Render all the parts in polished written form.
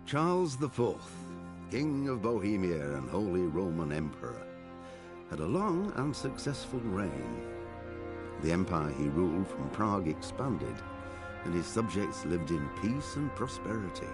Charles IV, King of Bohemia and Holy Roman Emperor, had a long and successful reign. The empire he ruled from Prague expanded, and his subjects lived in peace and prosperity.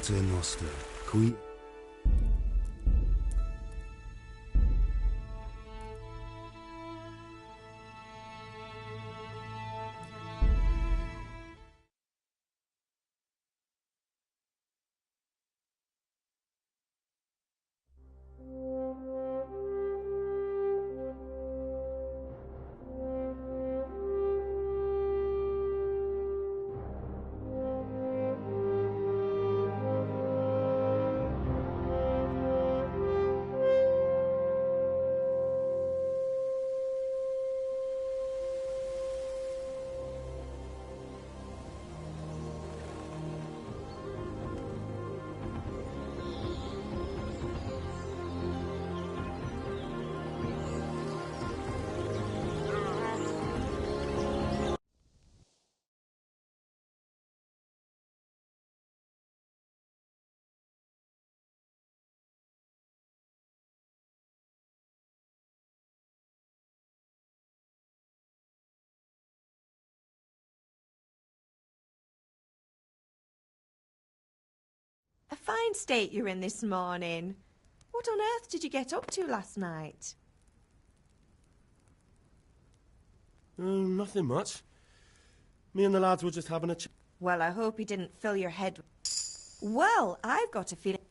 Pater Noster, qui... A fine state you're in this morning. What on earth did you get up to last night? Nothing much. Me and the lads were just having a chat. Well, I hope he didn't fill your head. Well, I've got a feeling...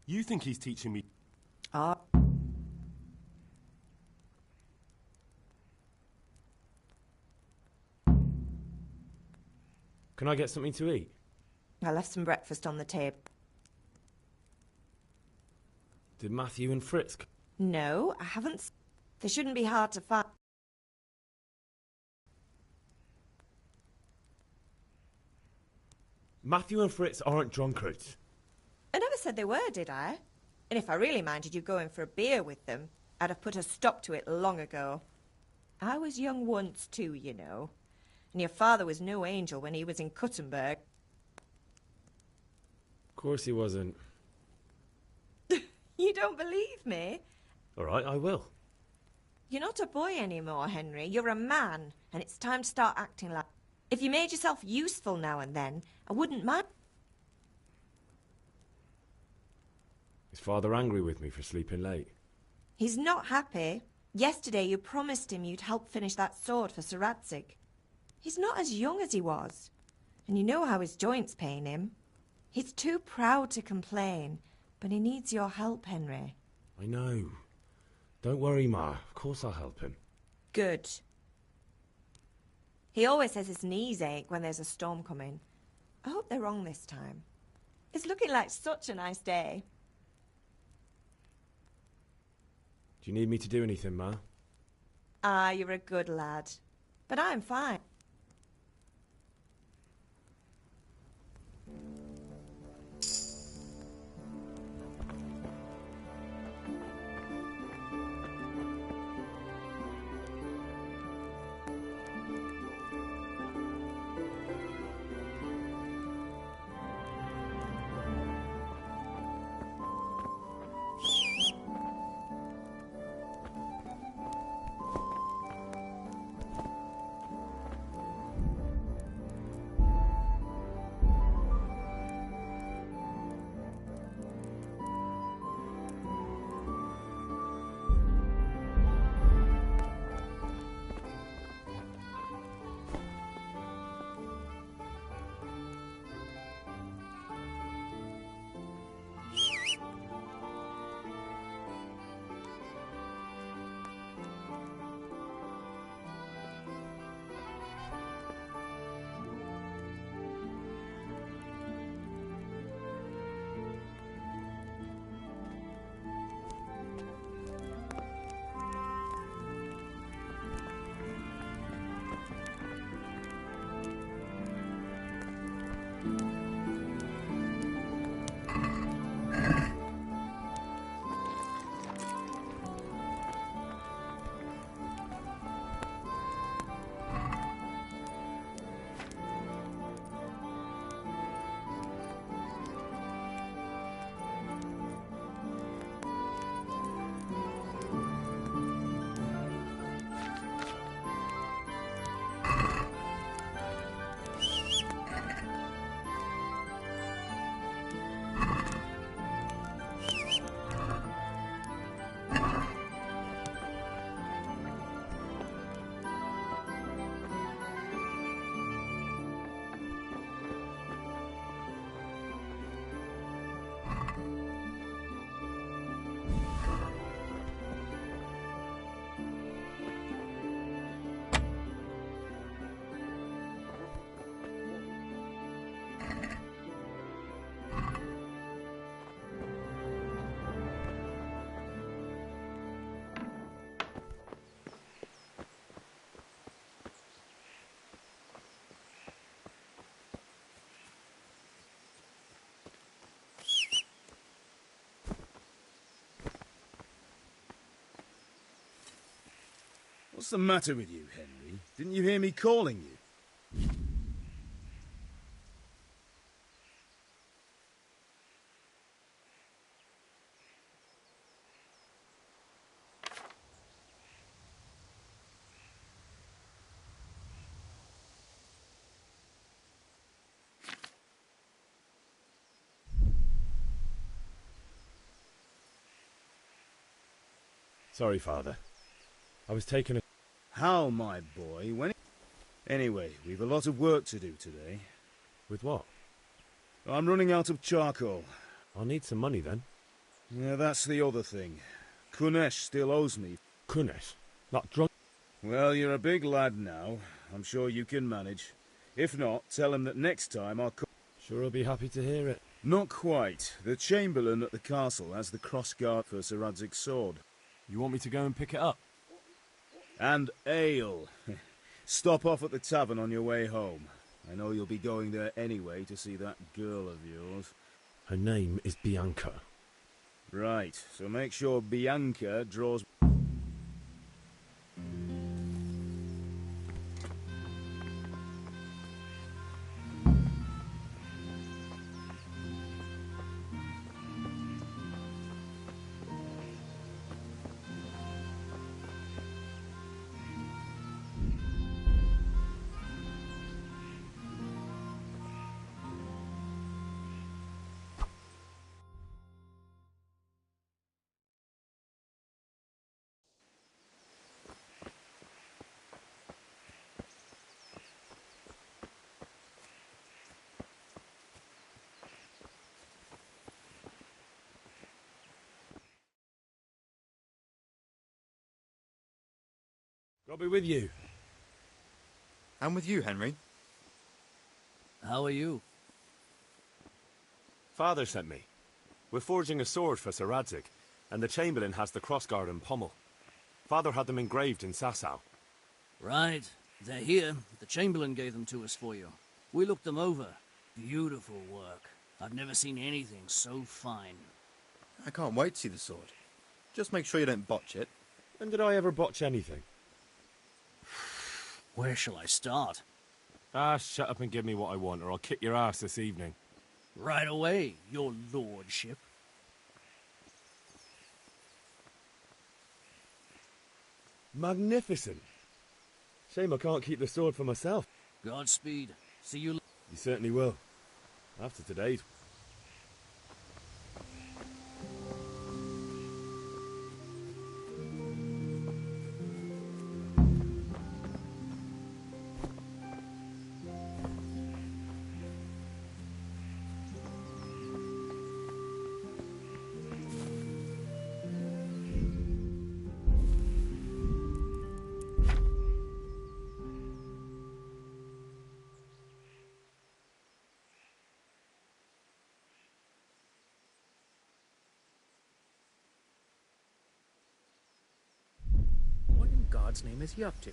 You think he's teaching me... Oh. Can I get something to eat? I left some breakfast on the table. Did Matthew and Fritz... No, I haven't. They shouldn't be hard to find. Matthew and Fritz aren't drunkards. I never said they were, did I? And if I really minded you going for a beer with them, I'd have put a stop to it long ago. I was young once too, you know. And your father was no angel when he was in Kuttenberg. Of course he wasn't. You don't believe me? All right, I will. You're not a boy anymore, Henry. You're a man, and it's time to start acting like... If you made yourself useful now and then, I wouldn't mind. Is Father angry with me for sleeping late? He's not happy. Yesterday you promised him you'd help finish that sword for Sir Radzig. He's not as young as he was, and you know how his joints pain him. He's too proud to complain, but he needs your help, Henry. I know. Don't worry, Ma. Of course I'll help him. Good. He always says his knees ache when there's a storm coming. I hope they're wrong this time. It's looking like such a nice day. Do you need me to do anything, Ma? Ah, you're a good lad. But I'm fine. What's the matter with you, Henry? Didn't you hear me calling you? Sorry, Father. I was taking a... How, my boy? When... Anyway, we've a lot of work to do today. With what? I'm running out of charcoal. I'll need some money then. Yeah, that's the other thing. Kunesh still owes me. Kunesh? Not drunk? Well, you're a big lad now. I'm sure you can manage. If not, tell him that next time I'll come. Sure I'll be happy to hear it. Not quite. The Chamberlain at the castle has the crossguard for Sir Radzig's sword. You want me to go and pick it up? And ale. Stop off at the tavern on your way home. I know you'll be going there anyway to see that girl of yours. Her name is Bianca. Right, so make sure Bianca draws... I'll be with you. I'm with you, Henry. How are you? Father sent me. We're forging a sword for Sir Radzig, and the Chamberlain has the crossguard and pommel. Father had them engraved in Sasau. Right. They're here. The Chamberlain gave them to us for you. We looked them over. Beautiful work. I've never seen anything so fine. I can't wait to see the sword. Just make sure you don't botch it. When did I ever botch anything? Where shall I start? Ah, shut up and give me what I want, or I'll kick your ass this evening. Right away, your lordship. Magnificent. Shame I can't keep the sword for myself. Godspeed. See you later. You certainly will. After today's... What in God's name is he up to?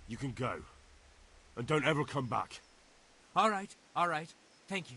You can go. And don't ever come back. All right. Thank you.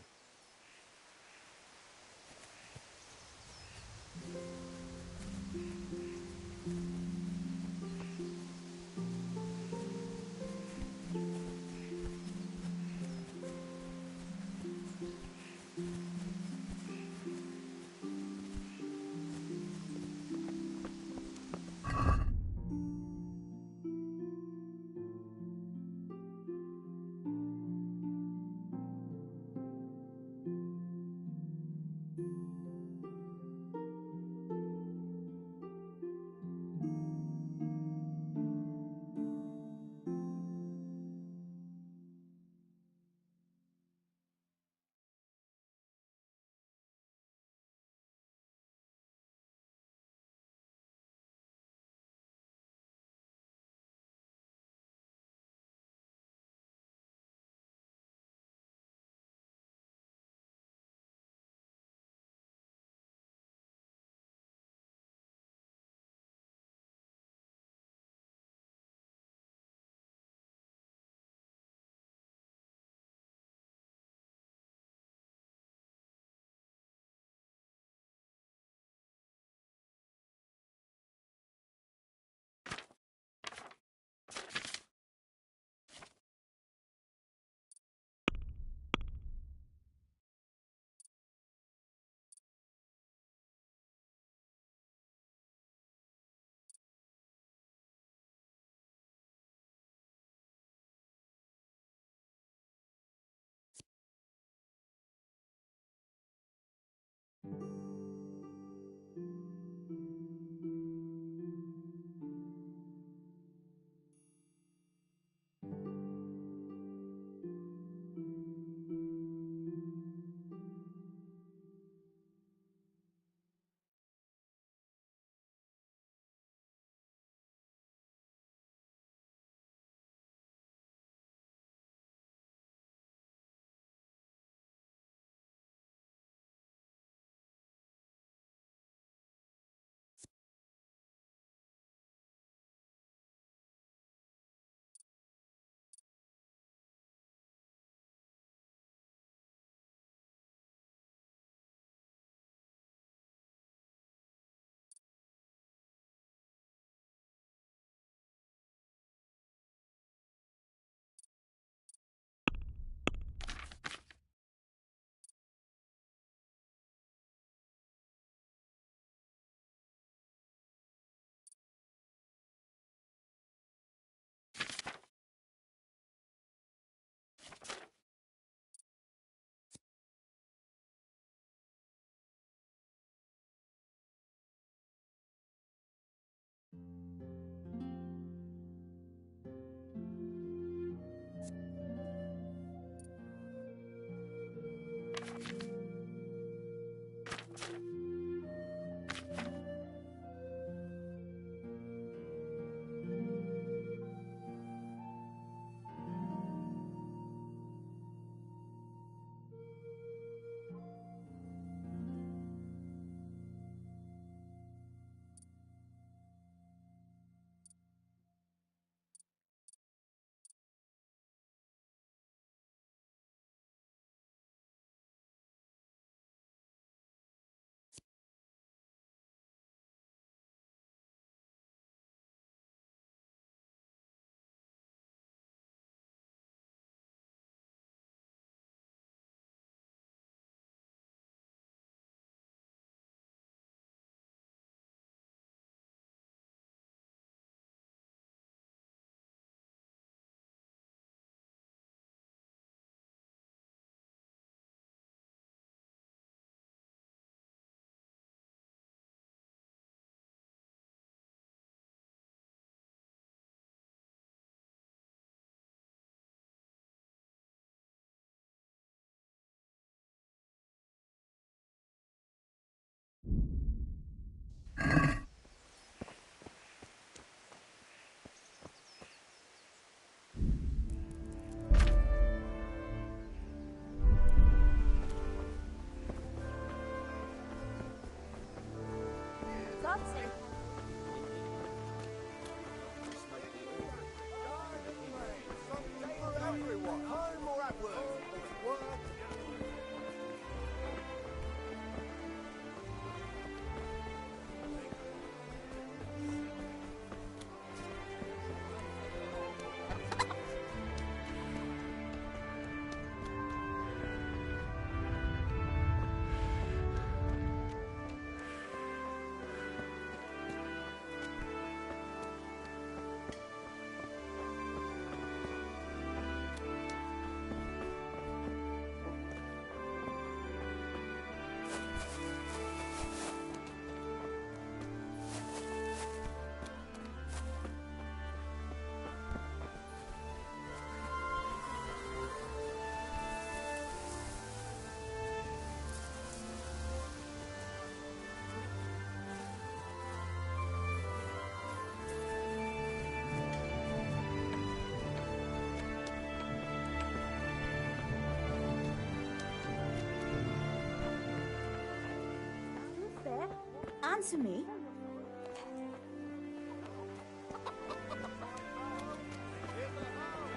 Answer me.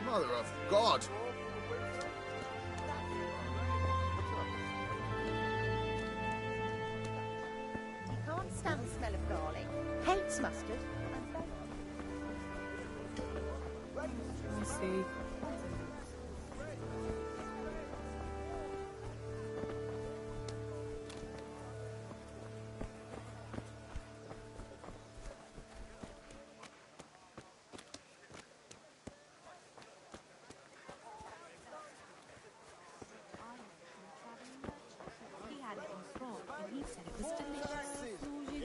Mother of God! He can't stand the smell of garlic, hates mustard. I see.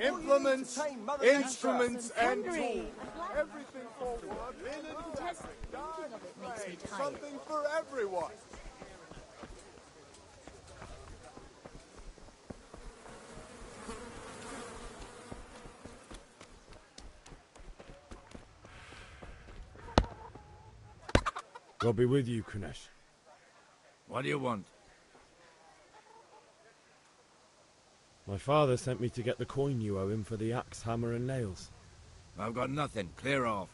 Implements, instruments, and tools. Everything for one. Something for everyone. God be with you, Kunesh. What do you want? My father sent me to get the coin you owe him for the axe, hammer, and nails. I've got nothing. Clear off.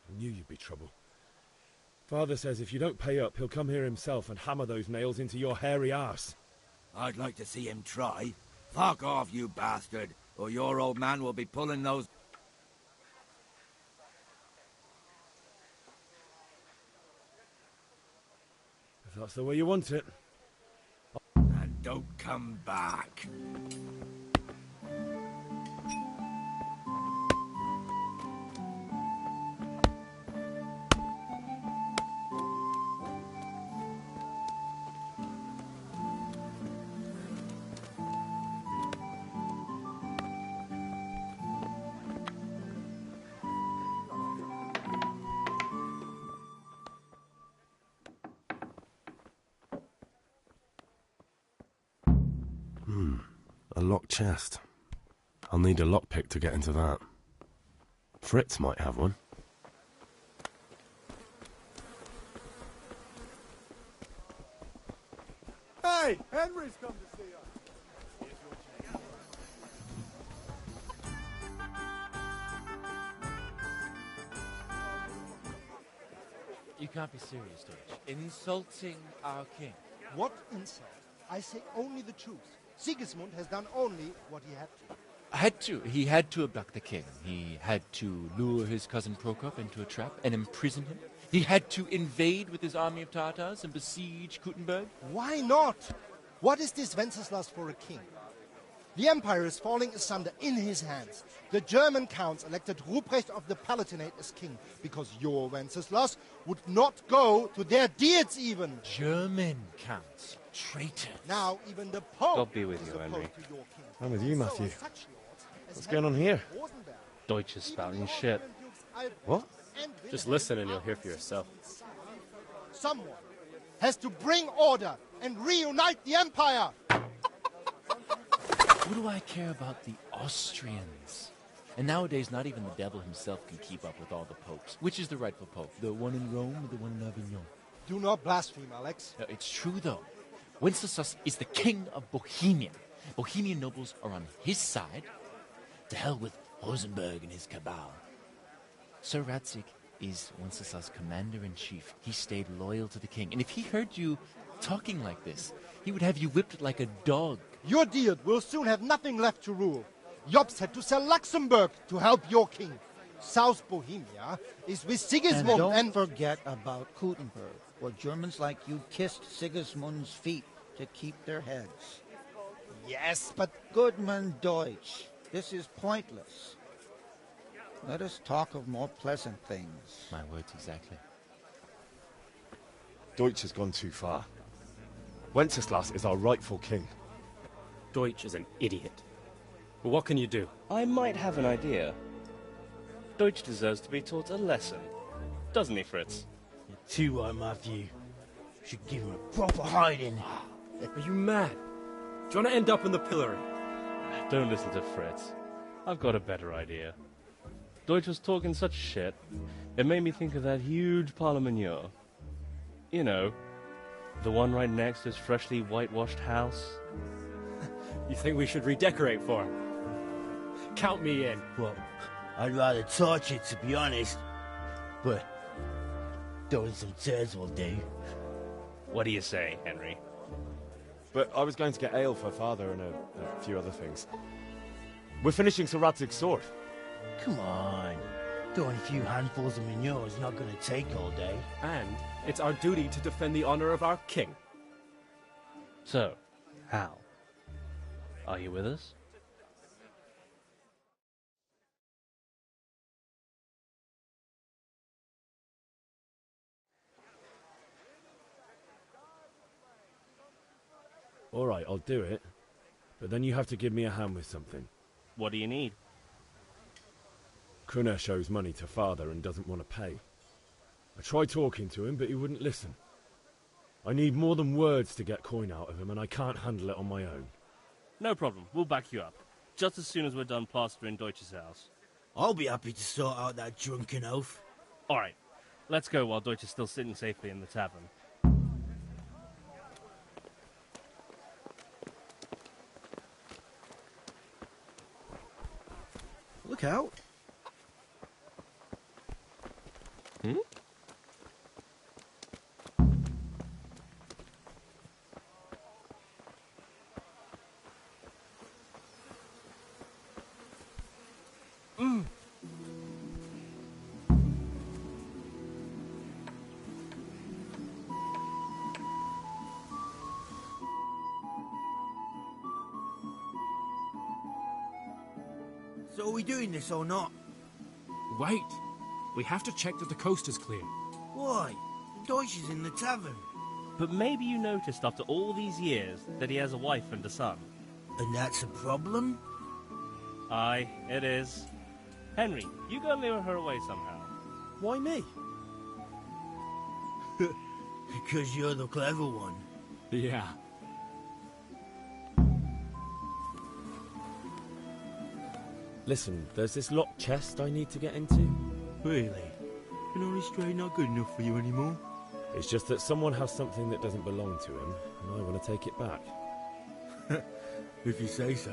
I knew you'd be trouble. Father says if you don't pay up, he'll come here himself and hammer those nails into your hairy arse. I'd like to see him try. Fuck off, you bastard, or your old man will be pulling those... If that's the way you want it. And don't come back. A locked chest. I'll need a lockpick to get into that. Fritz might have one. Hey, Henry's come to see us. You can't be serious, Deutsch. Insulting our king. What insult? I say only the truth. Sigismund has done only what he had to. He had to abduct the king. He had to lure his cousin Prokop into a trap and imprison him. He had to invade with his army of Tatars and besiege Kuttenberg. Why not? What is this Wenceslas for a king? The empire is falling asunder in his hands. The German counts elected Ruprecht of the Palatinate as king because your Wenceslas would not go to their deeds even. German counts. Traitor. Now even the Pope. God be with you, Henry. I'm with you, Matthew. What's going on here? Deutsch is spouting shit. What? Just listen and you'll hear for yourself. Someone has to bring order and reunite the empire. What do I care about the Austrians? And nowadays, not even the devil himself can keep up with all the popes. Which is the rightful pope? The one in Rome or the one in Avignon? Do not blaspheme, Alex. No, it's true, though. Wenceslas is the king of Bohemia. Bohemian nobles are on his side. To hell with Rosenberg and his cabal. Sir Radzik is Wenceslas' commander-in-chief. He stayed loyal to the king. And if he heard you talking like this, he would have you whipped like a dog. Your Diet will soon have nothing left to rule. Jobst had to sell Luxembourg to help your king. South Bohemia is with Sigismund and don't forget about Kuttenberg, where Germans like you kissed Sigismund's feet to keep their heads. Yes, but... Goodman Deutsch, this is pointless. Let us talk of more pleasant things. My words exactly. Deutsch has gone too far. Wenceslas is our rightful king. Deutsch is an idiot. But what can you do? I might have an idea. Deutsch deserves to be taught a lesson. Doesn't he, Fritz? You're too right, Matthew. Should give him a proper hiding. Are you mad? Do you want to end up in the pillory? Don't listen to Fritz. I've got a better idea. Deutsch was talking such shit, it made me think of that huge parliament. You know, The one right next to his freshly whitewashed house? You think we should redecorate for him? Count me in. Well, I'd rather torch it, to be honest. But throwing some turds will do. What do you say, Henry? But I was going to get ale for Father and a few other things. We're finishing Sir Radzig's sword. Come on. Throwing a few handfuls of manure is not going to take all day. And it's our duty to defend the honor of our king. So, Hal, are you with us? All right, I'll do it. But then you have to give me a hand with something. What do you need? Crunesh owes money to Father and doesn't want to pay. I tried talking to him, but he wouldn't listen. I need more than words to get coin out of him, and I can't handle it on my own. No problem. We'll back you up. Just as soon as we're done plastering Deutsch's house. I'll be happy to sort out that drunken oaf. All right. Let's go while Deutsch is still sitting safely in the tavern. Look out. Hmm? So are we doing this or not? Wait. We have to check that the coast is clear. Why? Deutsch is in the tavern. But maybe you noticed after all these years that he has a wife and a son. And that's a problem? Aye, it is. Henry, you go and lure her away somehow. Why me? Because you're the clever one. Yeah. Listen, there's this locked chest I need to get into. Really? Can only stray not good enough for you anymore? It's just that someone has something that doesn't belong to him, and I want to take it back. If you say so.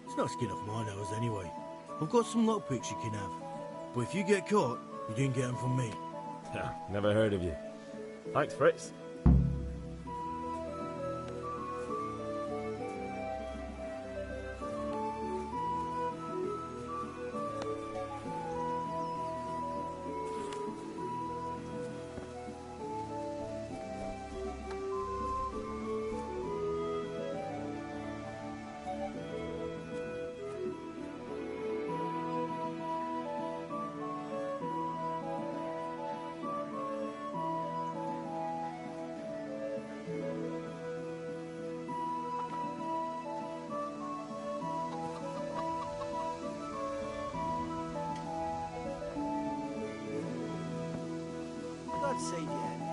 It's not skin off my nose anyway. I've got some lockpicks you can have. But if you get caught, you didn't get them from me. Never heard of you. Thanks, Fritz. God save you, Henry.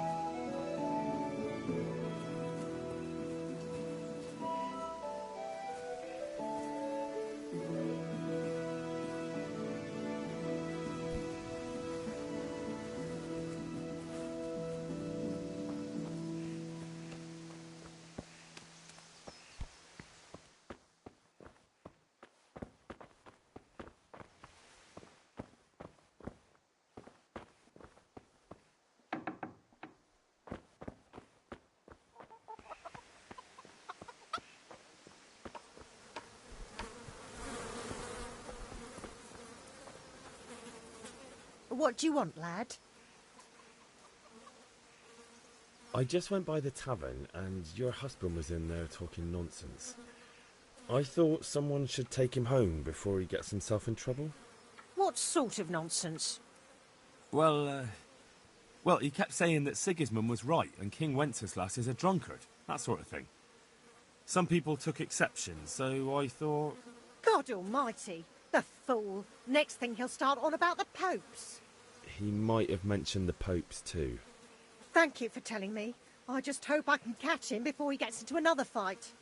What do you want, lad? I just went by the tavern and your husband was in there talking nonsense. I thought someone should take him home before he gets himself in trouble. What sort of nonsense? Well, he kept saying that Sigismund was right and King Wenceslas is a drunkard, that sort of thing. Some people took exception, so I thought... God almighty, the fool. Next thing he'll start on about the popes. He might have mentioned the popes too. Thank you for telling me. I just hope I can catch him before he gets into another fight.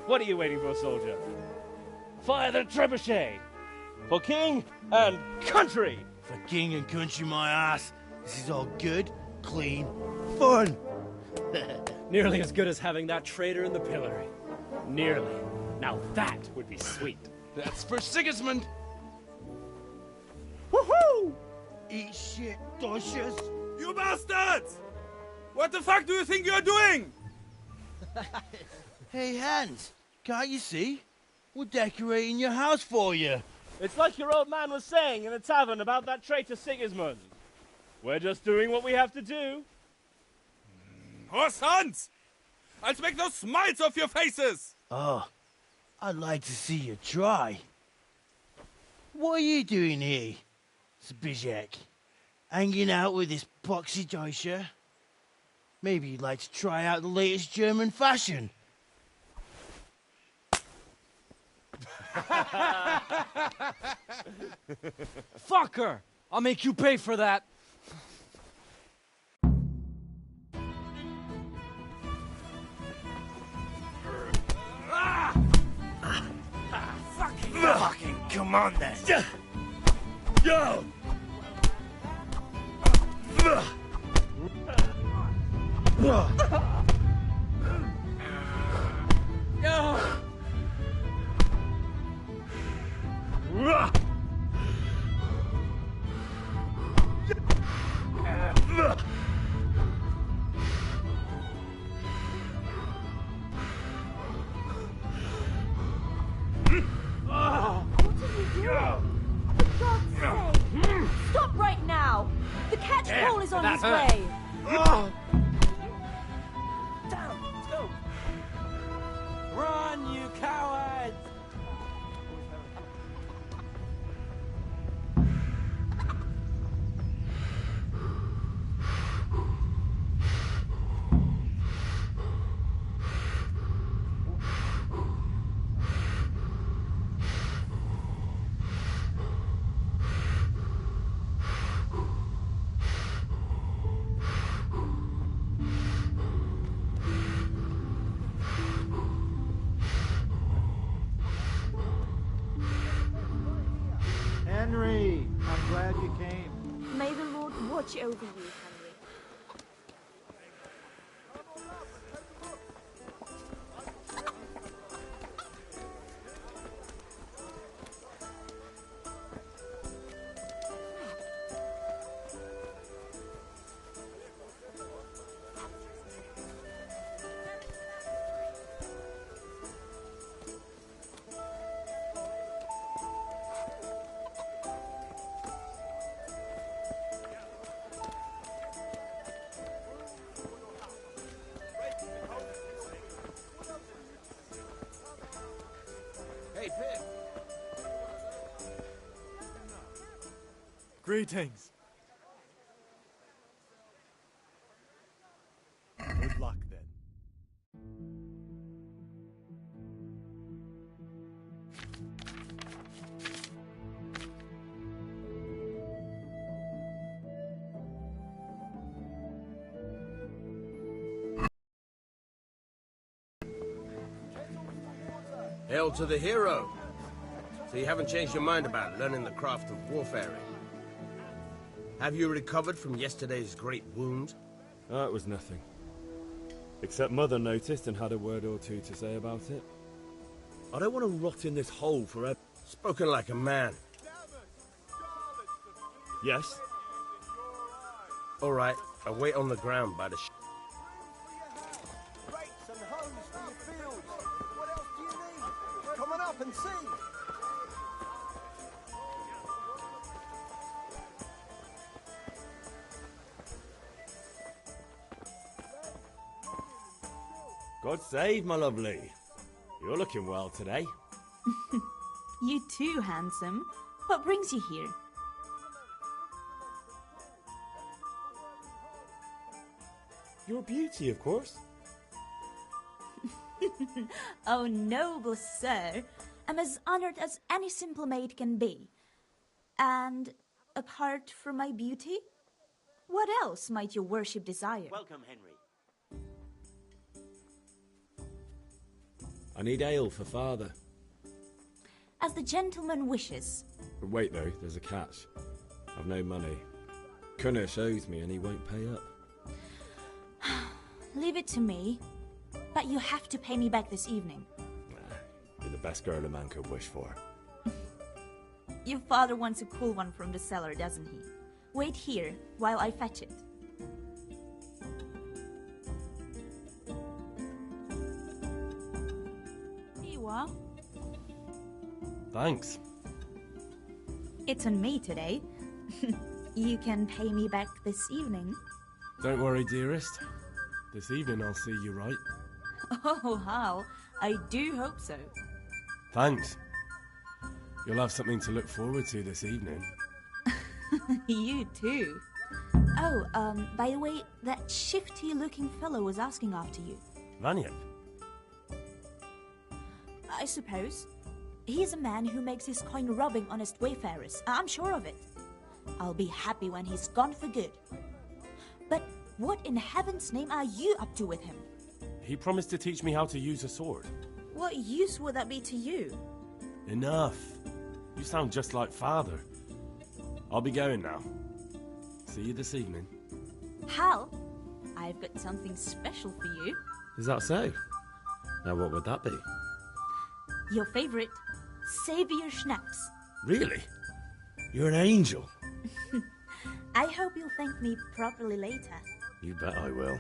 What are you waiting for, soldier? Fire the trebuchet! For king and country! For king and country, my ass. This is all good, clean, fun. Nearly as good as having that traitor in the pillory. Nearly. Now that would be sweet. That's for Sigismund! Woohoo! Eat shit, Docious. You bastards! What the fuck do you think you're doing? Hey, Hans, can't you see? We're decorating your house for you. It's like your old man was saying in the tavern about that traitor Sigismund. We're just doing what we have to do. Oh, sons! I'll make those smiles off your faces! Oh, I'd like to see you try. What are you doing here, Zbyszek? Hanging out with this boxy Deutscher? Maybe you'd like to try out the latest German fashion. Fucker! I'll make you pay for that. Fucking come on then. Go! Stop right now! The catch pole is on his way! Down! Let's go! Run, you cowards! Henry, I'm glad you came. May the Lord watch over you, Henry. Hey, Pip. Greetings. Good luck, then. Hail to the hero. So you haven't changed your mind about learning the craft of warfaring? Have you recovered from yesterday's great wound? Oh, it was nothing. Except Mother noticed and had a word or two to say about it. I don't want to rot in this hole forever. Spoken like a man. Yes? All right, I'll wait on the ground by the Rakes and hoes for your fields. What else do you need? Come on up and see. God save, my lovely. You're looking well today. You too, handsome. What brings you here? Your beauty, of course. Oh, noble sir. I'm as honored as any simple maid can be. And apart from my beauty, what else might your worship desire? Welcome, Henry. I need ale for father. As the gentleman wishes. But wait though, there's a catch. I've no money. Kunnish owes me and he won't pay up. Leave it to me. But you have to pay me back this evening. You're the best girl a man could wish for. Your father wants a cool one from the cellar, doesn't he? Wait here while I fetch it. Here you are. Thanks. It's on me today. You can pay me back this evening. Don't worry, dearest. This evening I'll see you right. Oh, Hal, I do hope so. Thanks. You'll have something to look forward to this evening. You too. Oh, by the way, that shifty-looking fellow was asking after you. Vanya? I suppose. He's a man who makes his coin robbing honest wayfarers. I'm sure of it. I'll be happy when he's gone for good. But what in heaven's name are you up to with him? He promised to teach me how to use a sword. What use would that be to you? Enough. You sound just like father. I'll be going now. See you this evening. Hal, I've got something special for you. Is that so? Now what would that be? Your favorite, Savior Schnapps. Really? You're an angel. I hope you'll thank me properly later. You bet I will.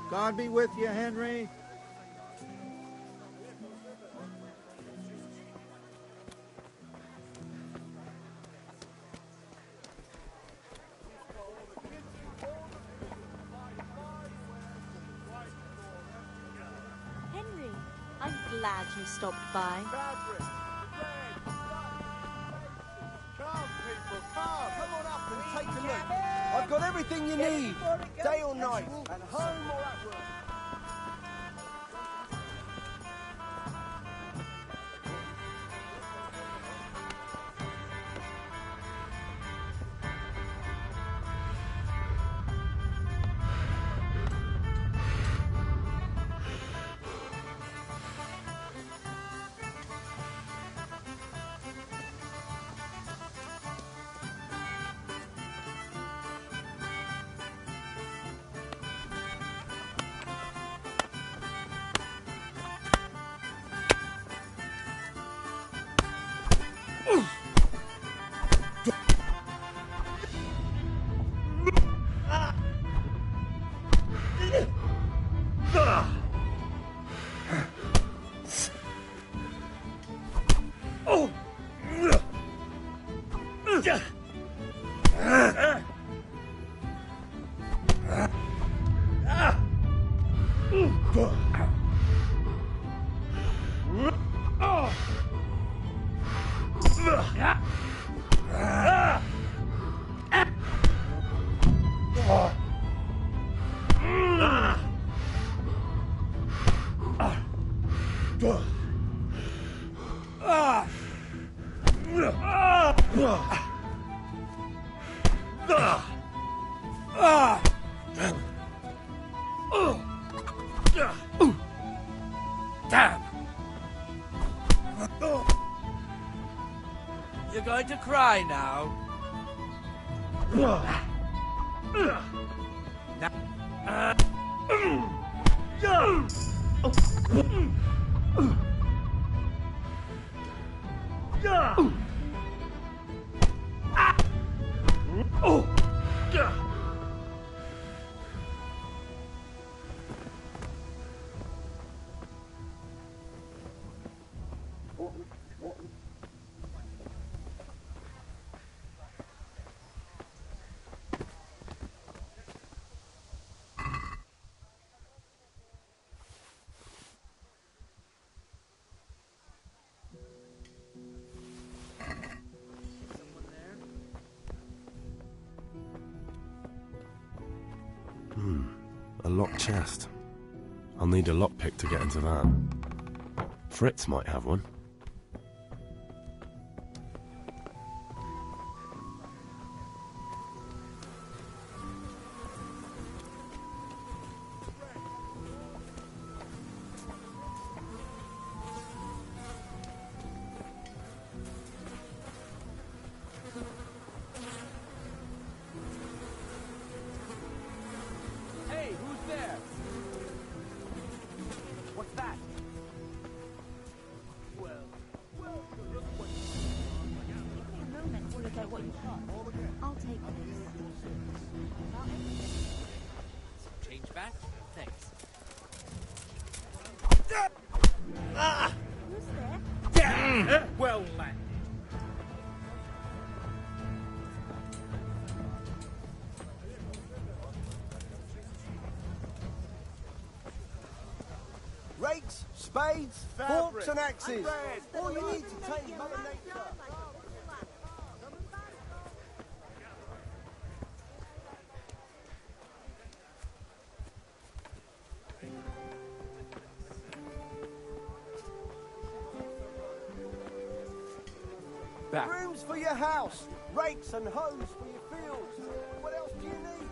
God be with you, Henry. Henry, I'm glad you stopped by. Come, people, come. Come on up and take a look. I've got everything you need, day or night, at home or at work. Damn! You're going to cry now? A locked chest. I'll need a lockpick to get into that. Fritz might have one. what you got. I'll take this. Change back? Thanks. Who's there? Well landed. Rakes, spades, forks and axes. All you need to tame Mother Nature. Back. Brooms for your house, rakes and hoes for your fields. What else do you need?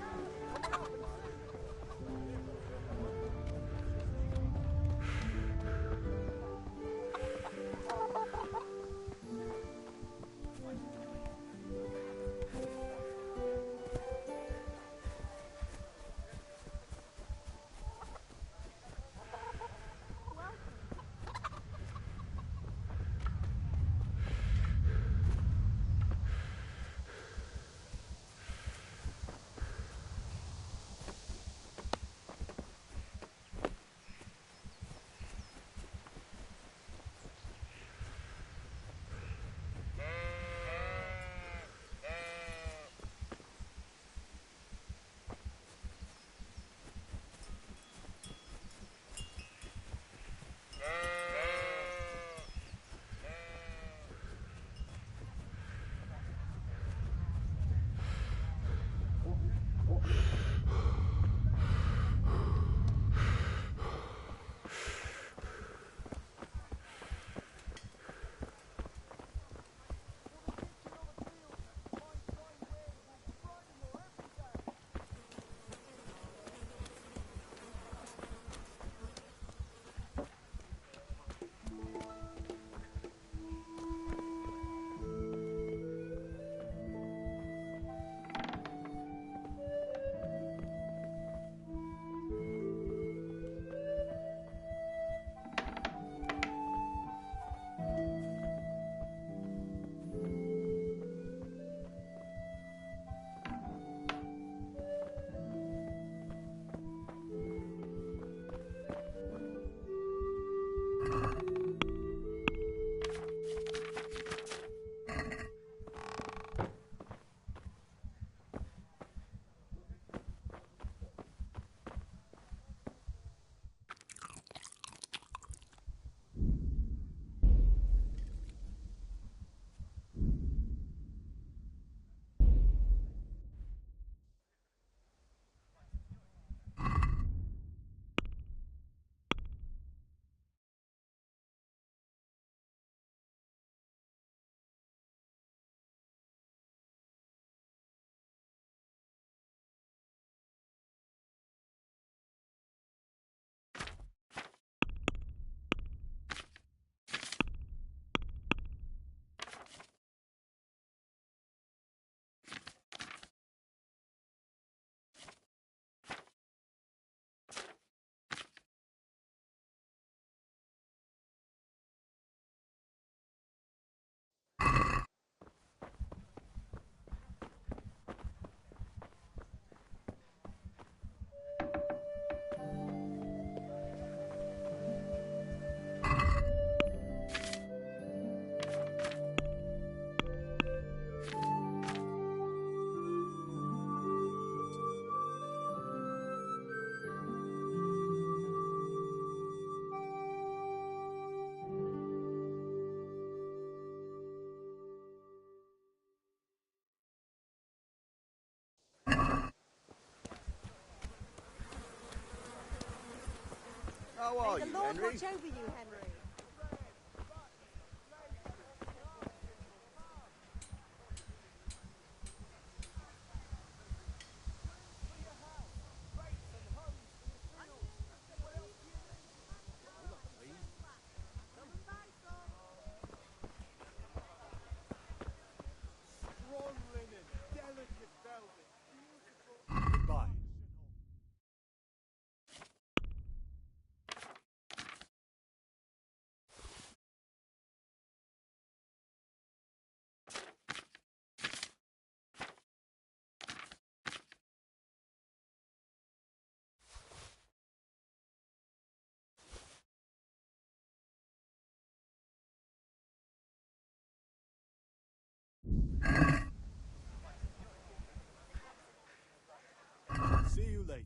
How are May you, the Lord Henry? watch over you, Henry. See you later.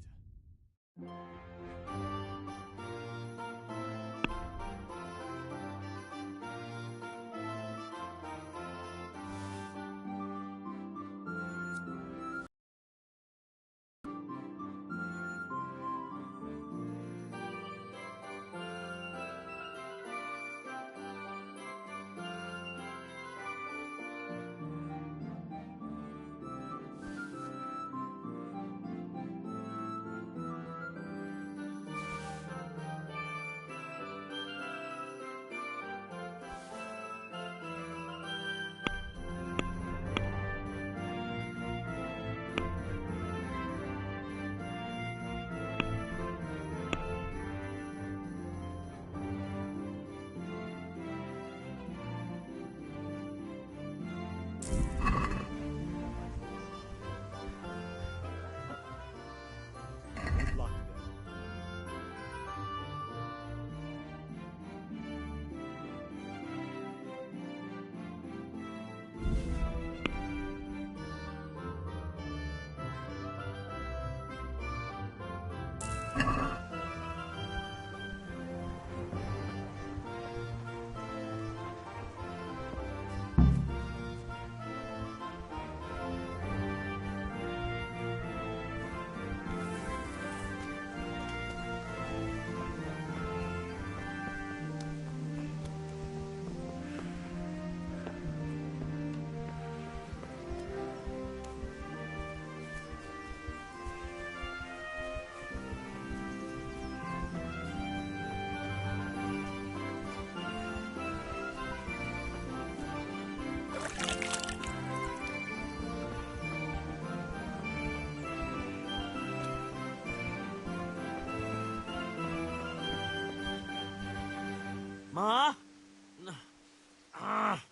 Ma?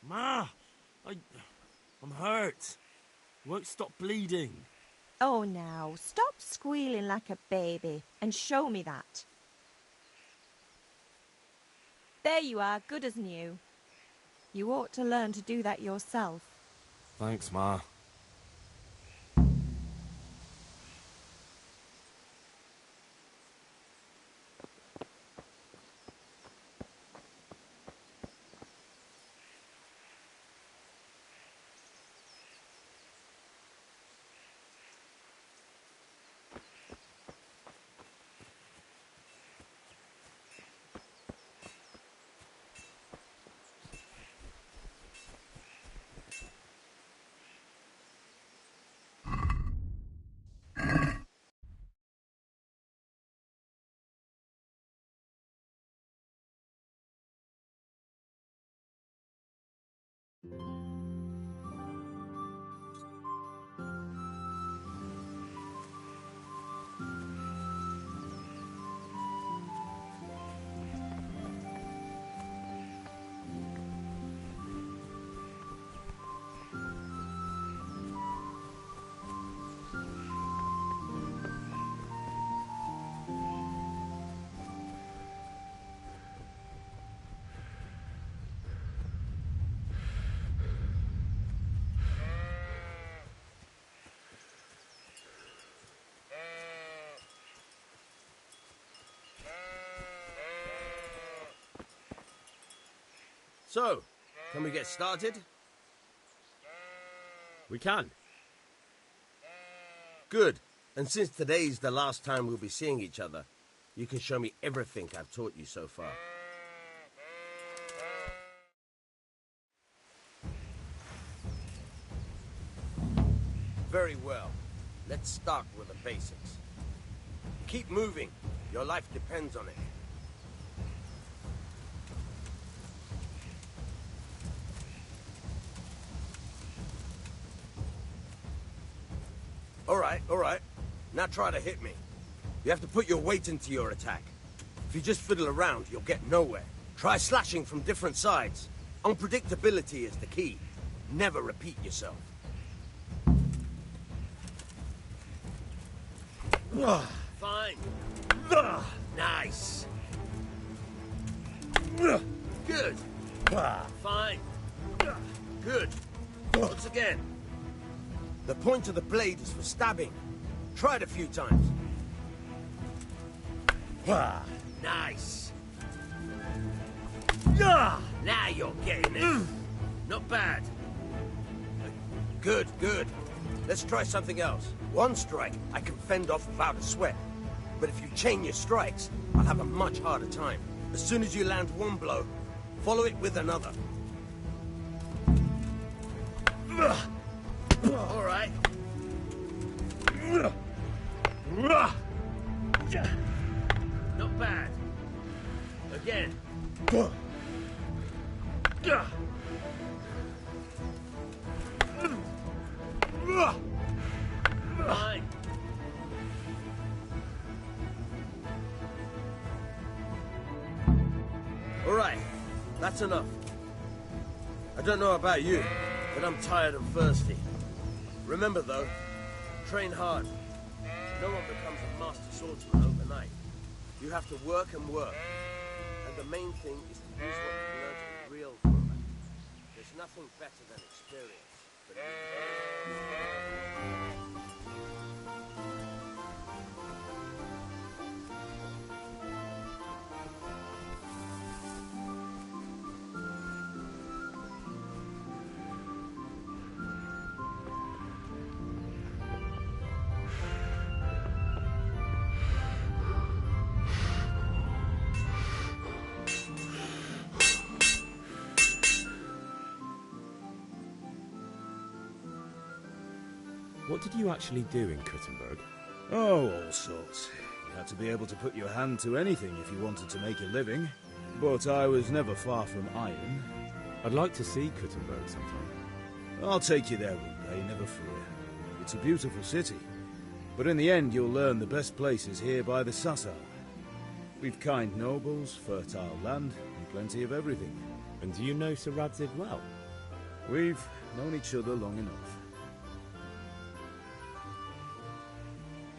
Ma! I'm hurt. It won't stop bleeding. Oh, now, stop squealing like a baby and show me that. There you are, good as new. You ought to learn to do that yourself. Thanks, Ma. So, can we get started? We can. Good. And since today's the last time we'll be seeing each other, you can show me everything I've taught you so far. Very well. Let's start with the basics. Keep moving. Your life depends on it. All right. Now try to hit me. You have to put your weight into your attack. If you just fiddle around, you'll get nowhere. Try slashing from different sides. Unpredictability is the key. Never repeat yourself. Fine. Nice. Good. Fine. Good. Once again. The point of the blade is for stabbing. Try it a few times. Nice. Now you're getting it. Not bad. Good, good. Let's try something else. One strike I can fend off without a sweat. But if you chain your strikes, I'll have a much harder time. As soon as you land one blow, follow it with another. All right. Not bad. Again. Fine. All right, that's enough. I don't know about you, but I'm tired and thirsty. Remember though, train hard. No one becomes a master swordsman overnight. You have to work and work. And the main thing is to use what you've learned in real combat. There's nothing better than experience. But What did you actually do in Kuttenberg? Oh, all sorts. You had to be able to put your hand to anything if you wanted to make a living. But I was never far from iron. I'd like to see Kuttenberg sometime. I'll take you there one day, never fear. It's a beautiful city. But in the end, you'll learn the best places here by the Sassau. We've kind nobles, fertile land, and plenty of everything. And do you know Sir Radzig well? We've known each other long enough.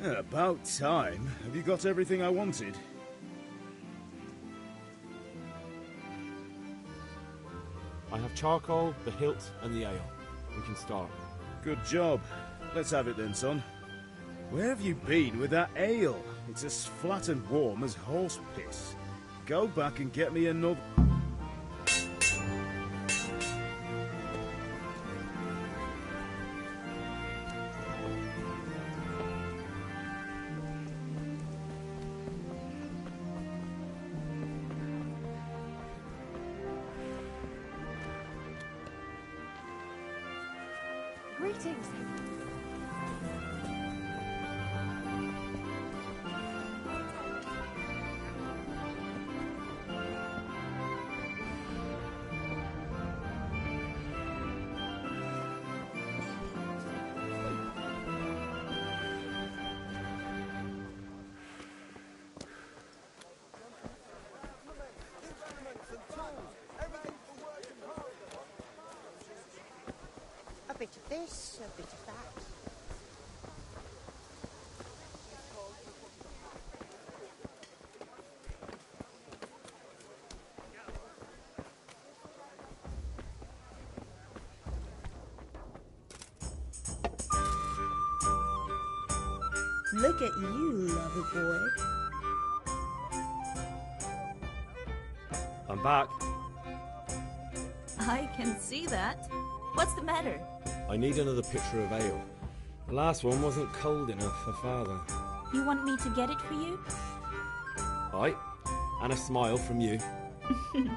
About time. Have you got everything I wanted? I have charcoal, the hilt, and the ale. We can start. Good job. Let's have it then, son. Where have you been with that ale? It's as flat and warm as horse piss. Go back and get me another... Greetings. A bit of this, a bit of that. Look at you, lover boy. I'm back. I can see that. What's the matter? I need another pitcher of ale. The last one wasn't cold enough for Father. You want me to get it for you? Aye, and a smile from you. Goodbye.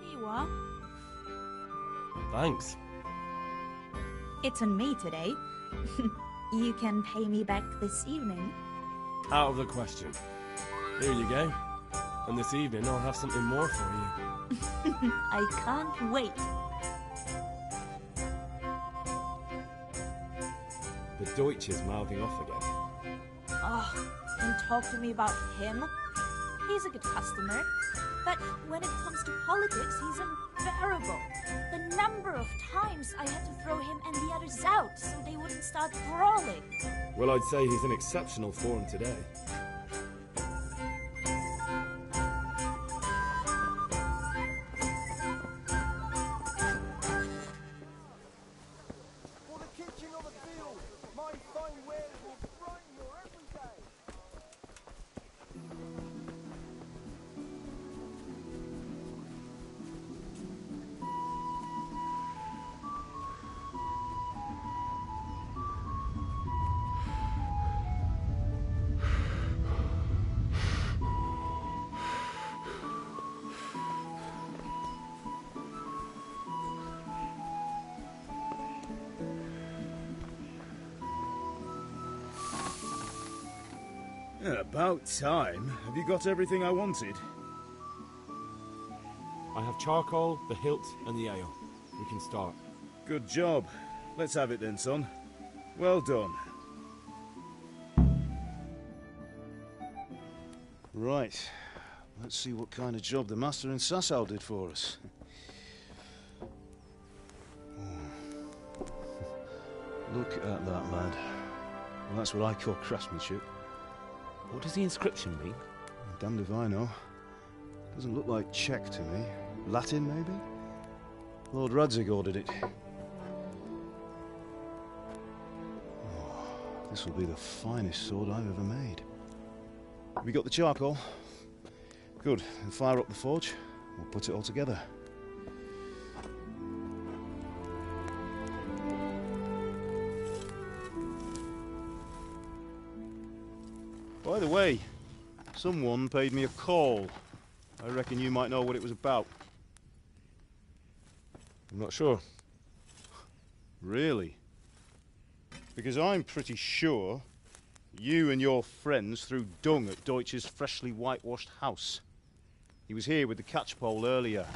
Here you are. Thanks. It's on me today. You can pay me back this evening. Out of the question. Here you go. And this evening I'll have something more for you. I can't wait. The Deutsch is mouthing off again. Oh, don't talk to me about him. He's a good customer. But when it comes to politics, he's unbearable. The number of times I had to throw him and the others out so they wouldn't start brawling. Well, I'd say he's in exceptional form today. For the kitchen or the field, my fine wares will brighten your every day. Yeah, about time. Have you got everything I wanted? I have charcoal, the hilt, and the ale. We can start. Good job. Let's have it then, son. Well done. Right. Let's see what kind of job the master in Sasau did for us. Look at that, lad. Well, that's what I call craftsmanship. What does the inscription mean? Damned if I know. Doesn't look like Czech to me. Latin, maybe? Lord Radzig ordered it. Oh, this will be the finest sword I've ever made. Have you got the charcoal? Good. Then fire up the forge. We'll put it all together. By the way, someone paid me a call. I reckon you might know what it was about. I'm not sure. Really? Because I'm pretty sure you and your friends threw dung at Deutsch's freshly whitewashed house. He was here with the catchpole earlier,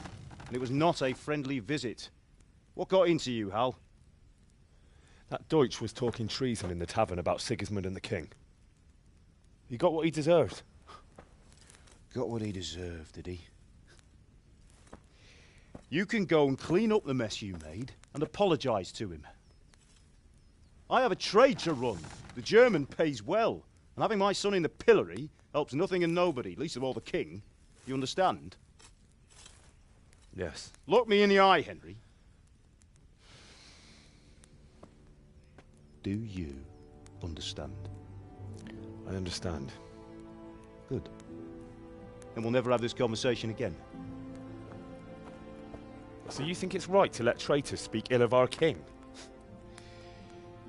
and it was not a friendly visit. What got into you, Hal? That Deutsch was talking treason in the tavern about Sigismund and the king. He got what he deserved. Got what he deserved, did he? You can go and clean up the mess you made and apologise to him. I have a trade to run. The German pays well, and having my son in the pillory helps nothing and nobody, least of all the king. You understand? Yes. Look me in the eye, Henry. Do you understand? I understand. Good. Then we'll never have this conversation again. So you think it's right to let traitors speak ill of our king?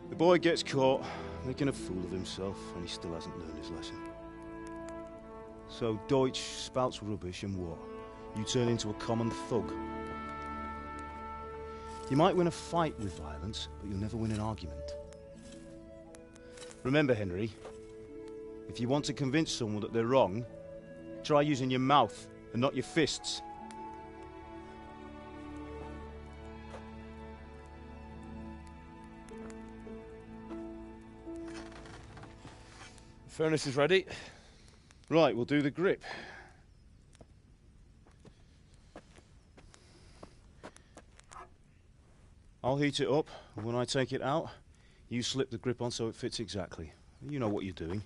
The boy gets caught making a fool of himself, and he still hasn't learned his lesson. So Deutsch spouts rubbish, and what? You turn into a common thug. You might win a fight with violence, but you'll never win an argument. Remember, Henry, if you want to convince someone that they're wrong, try using your mouth and not your fists. The furnace is ready. Right, we'll do the grip. I'll heat it up, and when I take it out, you slip the grip on so it fits exactly. You know what you're doing.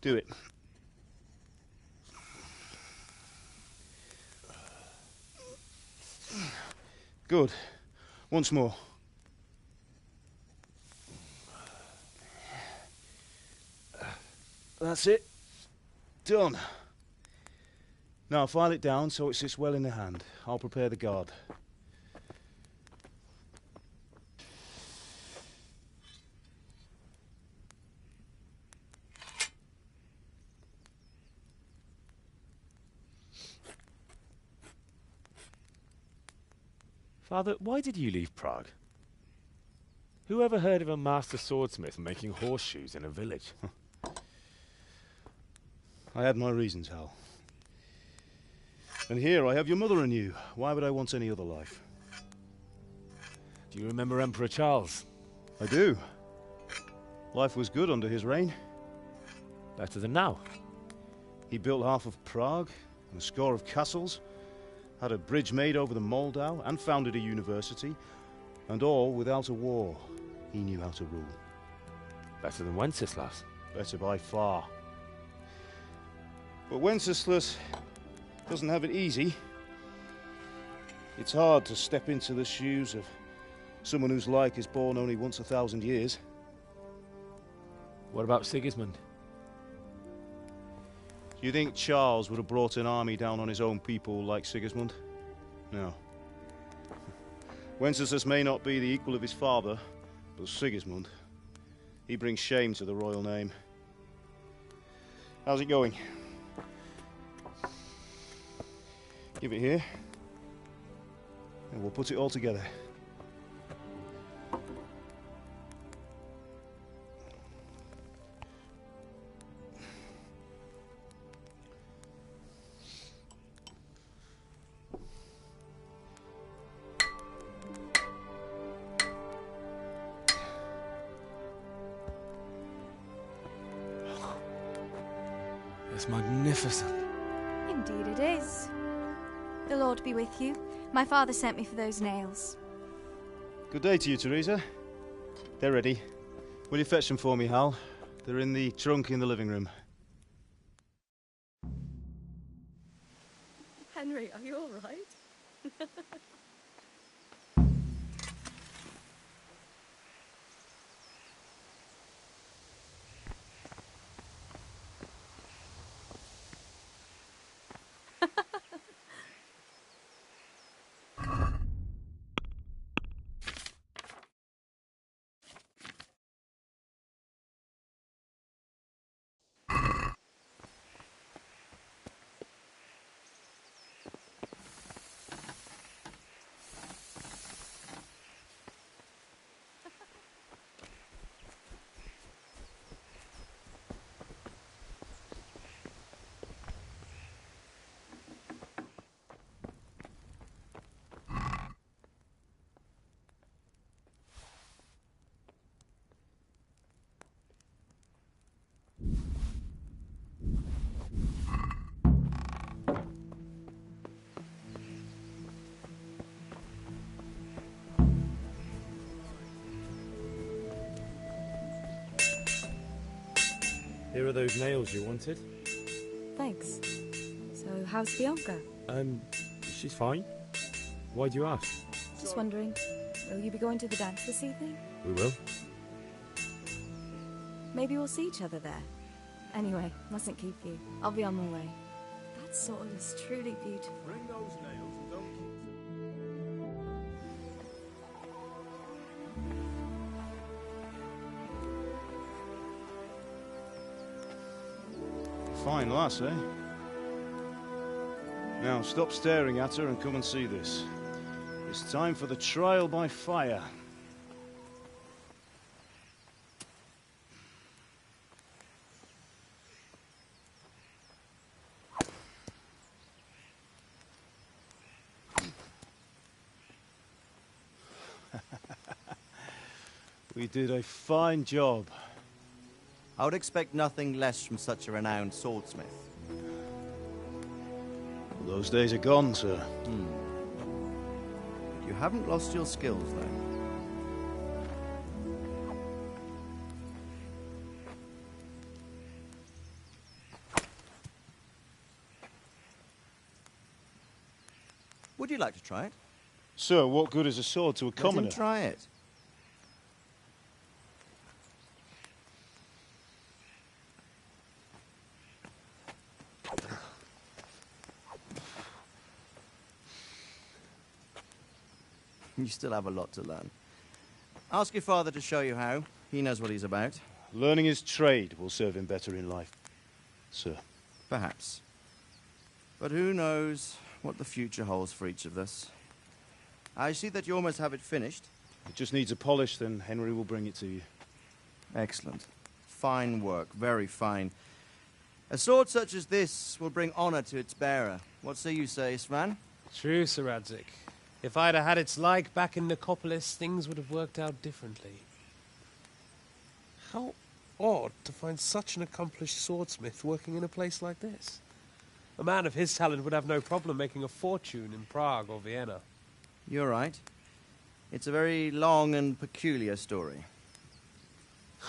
Do it. Good. Once more. That's it. Done. Now file it down so it sits well in the hand. I'll prepare the guard. Father, why did you leave Prague? Who ever heard of a master swordsmith making horseshoes in a village? I had my reasons, Hal. And here I have your mother and you. Why would I want any other life? Do you remember Emperor Charles? I do. Life was good under his reign. Better than now. He built half of Prague and a score of castles, had a bridge made over the Moldau, and founded a university, and all without a war. He knew how to rule. Better than Wenceslas. Better by far. But Wenceslas doesn't have it easy. It's hard to step into the shoes of someone whose like is born only once 1,000 years. What about Sigismund? Do you think Charles would have brought an army down on his own people like Sigismund? No. Wenceslas may not be the equal of his father, but Sigismund, he brings shame to the royal name. How's it going? Give it here, and we'll put it all together. It's magnificent. Indeed it is. The Lord be with you. My father sent me for those nails. Good day to you, Teresa. They're ready. Will you fetch them for me, Hal? They're in the trunk in the living room. Henry, are you all right? Here are those nails you wanted. Thanks. So, how's Bianca? She's fine. Why do you ask? Just wondering, will you be going to the dance this evening? We will. Maybe we'll see each other there. Anyway, mustn't keep you. I'll be on my way. That sword is truly beautiful. Bring those nails and don't Fine lass, eh? Now, stop staring at her and come and see this. It's time for the trial by fire. We did a fine job. I would expect nothing less from such a renowned swordsmith. Those days are gone, sir. You haven't lost your skills, though. Would you like to try it? Sir, what good is a sword to a commoner? Let him try it. You still have a lot to learn. Ask your father to show you how. He knows what he's about. Learning his trade will serve him better in life, sir. Perhaps. But who knows what the future holds for each of us. I see that you almost have it finished. It just needs a polish, then Henry will bring it to you. Excellent. Fine work, very fine. A sword such as this will bring honor to its bearer, What say you say, Svan? True, Sir Radzig. If I'd have had its like back in Nicopolis, things would have worked out differently. How odd to find such an accomplished swordsmith working in a place like this. A man of his talent would have no problem making a fortune in Prague or Vienna. You're right. It's a very long and peculiar story.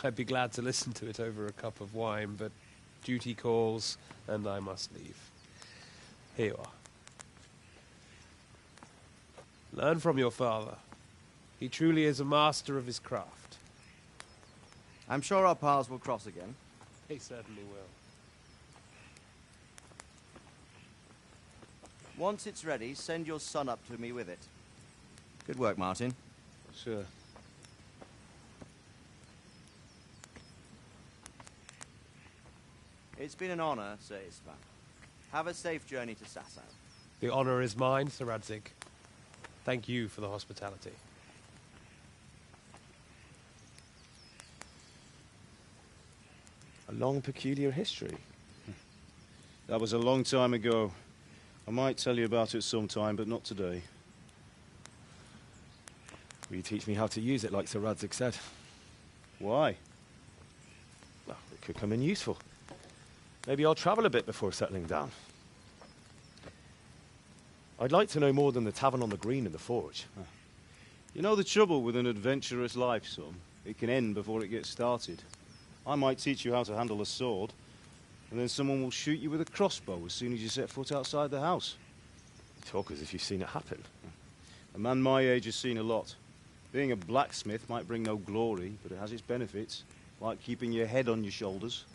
I'd be glad to listen to it over a cup of wine, but duty calls, and I must leave. Here you are. Learn from your father. He truly is a master of his craft. I'm sure our paths will cross again. They certainly will. Once it's ready, send your son up to me with it. Good work, Martin. Sure. It's been an honor, Sir Istvan. Have a safe journey to Sasau. The honor is mine, Sir Radzig. Thank you for the hospitality. A long, peculiar history. That was a long time ago. I might tell you about it sometime, but not today. Will you teach me how to use it, like Sir Radzig said? Why? Well, it could come in useful. Maybe I'll travel a bit before settling down. I'd like to know more than the tavern on the green and the forge. You know the trouble with an adventurous life, son? It can end before it gets started. I might teach you how to handle a sword, and then someone will shoot you with a crossbow as soon as you set foot outside the house. You talk as if you've seen it happen. A man my age has seen a lot. Being a blacksmith might bring no glory, but it has its benefits, like keeping your head on your shoulders.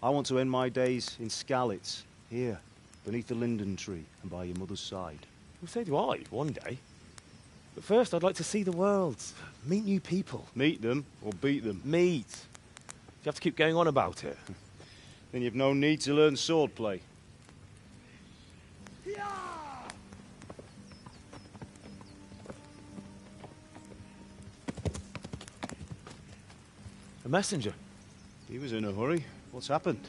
I want to end my days in Skalitz, here, beneath the linden tree and by your mother's side. Well, so do I, one day. But first, I'd like to see the world, meet new people. Meet them or beat them? Meet. You have to keep going on about it. Then you've no need to learn swordplay. A messenger. He was in a hurry. What's happened?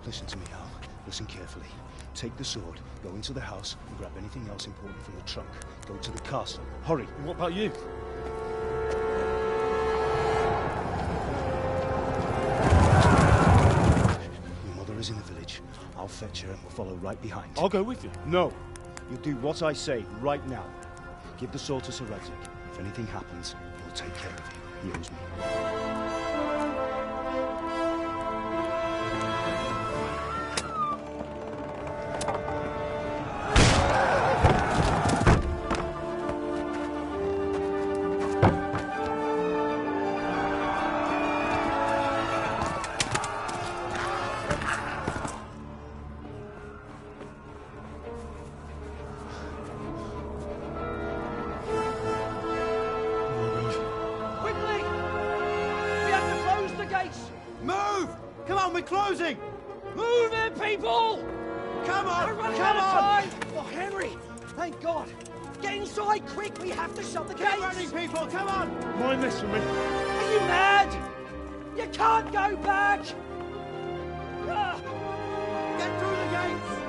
Listen to me, Al. Listen carefully. Take the sword, go into the house, and grab anything else important from the trunk. Go to the castle. Hurry! And what about you? Your mother is in the village. I'll fetch her and we'll follow right behind. I'll go with you. No! You'll do what I say right now. Give the sword to Sir Radzig. If anything happens, he'll take care of you. He owes me. Closing! Move it, people! Come on! We're running Come out of on! time! Oh, Henry! Thank God! Get inside, quick! We have to shut the gates! Keep running, people! Come on! Mind this for me. Are you mad? You can't go back! Get through the gates!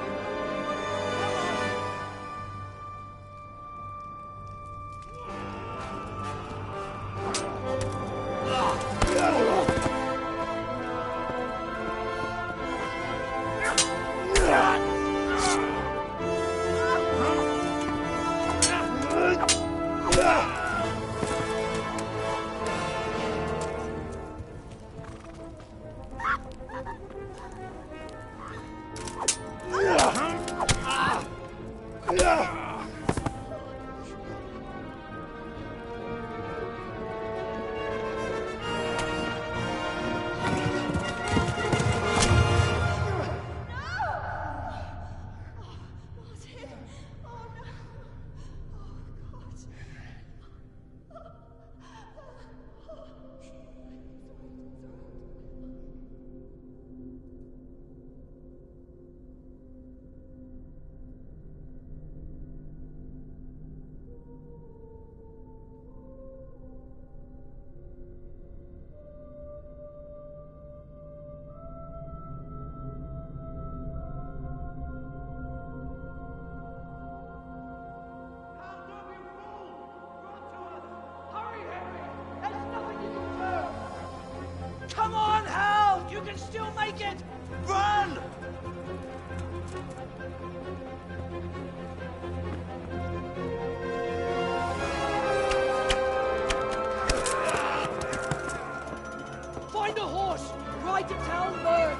Find a horse! Ride to Talmberg!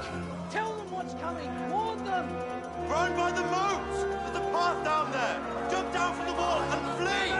Tell them what's coming! Warn them! Run by the moats! There's a path down there! Jump down from the wall and flee!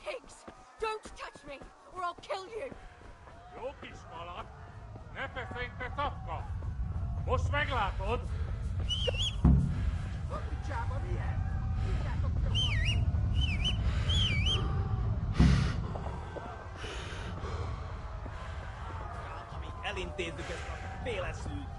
Pigs! Don't touch me, or I'll kill you! Jokies, Malak. Nepe think the topko. Mus meglatod? Ami elintézzük ezt a féleszűt.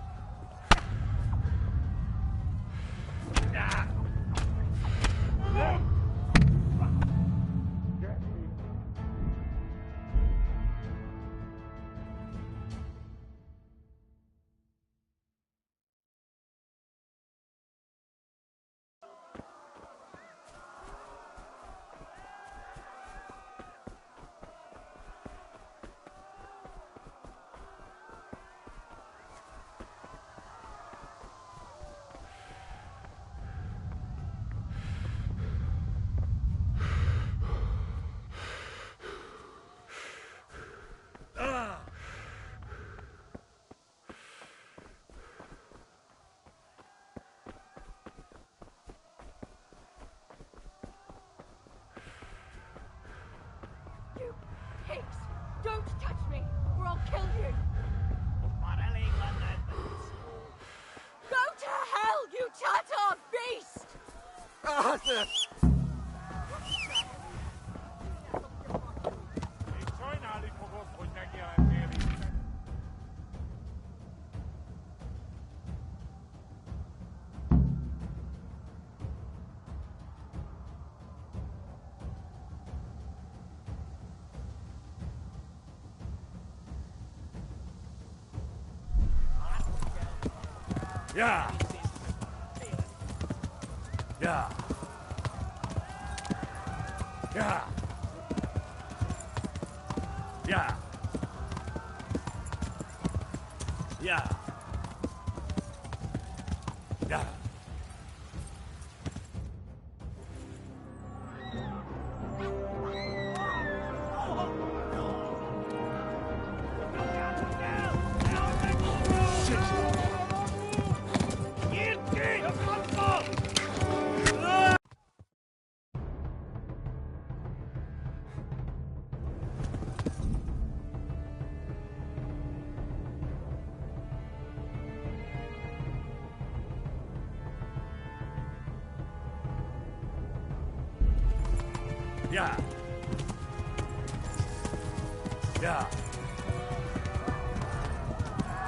You pigs! Don't touch me, or I'll kill you! Go to hell, you Tatar beast! Arthur! Yeah. Yeah. Yeah. Yeah. Yeah. Yeah. Yeah. Yeah. Yeah.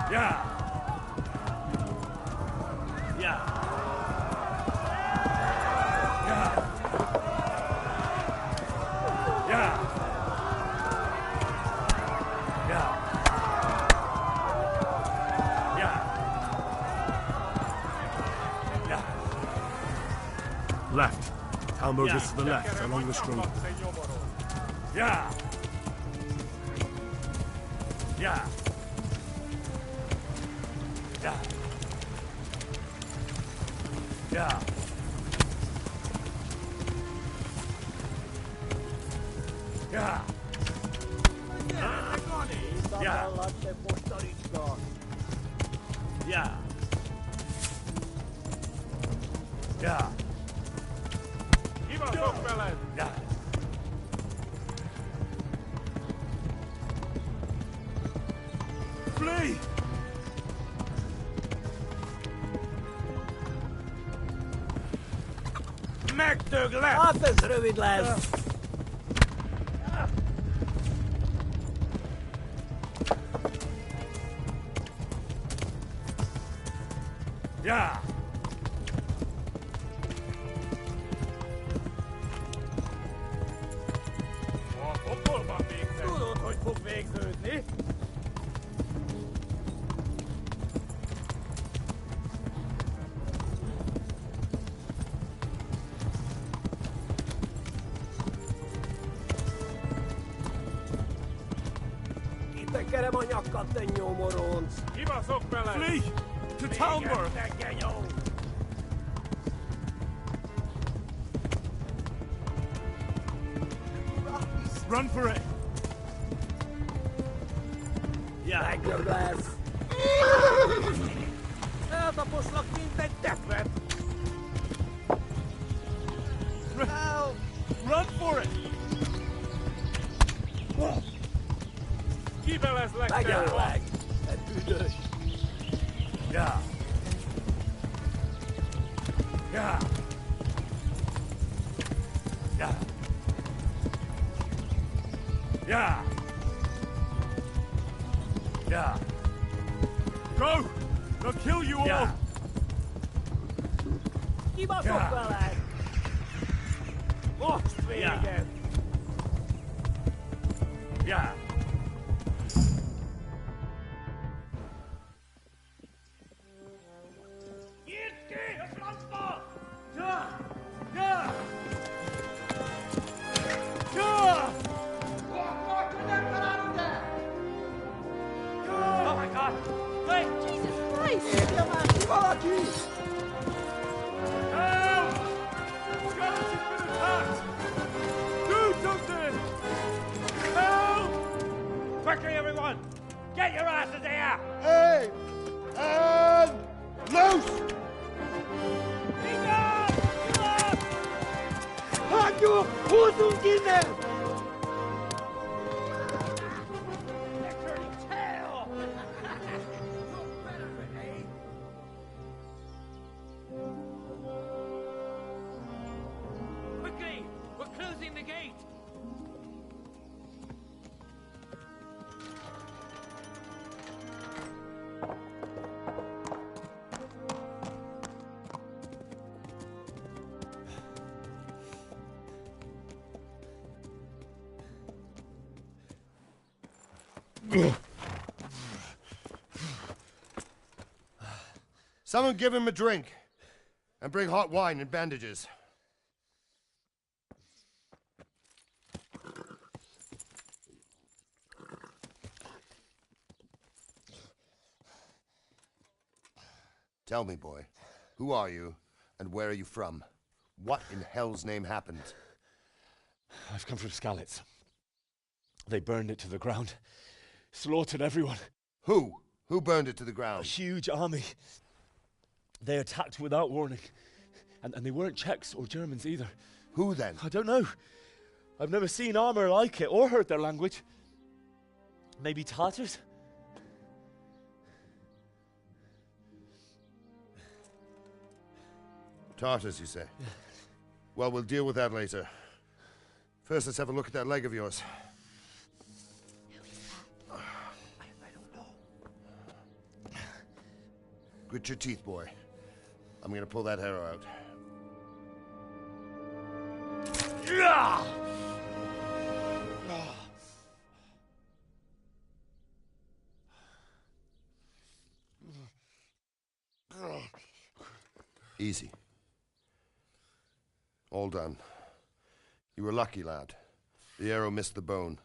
Yeah. Yeah. Yeah. Yeah. Yeah. Yeah. Left. Talmberg is to the left, along the stream. Yeah. Yeah. Yeah. Yeah. Yeah. Yeah. Keep us up, fellas. Yeah. Flee! Megtől le! Hát ez rövid lesz! Yeah. A pokolban végzett. Tudod, hogy fog végződni? Kitekerem a nyakat, te nyomoronc! Kibaszok vele! Flee! To Talmberg! Te genyó! Run for it! Ja. Legjobb lesz! Eltaposlak, mint egy tepet! Run for it! Kibelezlek, Megellek! Te büdös! Yeah. Yeah. Yeah. Yeah. Yeah. Go! They'll kill you all! Kibaszok veled! Most véget! Yeah. Nyit ki a francba! Yeah. Yeah. Yeah. Oh my God! Hey! Jesus Christ! Érje már ki valaki! Help! Skeleton's been attacked! Do something! Help! Quickly, everyone! Get your asses here! Hey! And loose! Hagyjuk! Húzzunk innen! Quickly! We're closing the gate! Someone give him a drink. And bring hot wine and bandages. Tell me, boy, who are you and where are you from? What in hell's name happened? I've come from Skalitz. They burned it to the ground. Slaughtered everyone. Who? Who burned it to the ground? A huge army. They attacked without warning. And they weren't Czechs or Germans either. Who then? I don't know. I've never seen armor like it or heard their language. Maybe Tatars? Tartars, you say? Well, we'll deal with that later. First, let's have a look at that leg of yours. Grit your teeth, boy. I'm gonna pull that arrow out. Easy. All done. You were lucky, lad. The arrow missed the bone.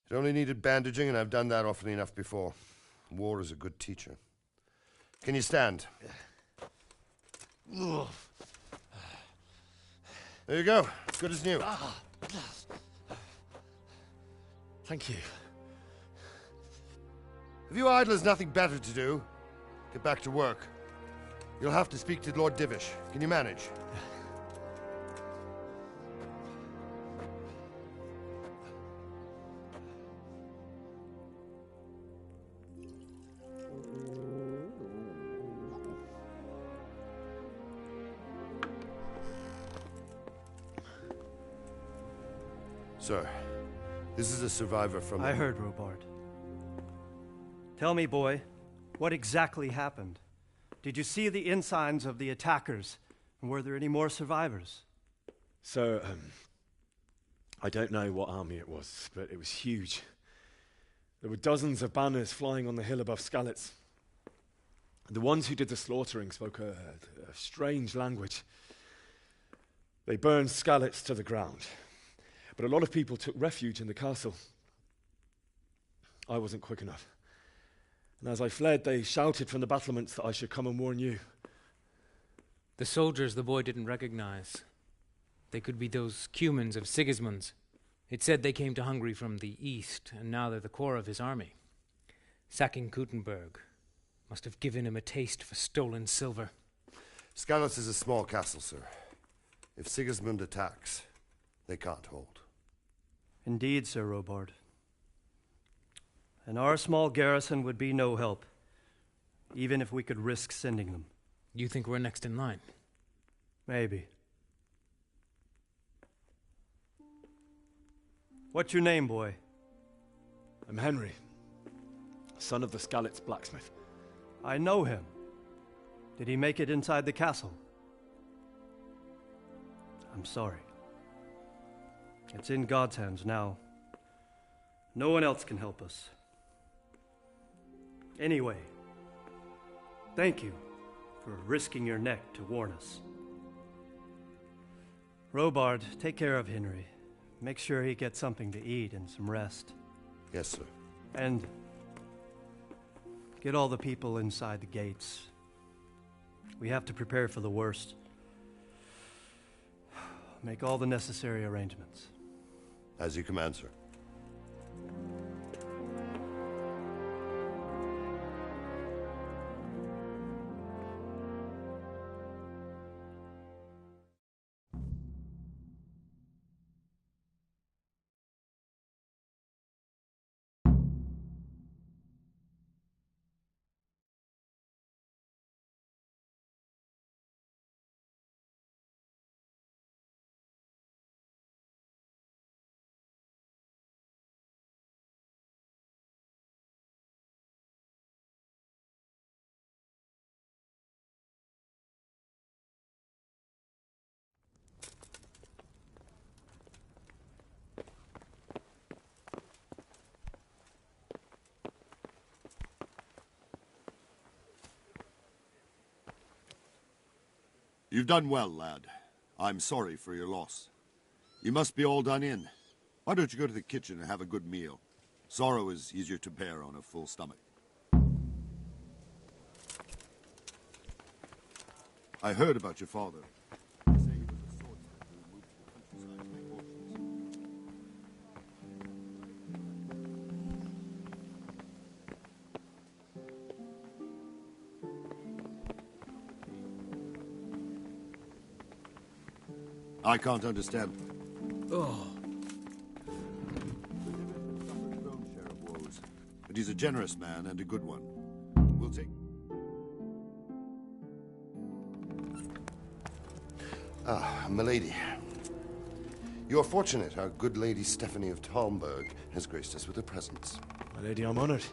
It only needed bandaging, and I've done that often enough before. War is a good teacher. Can you stand? There you go. Good as new. Thank you. Have you idlers nothing better to do? Get back to work. You'll have to speak to Lord Divish. Can you manage? Sir, this is a survivor from... I heard, Robard. Tell me, boy, what exactly happened? Did you see the ensigns of the attackers? And were there any more survivors? Sir, I don't know what army it was, but it was huge. There were dozens of banners flying on the hill above Skalitz. The ones who did the slaughtering spoke a strange language. They burned Skalitz to the ground. But a lot of people took refuge in the castle. I wasn't quick enough. And as I fled, they shouted from the battlements that I should come and warn you. The soldiers the boy didn't recognize. They could be those Cumans of Sigismund's. It said they came to Hungary from the east, and now they're the core of his army. Sacking Kuttenberg must have given him a taste for stolen silver. Skalitz is a small castle, sir. If Sigismund attacks, they can't hold. Indeed, Sir Robard. And our small garrison would be no help, even if we could risk sending them. You think we're next in line? Maybe. What's your name, boy? I'm Henry, son of the Skalitz blacksmith. I know him. Did he make it inside the castle? I'm sorry. It's in God's hands now. No one else can help us. Anyway, thank you for risking your neck to warn us. Robard, take care of Henry. Make sure he gets something to eat and some rest. Yes, sir. And get all the people inside the gates. We have to prepare for the worst. Make all the necessary arrangements. As you command, sir. You've done well, lad. I'm sorry for your loss. You must be all done in. Why don't you go to the kitchen and have a good meal? Sorrow is easier to bear on a full stomach. I heard about your father. I can't understand. Oh. But he's a generous man and a good one. We'll take... Ah, milady. You're fortunate our good lady Stephanie of Talmberg has graced us with her presence. My lady, I'm honored.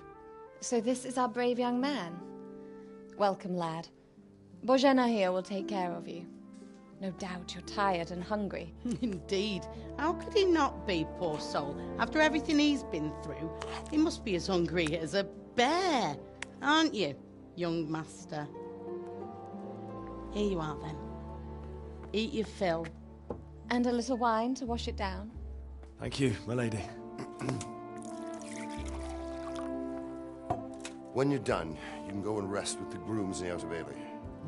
So this is our brave young man. Welcome, lad. Bozhena here will take care of you. No doubt you're tired and hungry. Indeed. How could he not be, poor soul? After everything he's been through, he must be as hungry as a bear, aren't you, young master? Here you are, then. Eat your fill. And a little wine to wash it down. Thank you, my lady. When you're done, you can go and rest with the grooms in the Outer Bailey.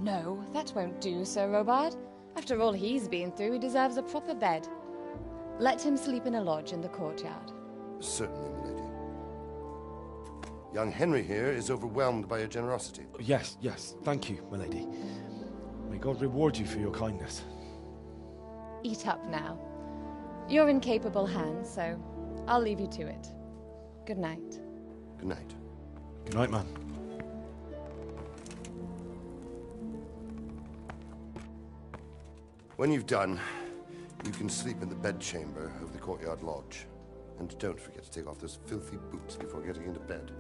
No, that won't do, Sir Robard. After all he's been through, he deserves a proper bed. Let him sleep in a lodge in the courtyard. Certainly, milady. Young Henry here is overwhelmed by your generosity. Yes, yes. Thank you, my lady. May God reward you for your kindness. Eat up now. You're in capable hands, so I'll leave you to it. Good night. Good night. Good night, man. When you've done, you can sleep in the bedchamber of the courtyard lodge. And don't forget to take off those filthy boots before getting into bed.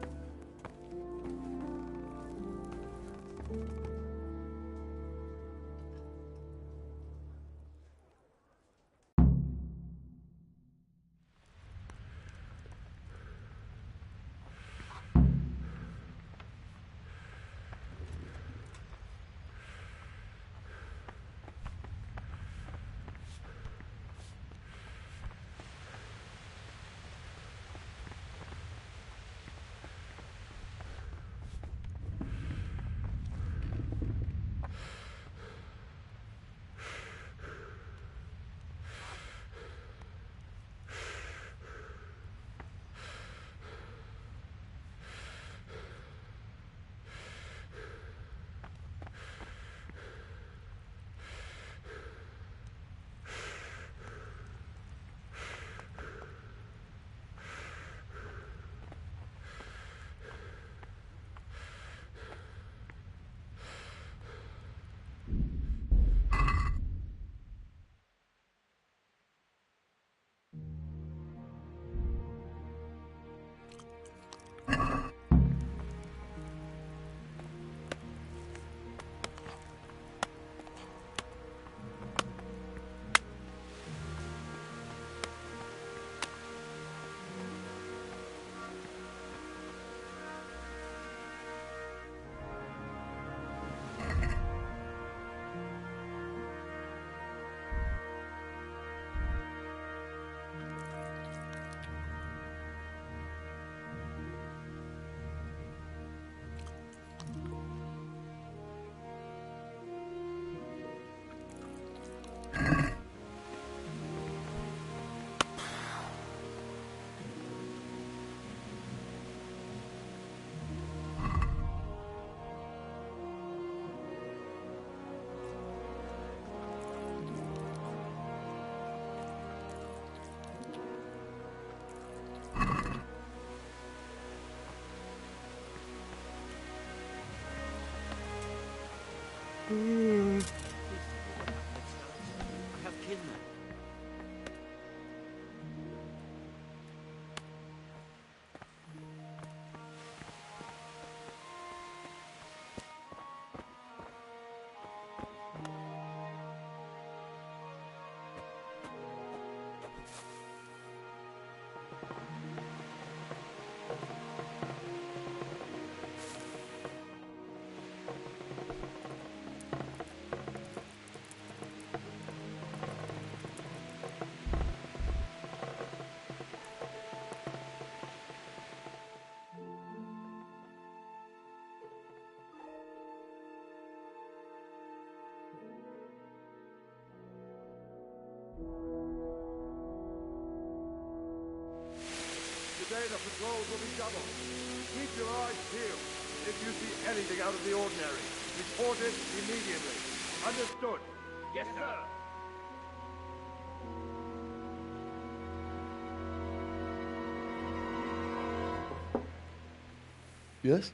Today the patrols will be doubled. Keep your eyes peeled. If you see anything out of the ordinary, report it immediately. Understood? Yes, sir. Yes?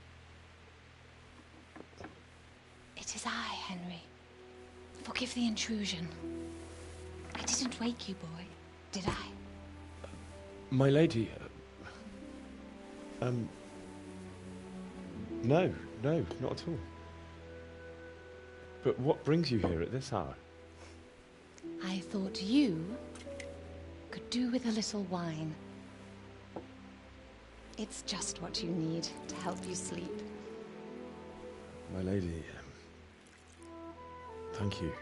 It is I, Henry. Forgive the intrusion. I didn't wake you, boy, did I? My lady, no, not at all. But what brings you here at this hour? I thought you could do with a little wine. It's just what you need to help you sleep. My lady, thank you.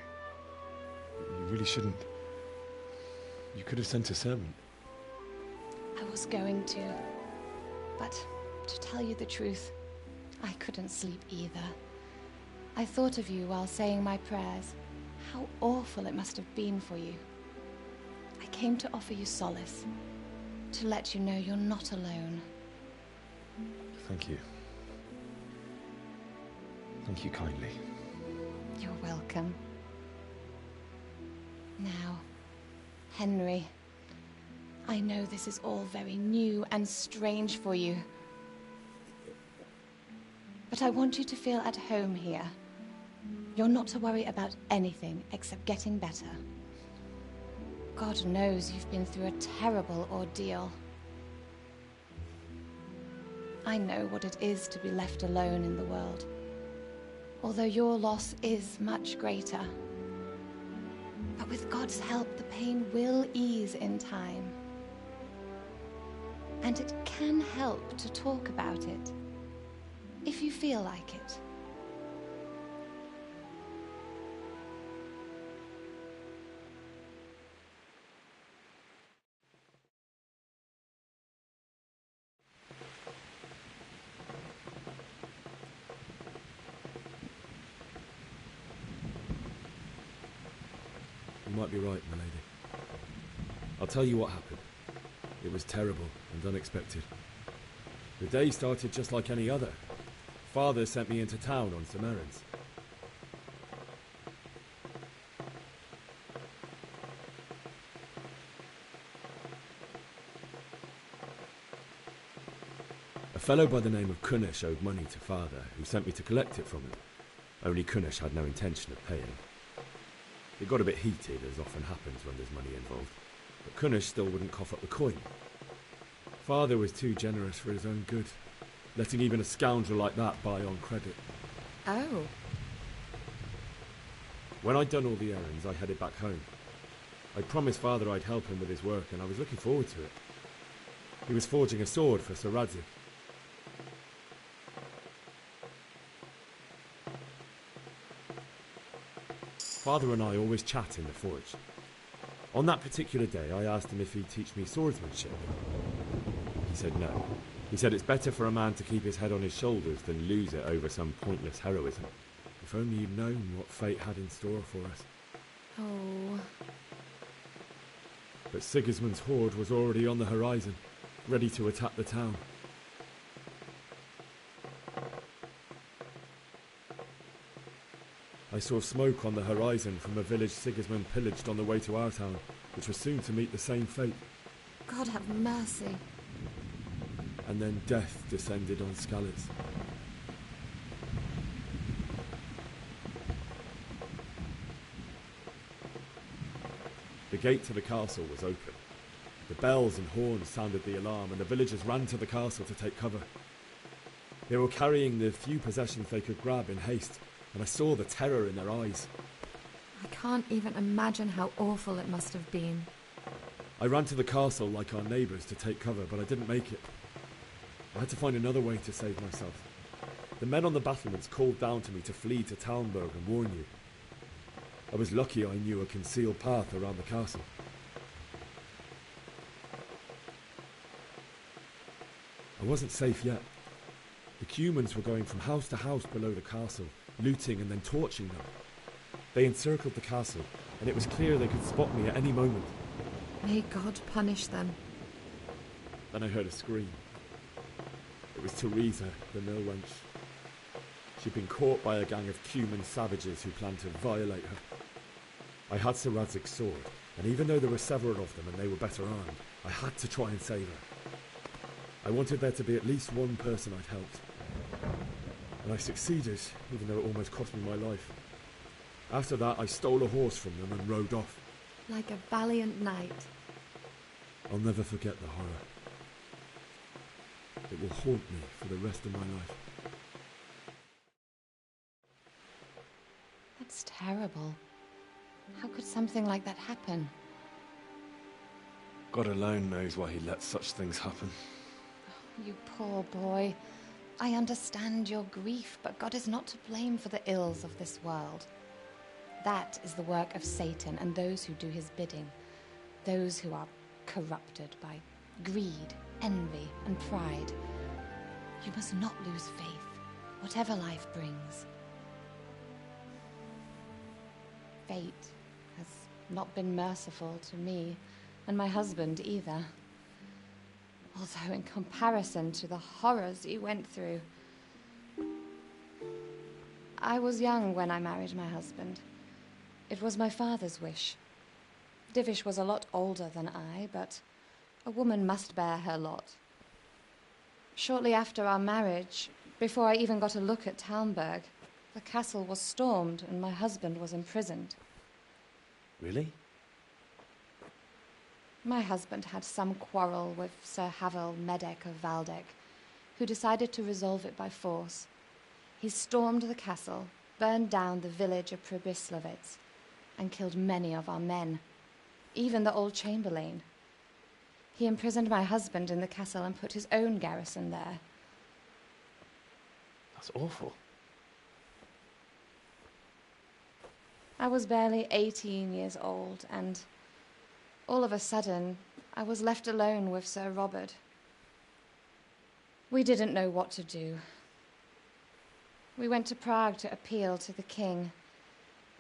You really shouldn't. You could have sent a servant. I was going to, but to tell you the truth, I couldn't sleep either. I thought of you while saying my prayers. How awful it must have been for you. I came to offer you solace, to let you know you're not alone. Thank you. Thank you kindly. You're welcome. Now, Henry, I know this is all very new and strange for you. But I want you to feel at home here. You're not to worry about anything except getting better. God knows you've been through a terrible ordeal. I know what it is to be left alone in the world, although your loss is much greater. But with God's help, the pain will ease in time. And it can help to talk about it, if you feel like it. You might be right, my lady. I'll tell you what happened. It was terrible and unexpected. The day started just like any other. Father sent me into town on some errands. A fellow by the name of Kunnish owed money to Father, who sent me to collect it from him. Only Kunnish had no intention of paying. It got a bit heated, as often happens when there's money involved, but Kunnish still wouldn't cough up the coin. Father was too generous for his own good, letting even a scoundrel like that buy on credit. Oh. When I'd done all the errands, I headed back home. I promised Father I'd help him with his work, and I was looking forward to it. He was forging a sword for Sir Radzig. Father and I always chat in the forge. On that particular day, I asked him if he'd teach me swordsmanship. He said no. He said it's better for a man to keep his head on his shoulders than lose it over some pointless heroism. If only you'd known what fate had in store for us. Oh. But Sigismund's horde was already on the horizon, ready to attack the town. I saw smoke on the horizon from a village Sigismund pillaged on the way to our town, which was soon to meet the same fate. God have mercy. And then death descended on Skalitz. The gate to the castle was open. The bells and horns sounded the alarm, and the villagers ran to the castle to take cover. They were carrying the few possessions they could grab in haste, and I saw the terror in their eyes. I can't even imagine how awful it must have been. I ran to the castle like our neighbours to take cover, but I didn't make it. I had to find another way to save myself. The men on the battlements called down to me to flee to Talmberg and warn you. I was lucky I knew a concealed path around the castle. I wasn't safe yet. The Cumans were going from house to house below the castle, looting and then torching them. They encircled the castle, and it was clear they could spot me at any moment. May God punish them. Then I heard a scream. It was Teresa, the mill wench. She'd been caught by a gang of Cuman savages who planned to violate her. I had Sir Radzig's sword, and even though there were several of them and they were better armed, I had to try and save her. I wanted there to be at least one person I'd helped. And I succeeded, even though it almost cost me my life. After that, I stole a horse from them and rode off. Like a valiant knight. I'll never forget the horror. It will haunt me for the rest of my life. That's terrible. How could something like that happen? God alone knows why he lets such things happen. You poor boy. I understand your grief, but God is not to blame for the ills of this world. That is the work of Satan and those who do his bidding. Those who are corrupted by greed, envy, and pride. You must not lose faith, whatever life brings. Fate has not been merciful to me, and my husband either. Although in comparison to the horrors you went through. I was young when I married my husband. It was my father's wish. Divish was a lot older than I, but a woman must bear her lot. Shortly after our marriage, before I even got a look at Talmberg, the castle was stormed and my husband was imprisoned. Really? My husband had some quarrel with Sir Havel Medek of Valdek, who decided to resolve it by force. He stormed the castle, burned down the village of Pribyslavitz, and killed many of our men, even the old chamberlain. He imprisoned my husband in the castle and put his own garrison there. That's awful. I was barely 18 years old, and all of a sudden, I was left alone with Sir Robert. We didn't know what to do. We went to Prague to appeal to the king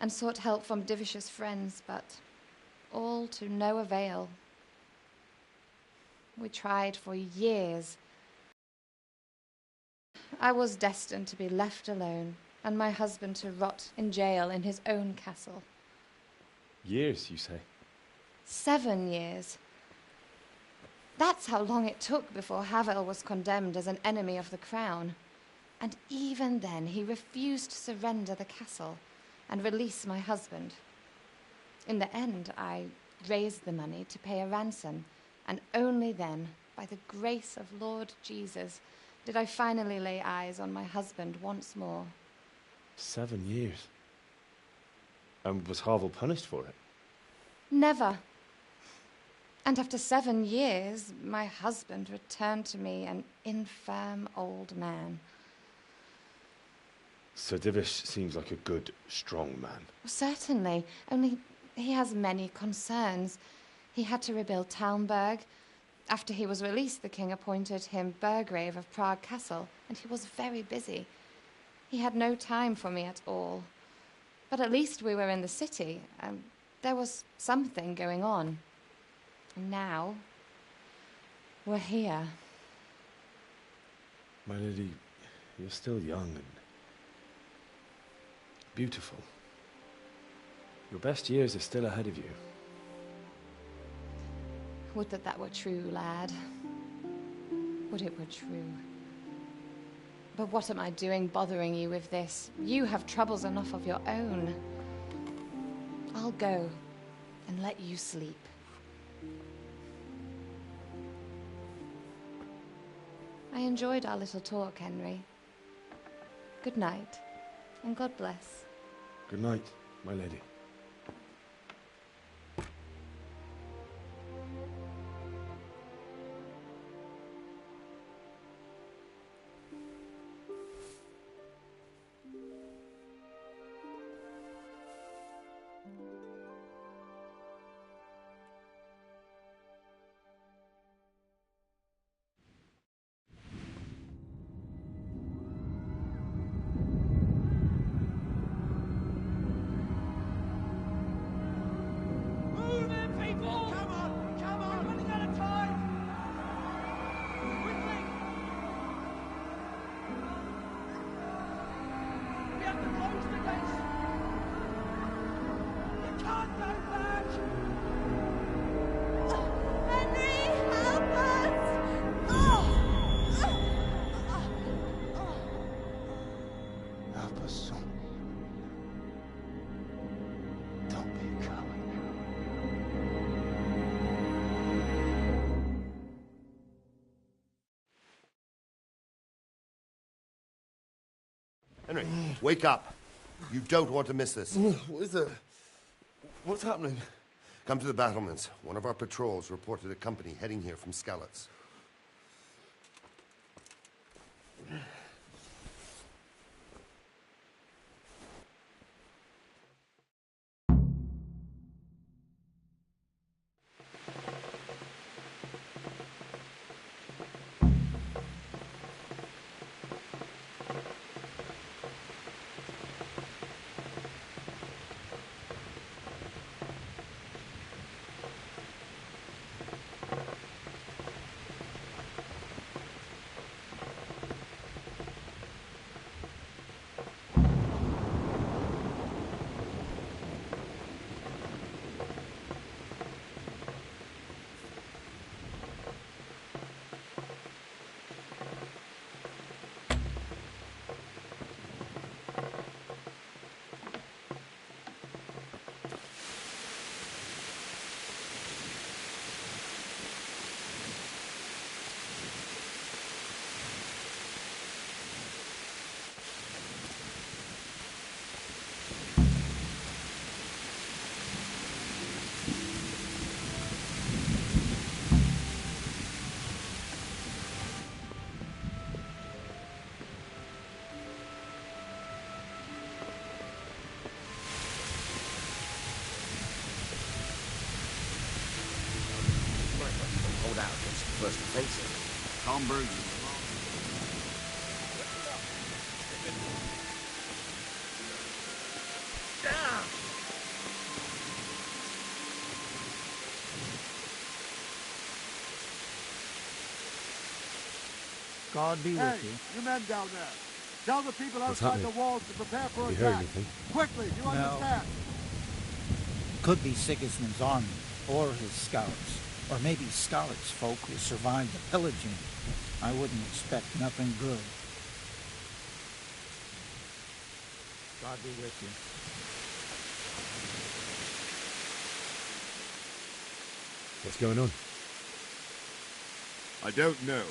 and sought help from Divish's friends, but all to no avail. We tried for years. I was destined to be left alone and my husband to rot in jail in his own castle. Years, you say? 7 years. That's how long it took before Havel was condemned as an enemy of the crown. And even then he refused to surrender the castle and release my husband. In the end, I raised the money to pay a ransom, and only then, by the grace of Lord Jesus, did I finally lay eyes on my husband once more. 7 years? And was Havel punished for it? Never. And after 7 years, my husband returned to me an infirm old man. Sir Divish seems like a good, strong man. Certainly, only he has many concerns. He had to rebuild Talmberg. After he was released, the king appointed him Burgrave of Prague Castle, and he was very busy. He had no time for me at all. But at least we were in the city, and there was something going on. And now, we're here. My lady, you're still young and beautiful. Your best years are still ahead of you. Would that that were true, lad. Would it were true. But what am I doing bothering you with this? You have troubles enough of your own. I'll go and let you sleep. I enjoyed our little talk, Henry. Good night, and God bless. Good night, my lady. Henry, wake up. You don't want to miss this. What is it? What's happening? Come to the battlements. One of our patrols reported a company heading here from Skalitz. stood out against the first offensive. Talmberg. God be with you. You men down there. Tell the people What's outside happening? the walls to prepare for You heard attack. anything? Quickly, do you No. understand? Could be Sigismund's army, or his scouts, or maybe Skalitz folk who survived the pillaging. I wouldn't expect nothing good. God be with you. What's going on? I don't know.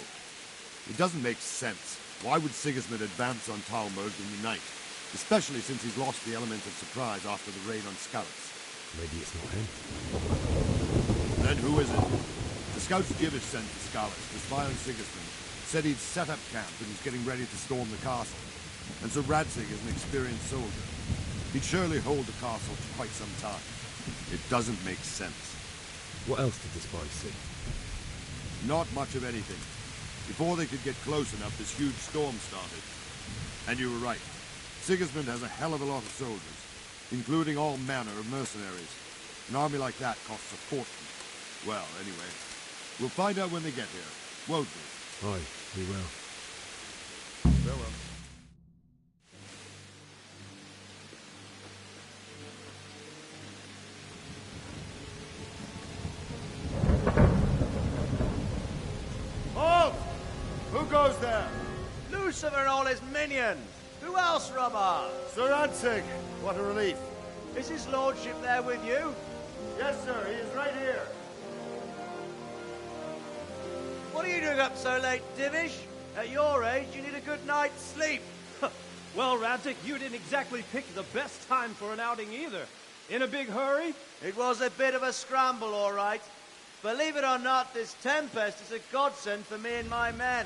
It doesn't make sense. Why would Sigismund advance on Talmberg in the night? Especially since he's lost the element of surprise after the raid on Skalitz. Maybe it's not him. Then who is it? The scouts Divish sent to Skalitz to spy on Sigismund said he'd set up camp and was getting ready to storm the castle. And so Radzig is an experienced soldier. He'd surely hold the castle for quite some time. It doesn't make sense. What else did the spies see? Not much of anything. Before they could get close enough, this huge storm started. And you were right. Sigismund has a hell of a lot of soldiers, including all manner of mercenaries. An army like that costs a fortune. Well, anyway, we'll find out when they get here, won't we? Aye, we will. Farewell. Halt! Who goes there? Lucifer and all his minions! Who else, Robert? Sir Radzig. What a relief. Is his lordship there with you? Yes, sir. He is right here. What are you doing up so late, Divish? At your age, you need a good night's sleep. Well, Radzig, you didn't exactly pick the best time for an outing either. In a big hurry? It was a bit of a scramble, all right. Believe it or not, this tempest is a godsend for me and my men.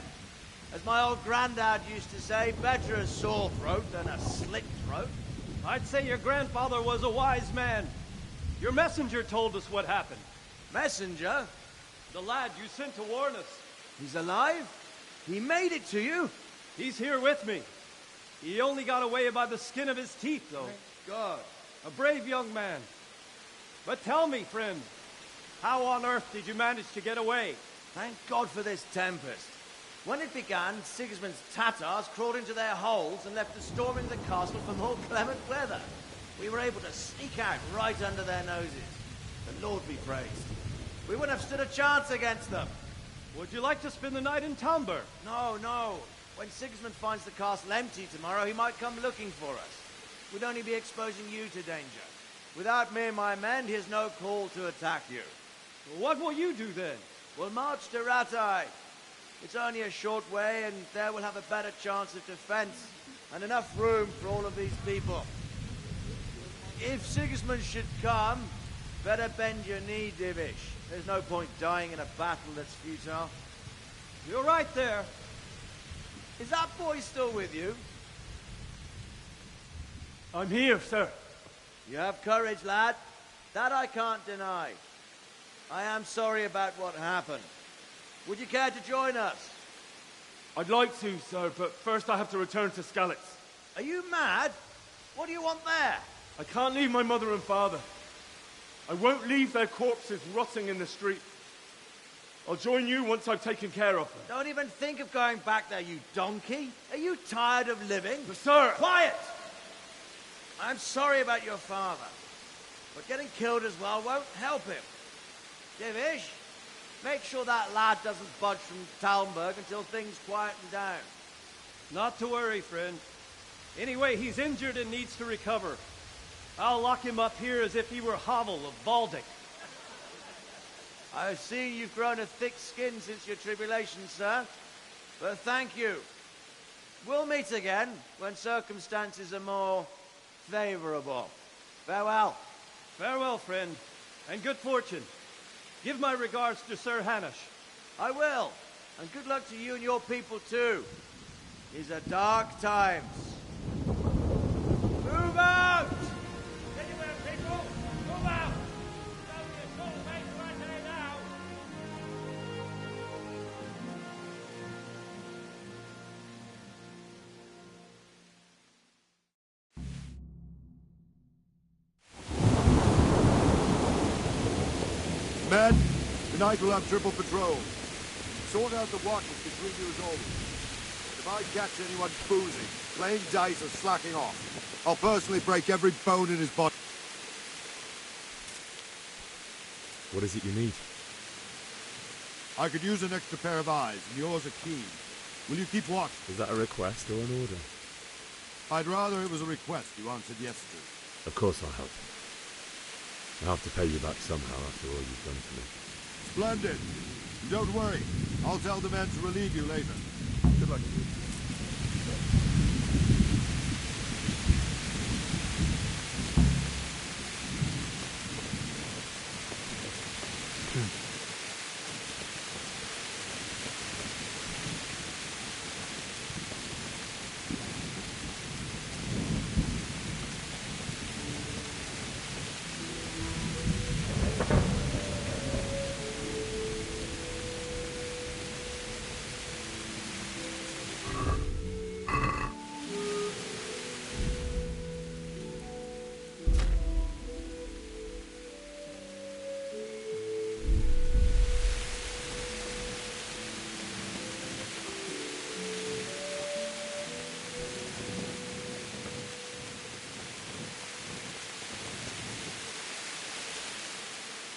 As my old granddad used to say, better a sore throat than a slit throat. I'd say your grandfather was a wise man. Your messenger told us what happened. Messenger? The lad you sent to warn us. He's alive? He made it to you? He's here with me. He only got away by the skin of his teeth, though. Thank God. A brave young man. But tell me, friend, how on earth did you manage to get away? Thank God for this tempest. When it began, Sigismund's Tatars crawled into their holes and left us storming the castle for more clement weather. We were able to sneak out right under their noses. The Lord be praised. We wouldn't have stood a chance against them. Would you like to spend the night in Talmberg? No, no. When Sigismund finds the castle empty tomorrow, he might come looking for us. We'd only be exposing you to danger. Without me and my men, he has no call to attack you. What will you do then? We'll march to Rattay. It's only a short way, and there we'll have a better chance of defense, and enough room for all of these people. If Sigismund should come, better bend your knee, Divish. There's no point dying in a battle that's futile. You're right there. Is that boy still with you? I'm here, sir. You have courage, lad. That I can't deny. I am sorry about what happened. Would you care to join us? I'd like to, sir, but first I have to return to Skalitz. Are you mad? What do you want there? I can't leave my mother and father. I won't leave their corpses rotting in the street. I'll join you once I've taken care of them. Don't even think of going back there, you donkey. Are you tired of living? But sir! Quiet! I'm sorry about your father, but getting killed as well won't help him. Divish, make sure that lad doesn't budge from Talmberg until things quieten down. Not to worry, friend. Anyway, he's injured and needs to recover. I'll lock him up here as if he were Havel of Baldic. I've seen you've grown a thick skin since your tribulation, sir. But thank you. We'll meet again when circumstances are more favorable. Farewell. Farewell, friend, and good fortune. Give my regards to Sir Hanush. I will. And good luck to you and your people, too. These are dark times. Move out! Anywhere, people! Move out! Don't be a soul mate right there now! Men, tonight we'll have triple patrol. Sort out the watches between you as always. If I catch anyone boozing, playing dice, or slacking off, I'll personally break every bone in his body. What is it you need? I could use an extra pair of eyes, and yours are keen. Will you keep watch? Is that a request or an order? I'd rather it was a request you answered yes to. Of course I'll help. I'll have to pay you back somehow after all you've done to me. Splendid. And don't worry. I'll tell the men to relieve you later. Good luck to you.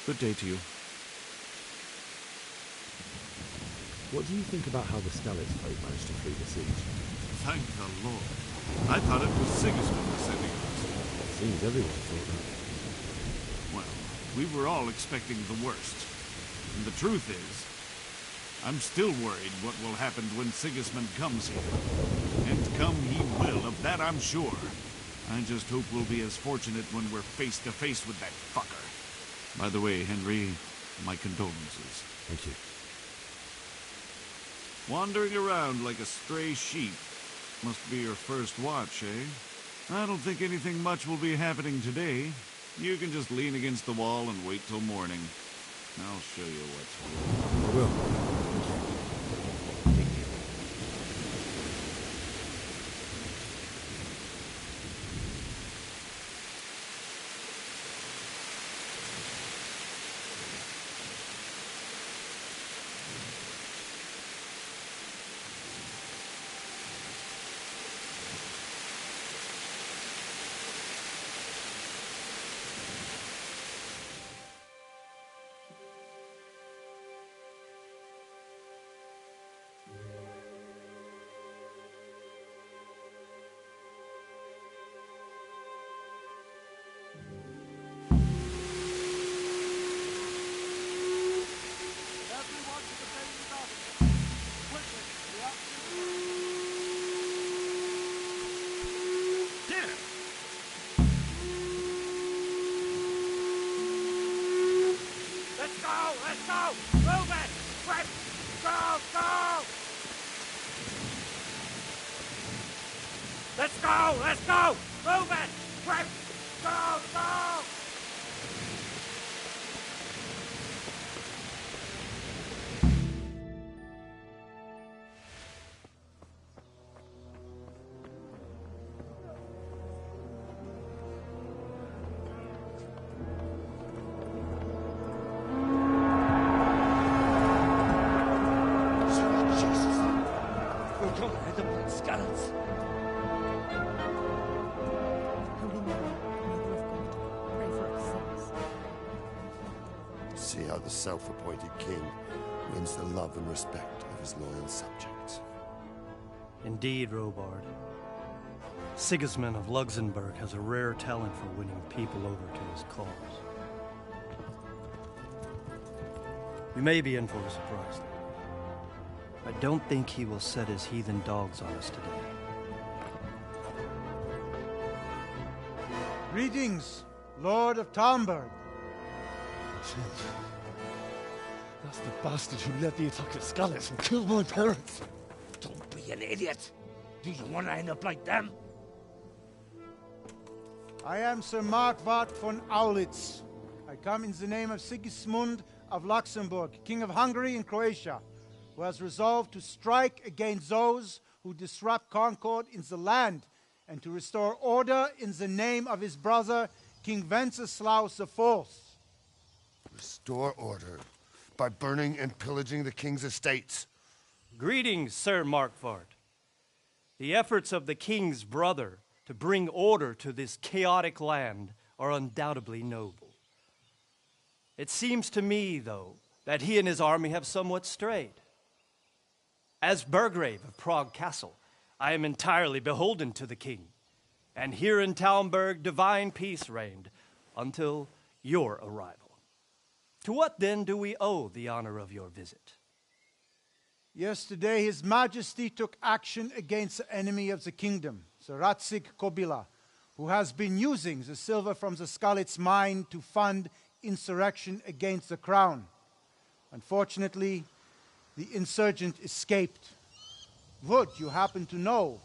Good day to you. What do you think about how the Skalitz folk managed to flee the siege? Thank the Lord. I thought it was Sigismund sending us. Seems everyone thought that. Well, we were all expecting the worst. And the truth is, I'm still worried what will happen when Sigismund comes here. And come he will, of that I'm sure. I just hope we'll be as fortunate when we're face to face with that fucker. By the way, Henry, my condolences. Thank you. Wandering around like a stray sheep. Must be your first watch, eh? I don't think anything much will be happening today. You can just lean against the wall and wait till morning. I'll show you what's what. I will. Let's go! Move it! Quick! Go! Go! Jesus! We're going to hit them like skeletons. See how the self-appointed king wins the love and respect of his loyal subjects. Indeed, Robard. Sigismund of Luxembourg has a rare talent for winning people over to his cause. You may be in for a surprise, though. I don't think he will set his heathen dogs on us today. Greetings, Lord of Talmberg. That's the bastard who led the attack at Skalitz and killed my parents. Don't be an idiot. Do you want to end up like them? I am Sir Markwart von Aulitz. I come in the name of Sigismund of Luxembourg, King of Hungary and Croatia, who has resolved to strike against those who disrupt concord in the land and to restore order in the name of his brother, King Wenceslaus IV. Restore order by burning and pillaging the king's estates. Greetings, Sir Markvart. The efforts of the king's brother to bring order to this chaotic land are undoubtedly noble. It seems to me, though, that he and his army have somewhat strayed. As Burgrave of Prague Castle, I am entirely beholden to the king, and here in Talmberg divine peace reigned until your arrival. To what then do we owe the honor of your visit? Yesterday, His Majesty took action against the enemy of the kingdom, Sir Radzig Kobyla, who has been using the silver from the Skalitz mine to fund insurrection against the crown. Unfortunately, the insurgent escaped. Would you happen to know,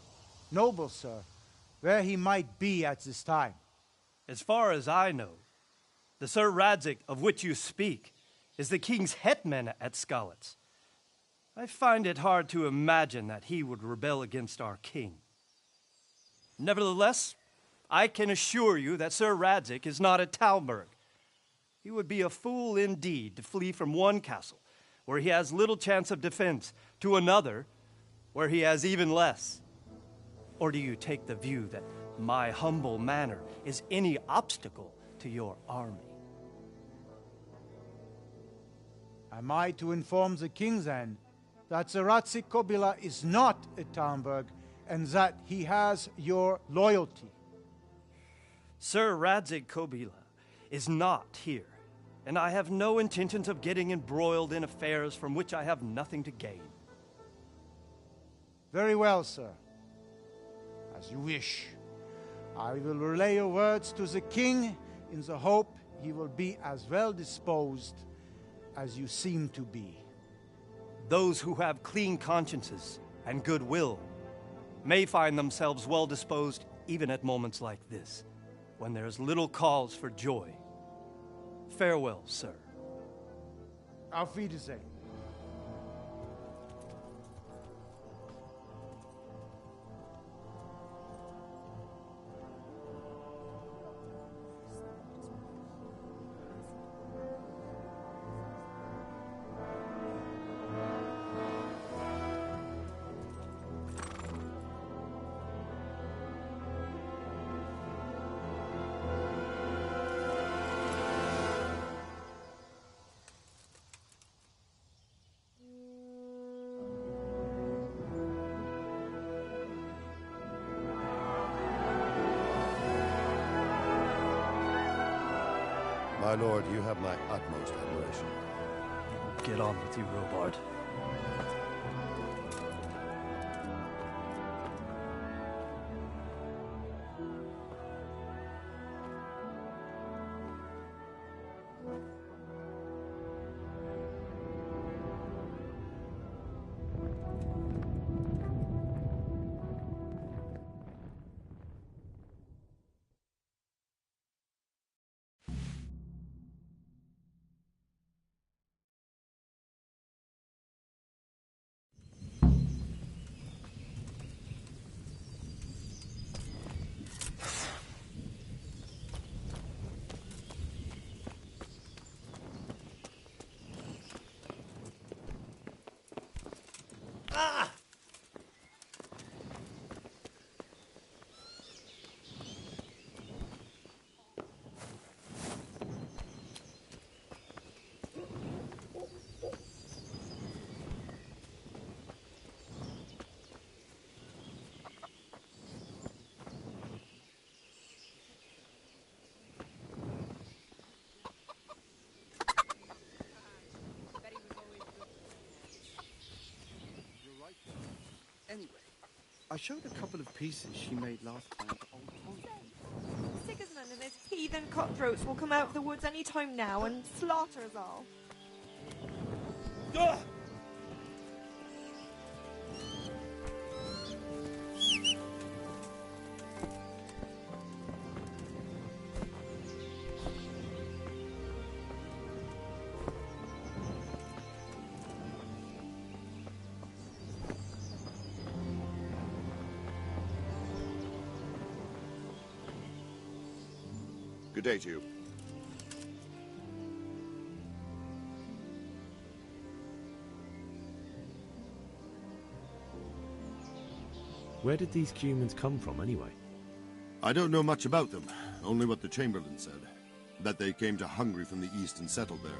noble sir, where he might be at this time? As far as I know, the Sir Radzig of which you speak is the king's hetman at Skalitz. I find it hard to imagine that he would rebel against our king. Nevertheless, I can assure you that Sir Radzig is not at Talmberg. He would be a fool indeed to flee from one castle, where he has little chance of defense, to another, where he has even less. Or do you take the view that my humble manner is any obstacle to your army? Am I to inform the king then that Sir Radzig Kobyla is not at Talmberg and that he has your loyalty? Sir Radzig Kobyla is not here, and I have no intentions of getting embroiled in affairs from which I have nothing to gain. Very well, sir. As you wish. I will relay your words to the king in the hope he will be as well disposed as you seem to be. Those who have clean consciences and goodwill may find themselves well disposed even at moments like this, when there is little cause for joy. Farewell, sir. Auf Wiedersehen. My lord, you have my utmost admiration. Get on with you, Robard. Anyway, I showed a couple of pieces she made last time to old Tom. Sigismund and his heathen cutthroats will come out of the woods any time now and slaughter us all. Ugh! Good day to you. Where did these humans come from, anyway? I don't know much about them, only what the Chamberlain said. That they came to Hungary from the east and settled there.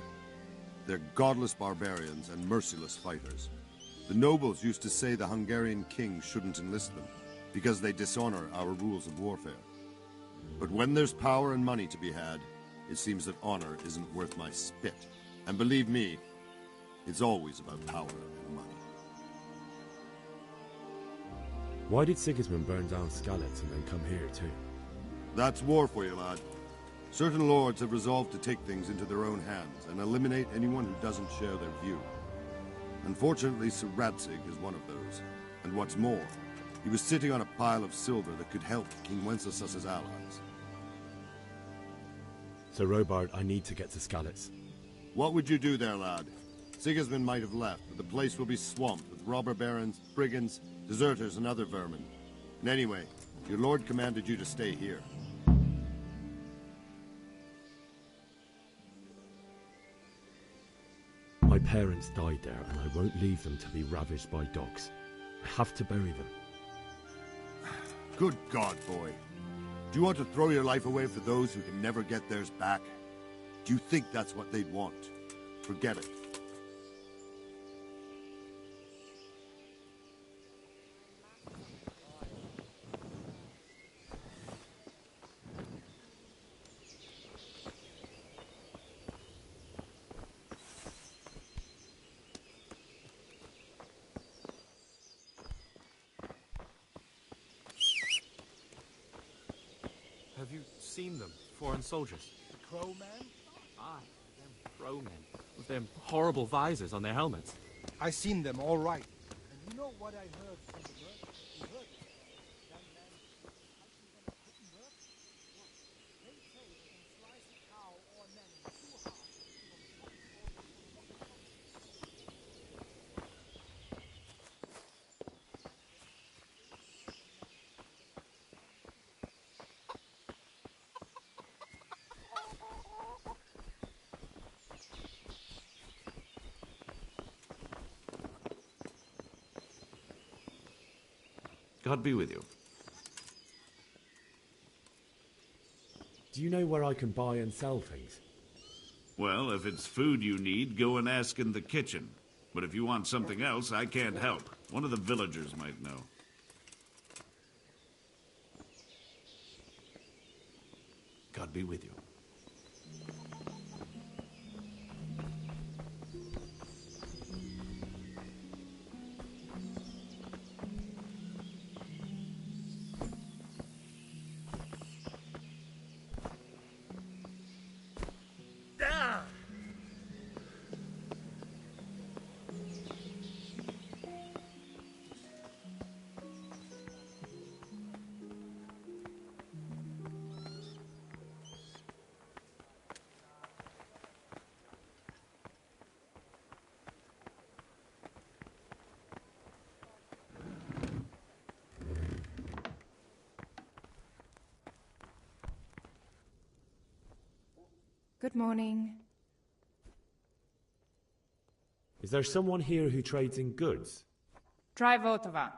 They're godless barbarians and merciless fighters. The nobles used to say the Hungarian king shouldn't enlist them, because they dishonor our rules of warfare. But when there's power and money to be had, it seems that honor isn't worth my spit. And believe me, it's always about power and money. Why did Sigismund burn down Skalitz and then come here too? That's war for you, lad. Certain lords have resolved to take things into their own hands and eliminate anyone who doesn't share their view. Unfortunately, Sir Radzig is one of those. And what's more, he was sitting on a pile of silver that could help King Wenceslas's allies. Sir Robard, I need to get to Skalitz. What would you do there, lad? Sigismund might have left, but the place will be swamped with robber barons, brigands, deserters, and other vermin. And anyway, your lord commanded you to stay here. My parents died there, and I won't leave them to be ravaged by dogs. I have to bury them. Good God, boy. Do you want to throw your life away for those who can never get theirs back? Do you think that's what they'd want? Forget it. Have you seen them, foreign soldiers? The Crow Man? Aye, them Crow men, with them horrible visors on their helmets. I seen them, all right. And you know what I heard from the bird? You heard it. Young man, I think couldn't work. What? They say they can slice a cow or a man in two halves from top to God be with you. Do you know where I can buy and sell things? Well, if it's food you need, go and ask in the kitchen. But if you want something else, I can't help. One of the villagers might know. God be with you. Good morning. Is there someone here who trades in goods? Try Votovan.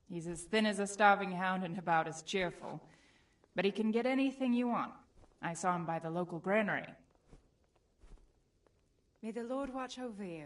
He's as thin as a starving hound and about as cheerful. But he can get anything you want. I saw him by the local granary. May the Lord watch over you.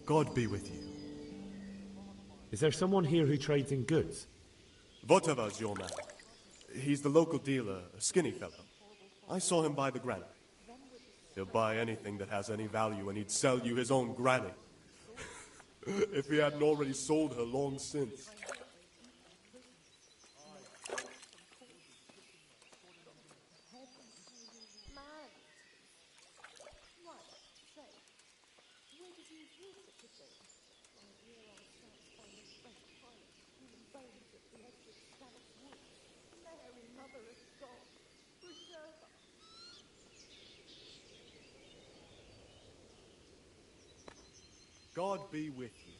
God be with you. Is there someone here who trades in goods? Votava's your man. He's the local dealer, a skinny fellow. I saw him buy the granny. He'll buy anything that has any value, and he'd sell you his own granny. If he hadn't already sold her long since. God be with you.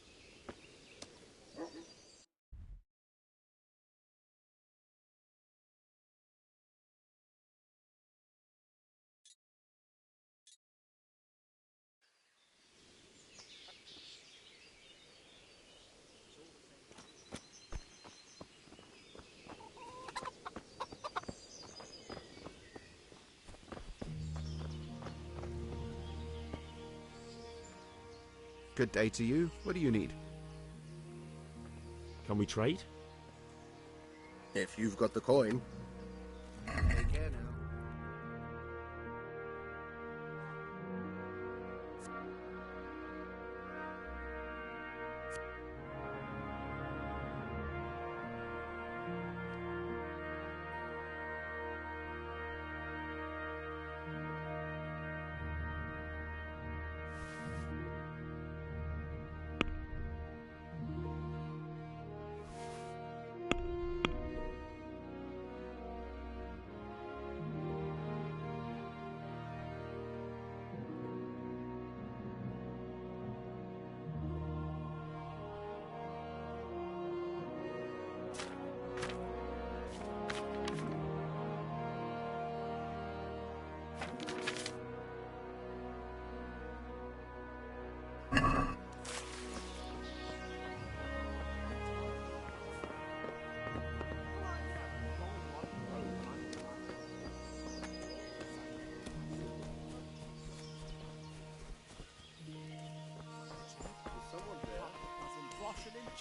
Good day to you. What do you need? Can we trade? If you've got the coin. Take care now.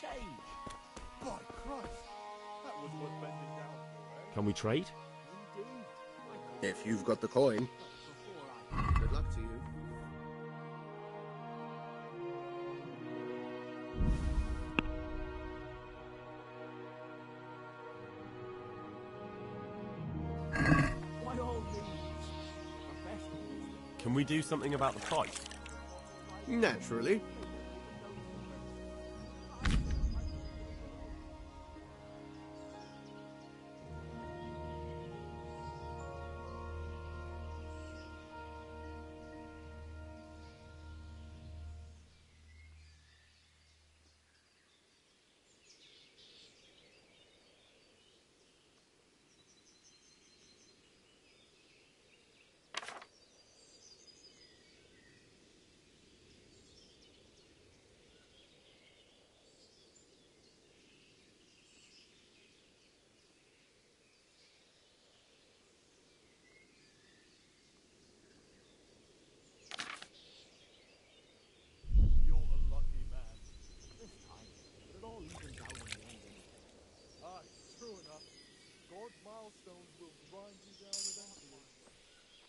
Change. By Christ, that was worth bending down for, eh? Can we trade? If you've got the coin. Good luck to you. By all means. Can we do something about the price? Naturally.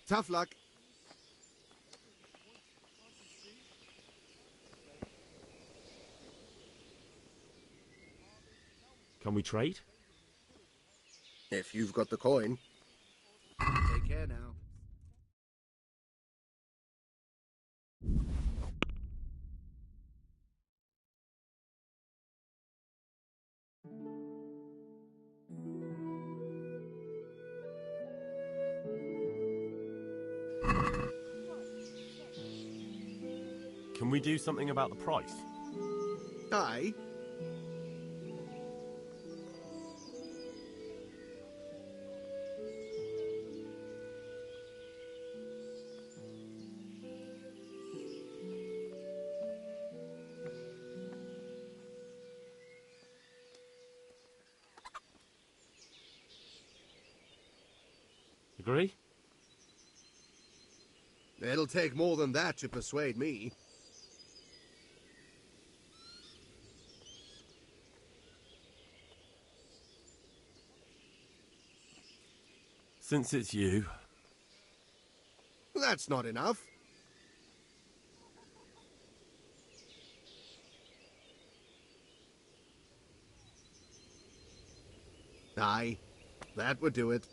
Tough luck. Can we trade? If you've got the coin. Take care now. Can we do something about the price? Aye. Agree? It'll take more than that to persuade me. Since it's you. That's not enough. Aye, that would do it.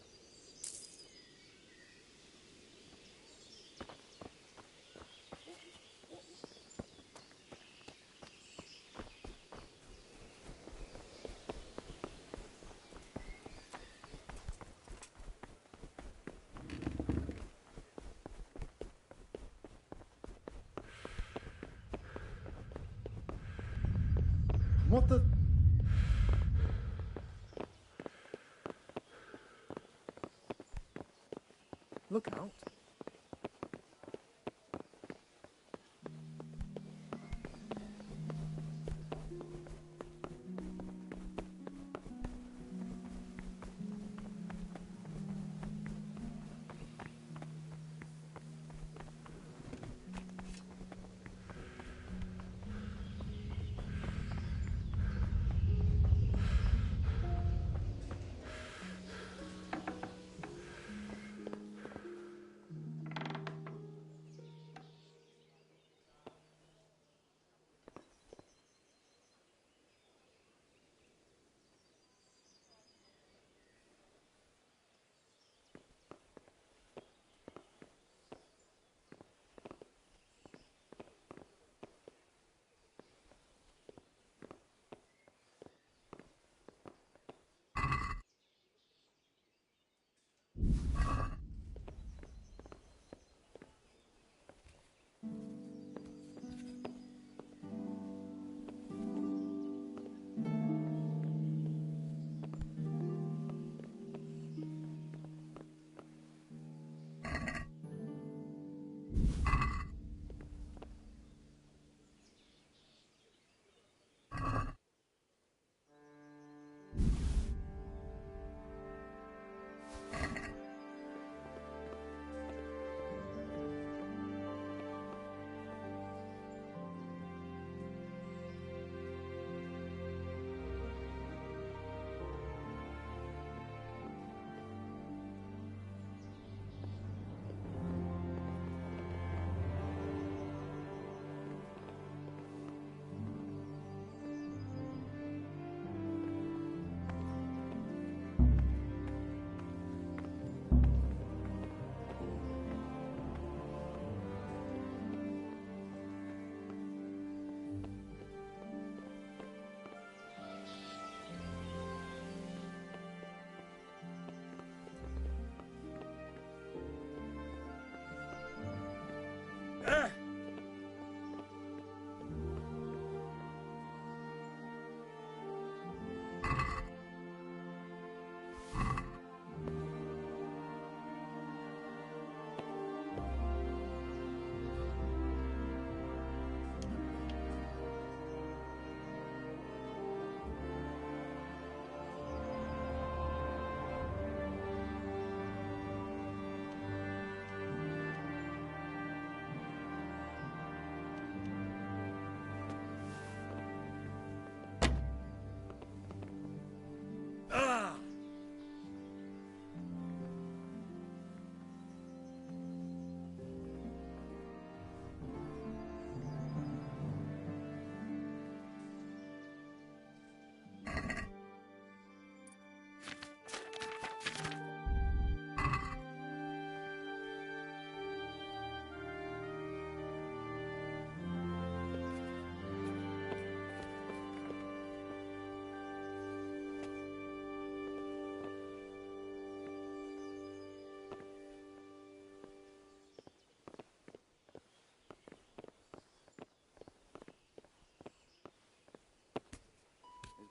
What the... Look out.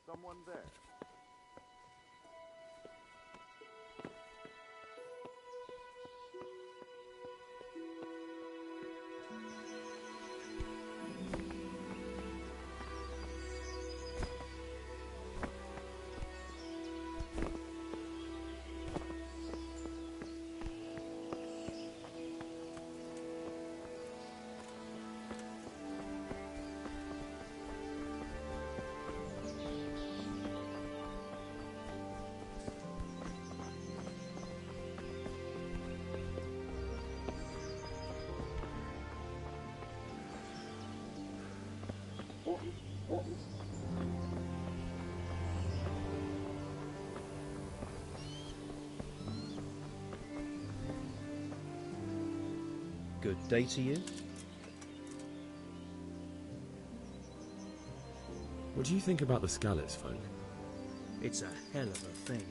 Someone there. Good day to you. What do you think about the Skalitz folk? It's a hell of a thing.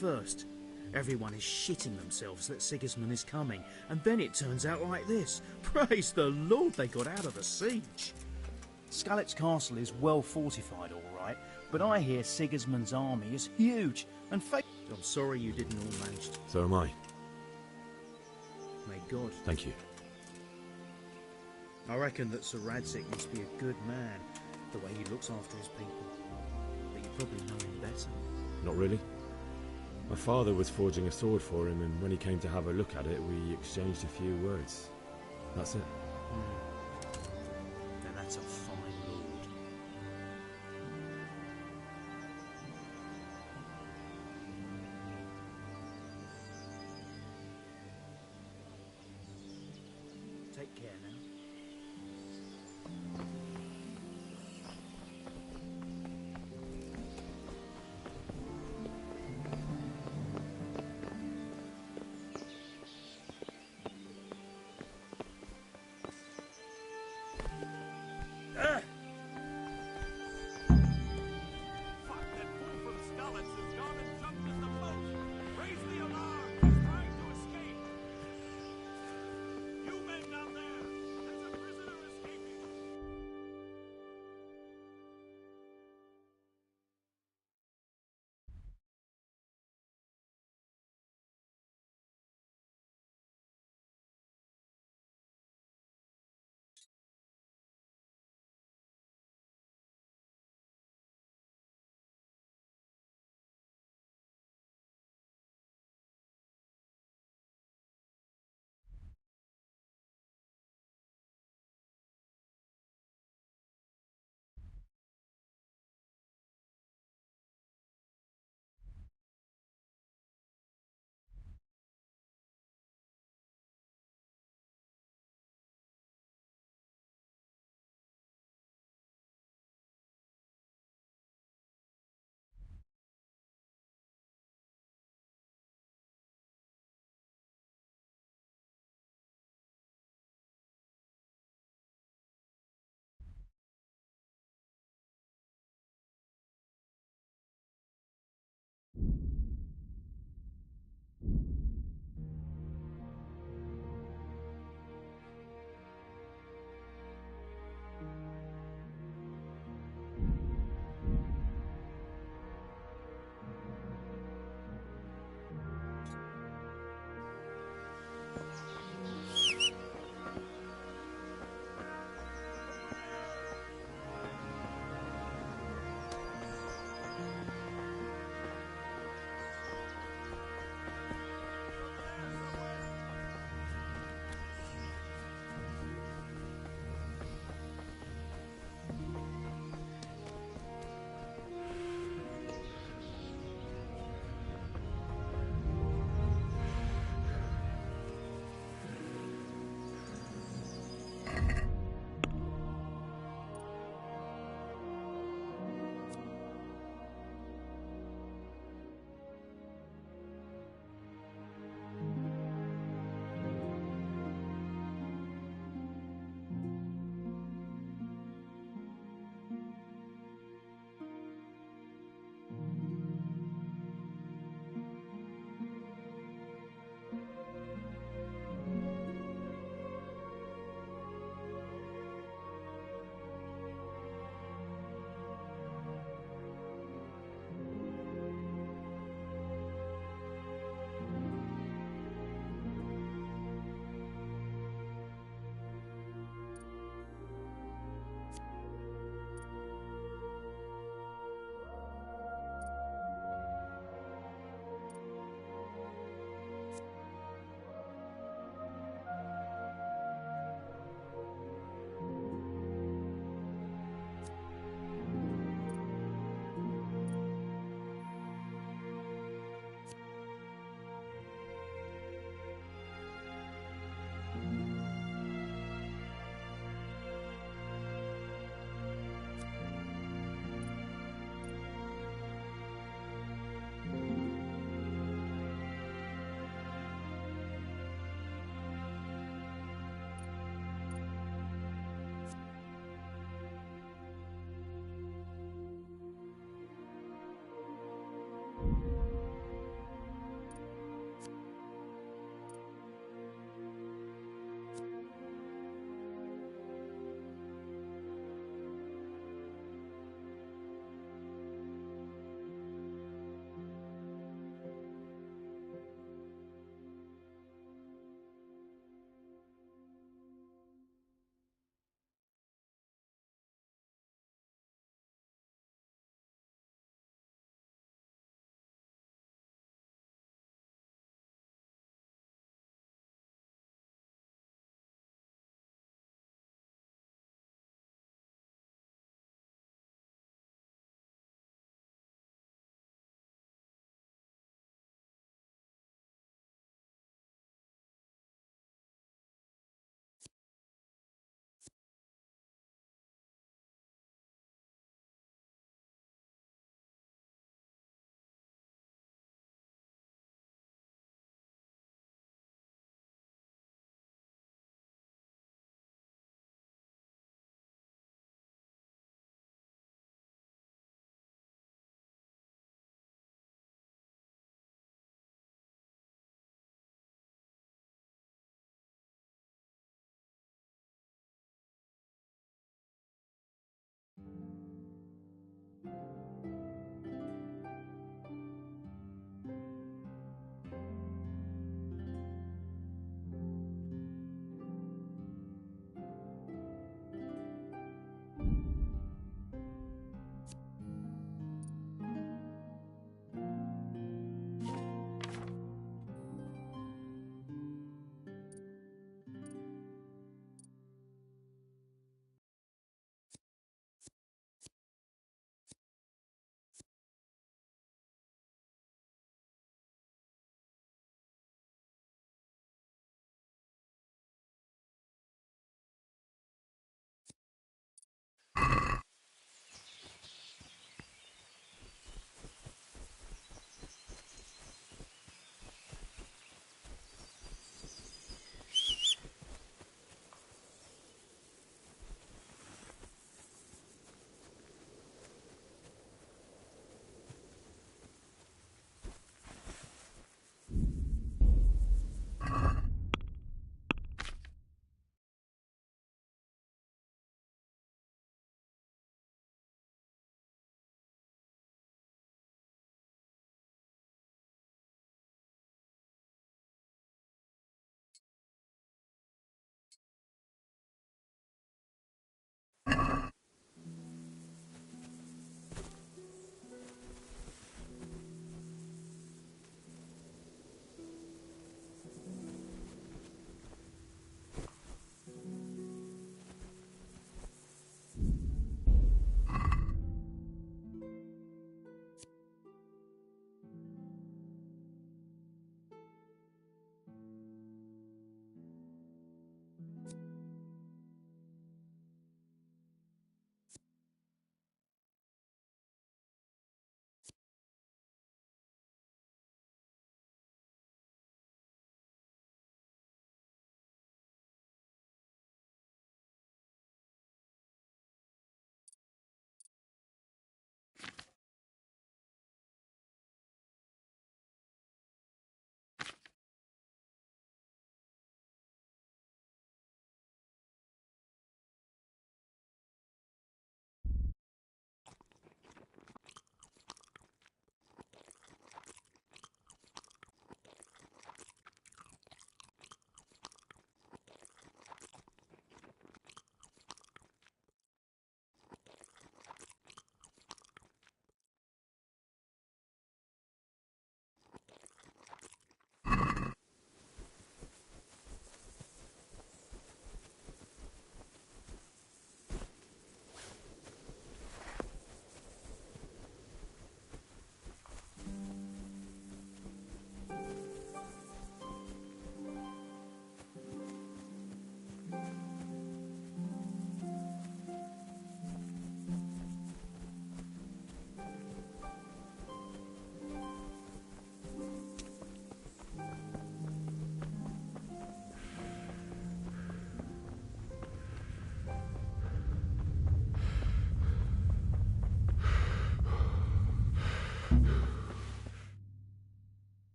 First, everyone is shitting themselves that Sigismund is coming, and then it turns out like this. Praise the Lord they got out of the siege. Skalitz Castle is well fortified, all right, but I hear Sigismund's army is huge, and I'm sorry you didn't all manage to... So am I. May God... Thank you. I reckon that Sir Radzig must be a good man, the way he looks after his people. But you probably know him better. Not really. My father was forging a sword for him, and when he came to have a look at it, we exchanged a few words. That's it. Now that's a fine lord. Take care now.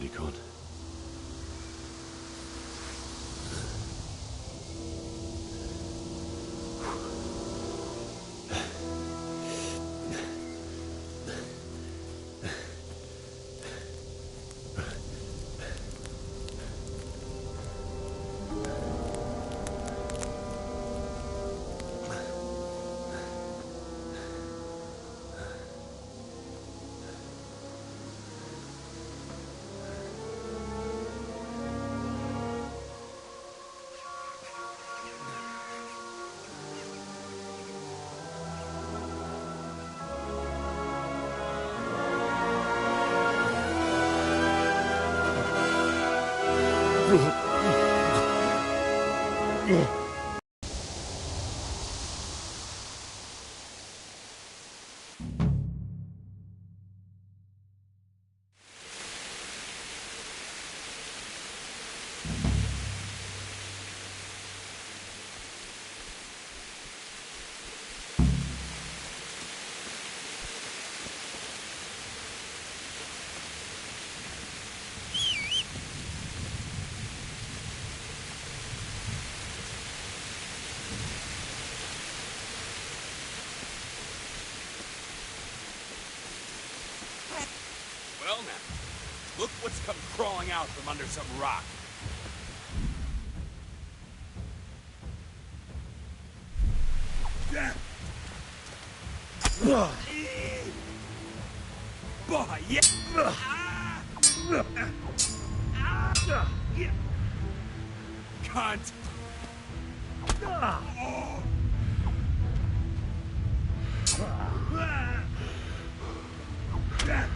already gone. Well now, look what's come crawling out from under some rock. Boy, yeah. Cunt. Well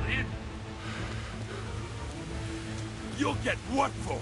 then, you'll get what for?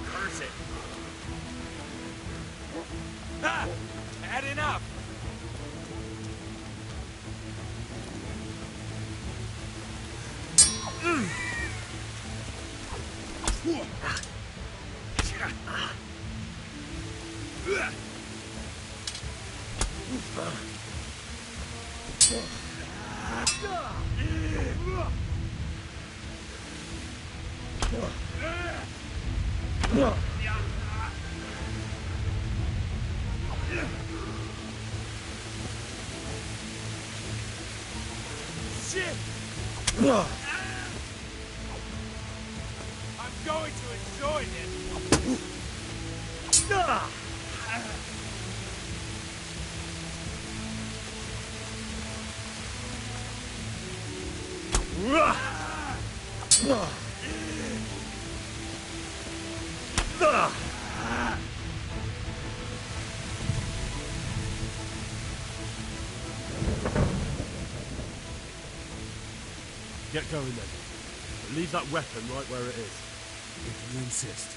Curse it. Ah, had enough. Shit! I'm going to enjoy this. Get going then. But leave that weapon right where it is. If you insist.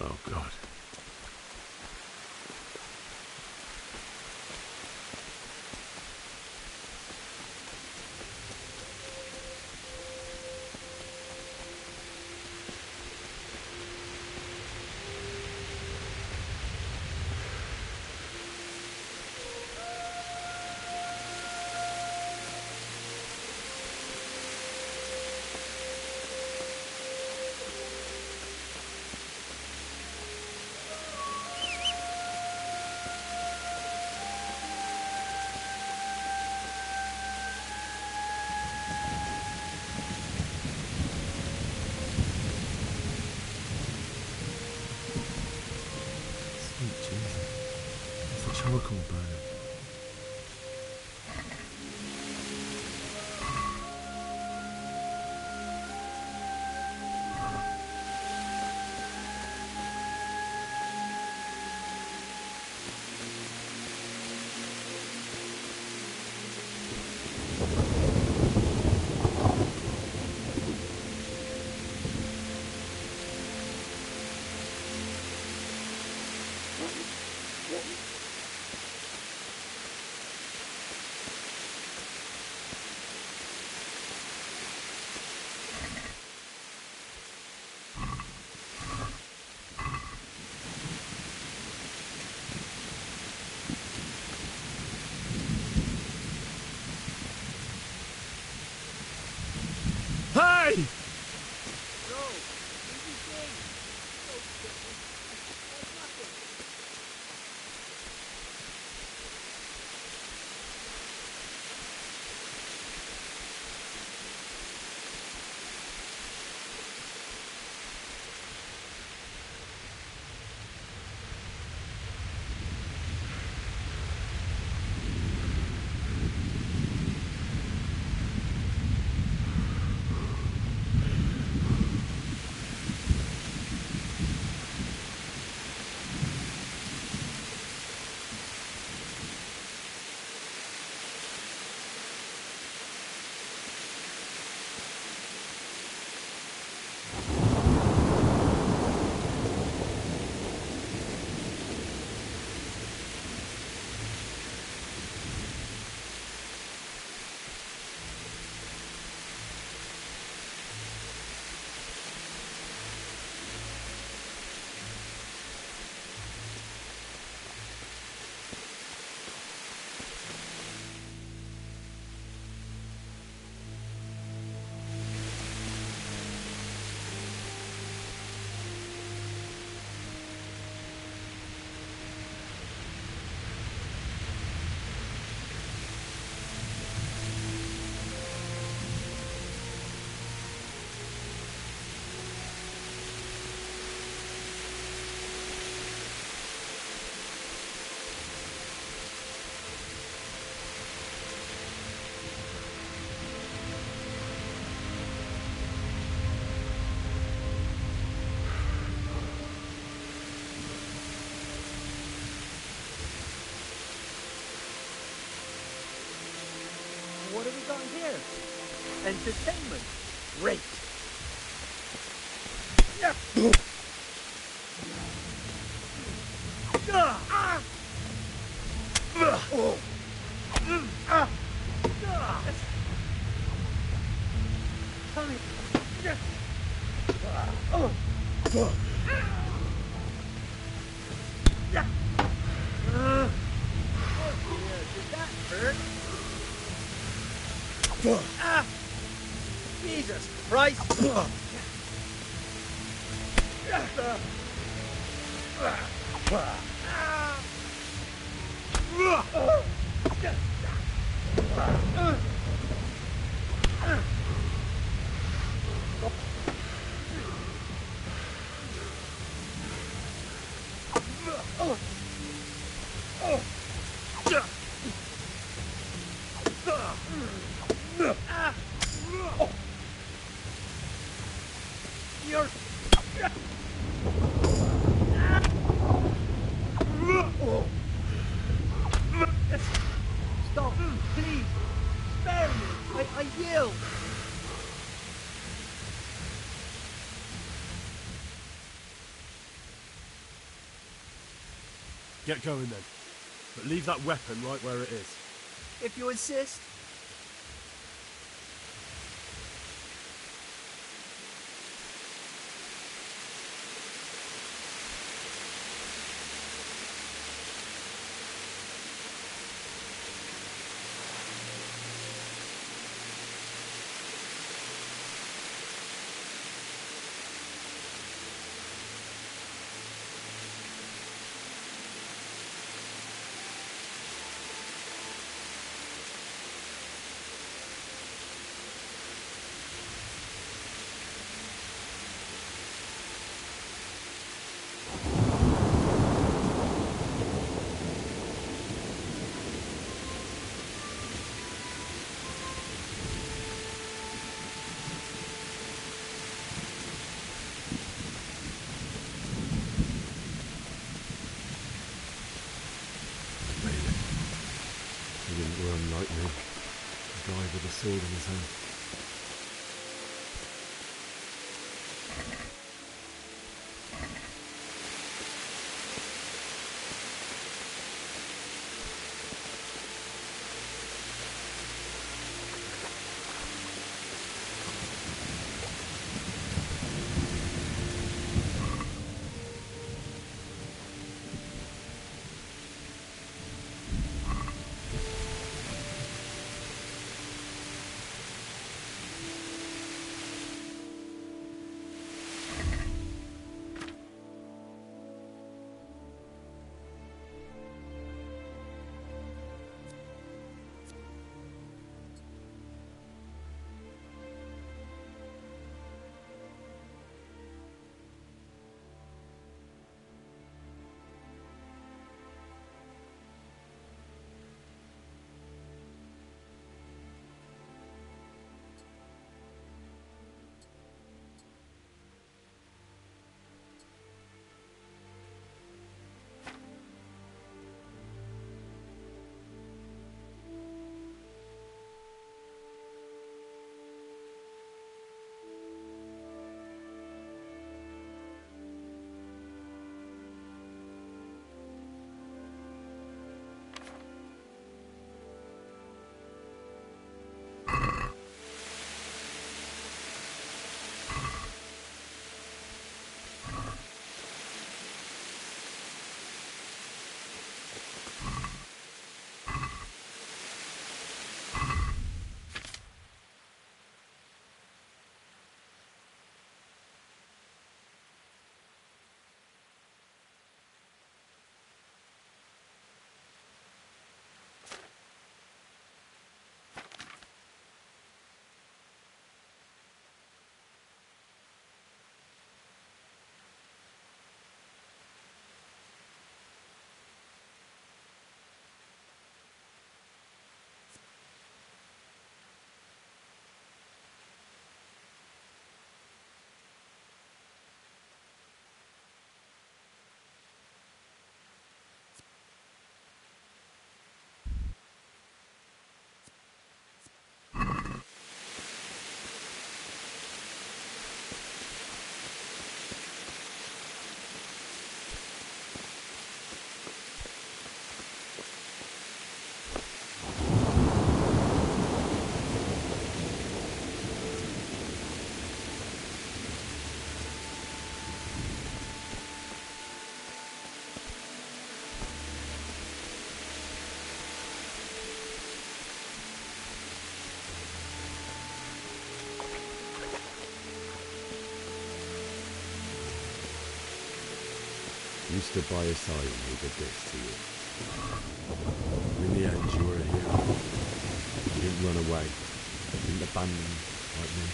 Oh, God. Charcoal burner. Hey! What have we got here? Entertainment. Great. Jesus Christ! Stop, please. Spare me. I yield. Get going then. But leave that weapon right where it is. If you insist. Like me, a guy with a sword in his hand. You stood by his side when he did this to you. In the end, you were a hero. You didn't run away. You didn't abandon him like me.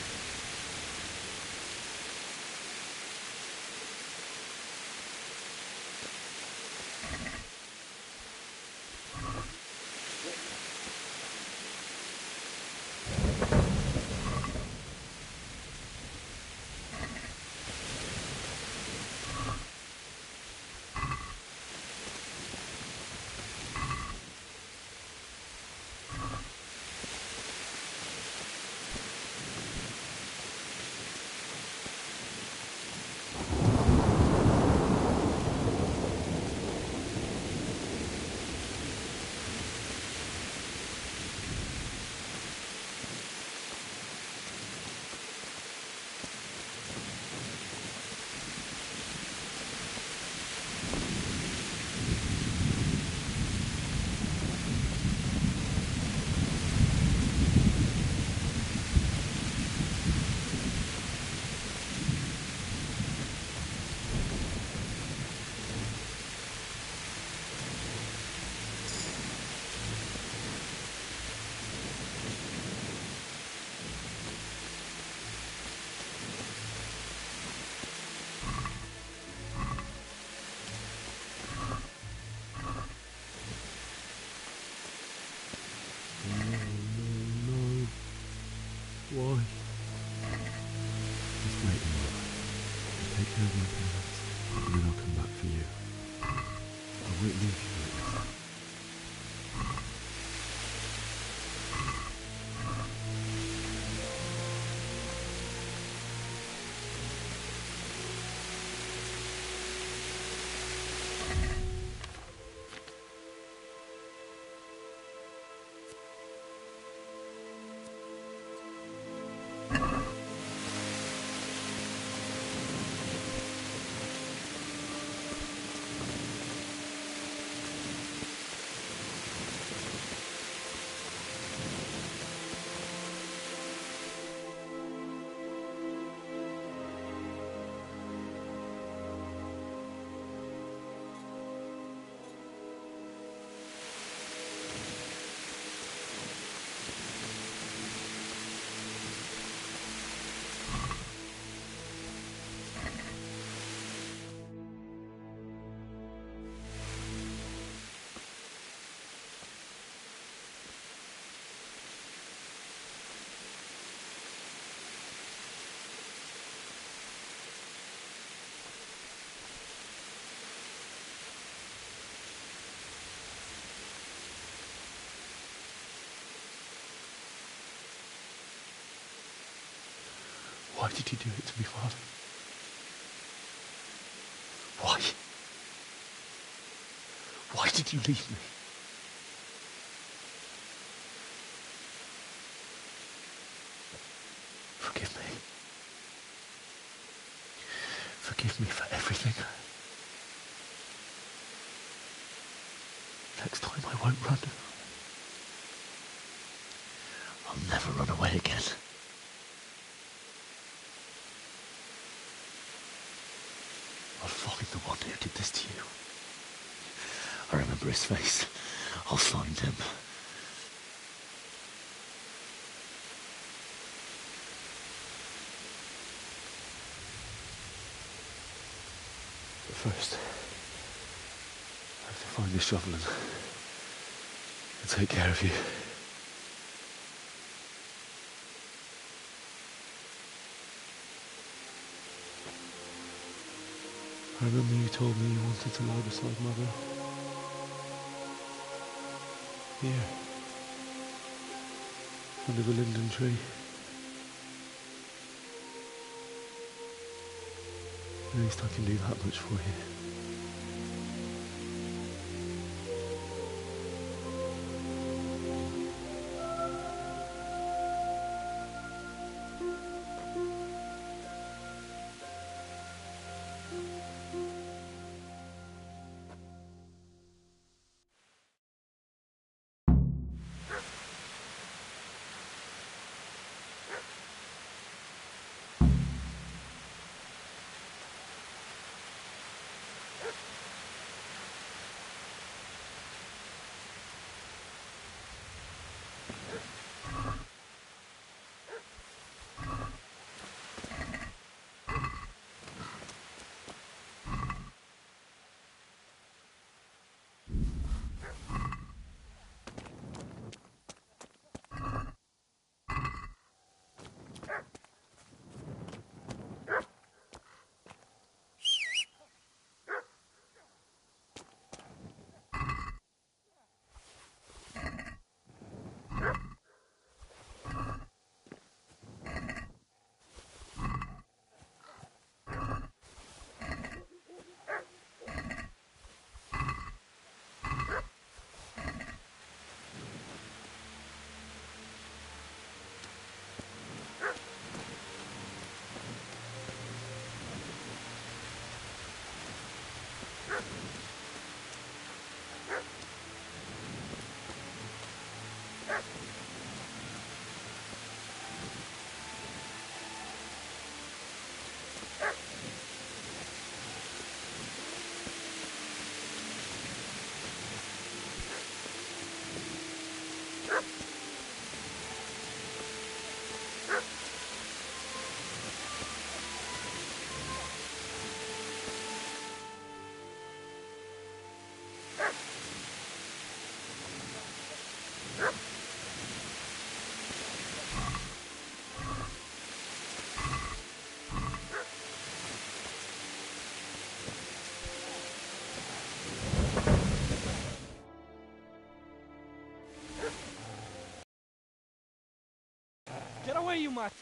wait tomorrow. I'll take care of my parents, and then I'll come back for you. I won't leave you like this. Why did you do it to me, Father? Why? Why did you leave me? Forgive me. Forgive me for everything. Next time I won't run. I'll never run away again. I'll find the one who did this to you. I remember his face. I'll find him. But first, I have to find this shovel and take care of you. I remember you told me you wanted to lie beside Mother. Here. Under the linden tree. At least I can do that much for you. much.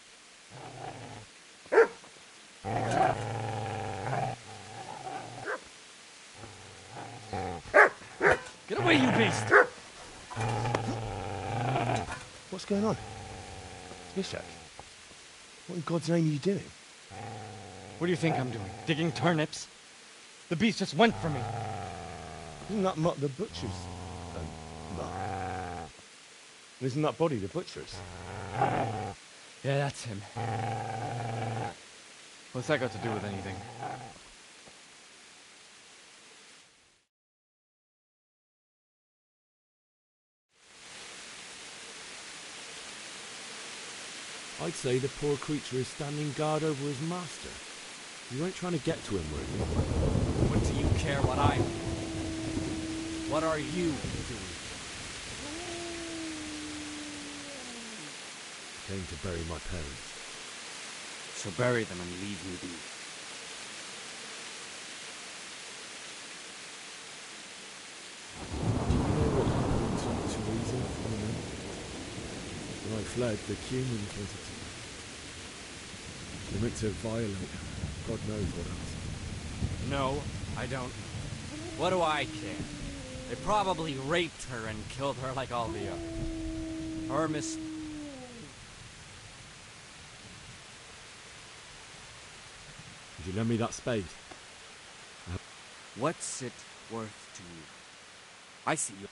Get away, you beast! What's going on? Mishak, what in God's name are you doing? What do you think I'm doing? Digging turnips? The beast just went for me. Isn't that Mutt the butcher's? Mutt. Isn't that body the butcher's? Yeah, that's him. What's that got to do with anything? I'd say the poor creature is standing guard over his master. You ain't trying to get to him, were you? What do you care what I'm doing? What are you doing? Came to bury my parents. So bury them and leave me be. Do you know what happened to Teresa from them? When I fled, the humans wanted to. They meant to violate her. God knows what else. No, I don't. What do I care? They probably raped her and killed her like all the others. Her miss... Would you lend me that spade? What's it worth to you? I see you.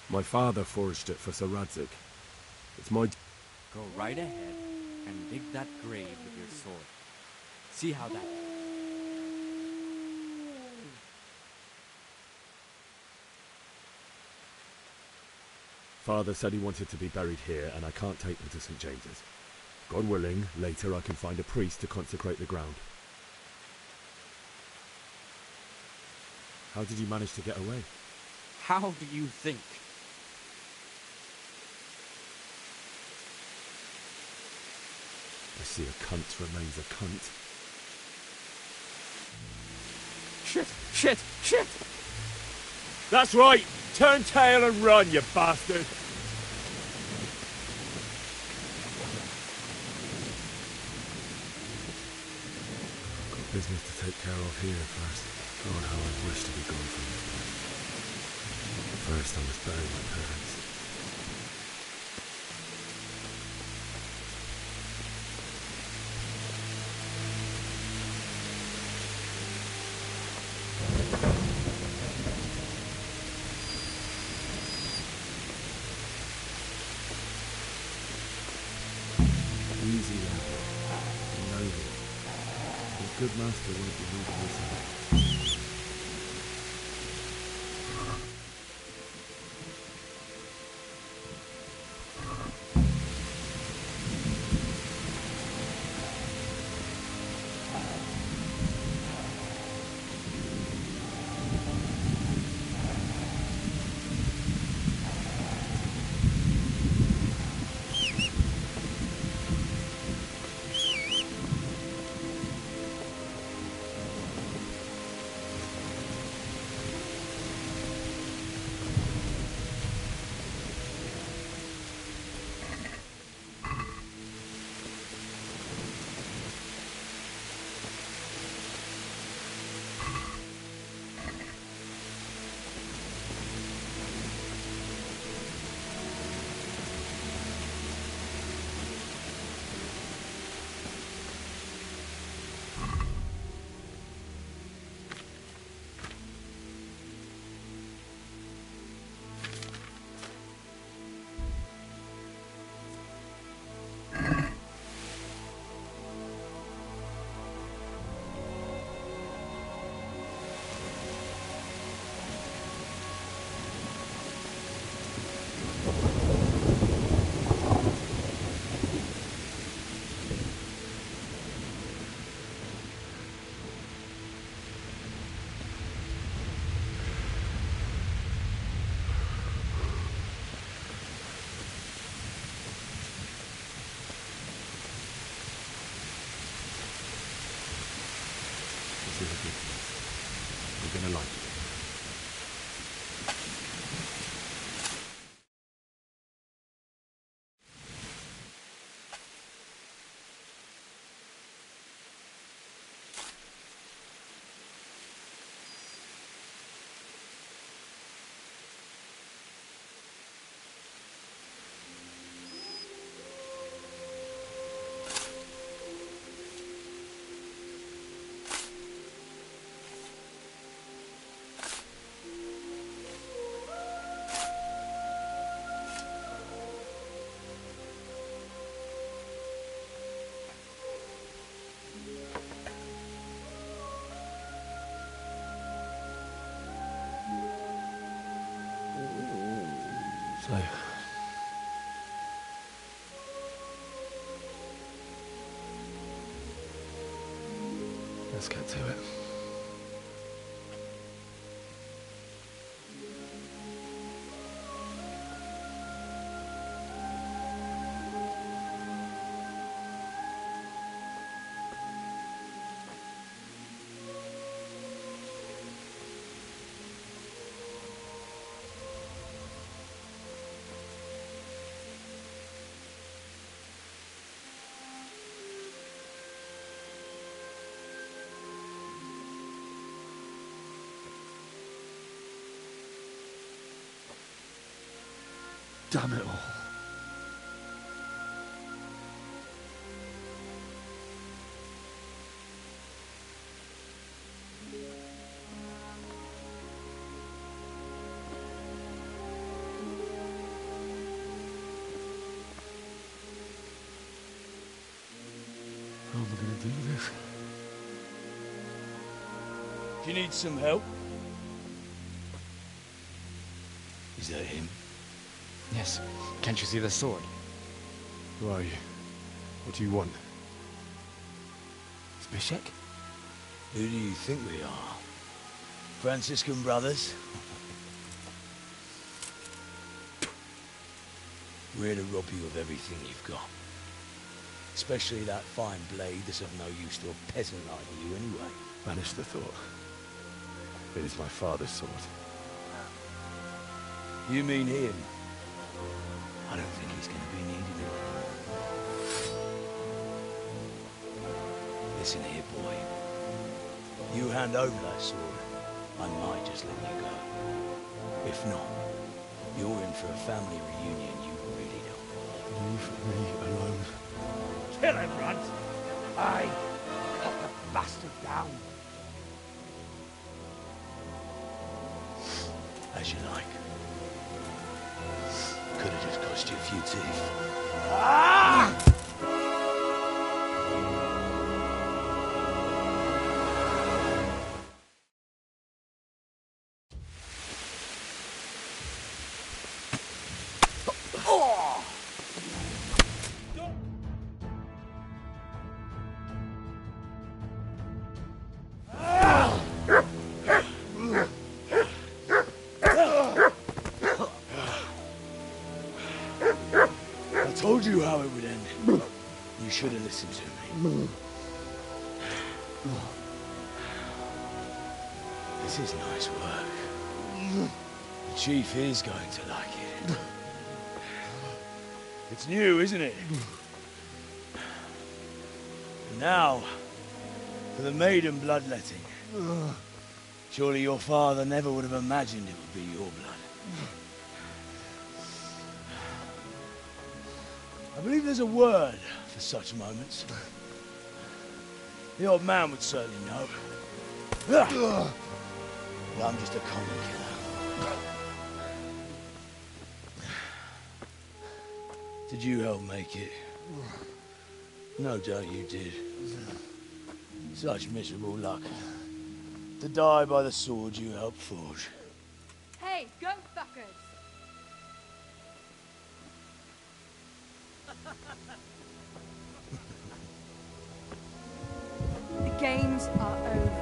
My father forged it for Sir Radzig. It's my... Go right ahead and dig that grave with your sword. See how that... Father said he wanted to be buried here, and I can't take them to St. James's. God willing, later I can find a priest to consecrate the ground. How did you manage to get away? How do you think? I see a cunt remains a cunt. Shit! Shit! Shit! That's right! Turn tail and run, you bastard! Got business to take care of here first. God, how I wish to be gone from this place. First, I must bury my parents. Easy lad. Noble. His good master won't be moved easily. This is a good place. You're gonna like it. Let's get to it. Damn it all. How am I going to do this? Do you need some help? Is that him? Yes. Can't you see the sword? Who are you? What do you want? Zbyszek? Who do you think we are? Franciscan brothers? We're here to rob you of everything you've got. Especially that fine blade that's of no use to a peasant like you anyway. Banish the thought. It is my father's sword. You mean him? I don't think he's going to be needing it. Listen here, boy. You hand over that sword, I might just let you go. If not, you're in for a family reunion you really don't want. Leave me alone. Kill him, Runt! Aye, cut the bastard down. As you like. Could have just cost you a few teeth. Ah! I told you how it would end. You should have listened to me. This is nice work. The chief is going to like it. It's new, isn't it? And now, for the maiden bloodletting. Surely your father never would have imagined it would be your blood. I believe there's a word for such moments. The old man would certainly know. But I'm just a common killer. Did you help make it? No doubt you did. Such miserable luck. To die by the sword you helped forge. Hey, go fuckers! The games are over.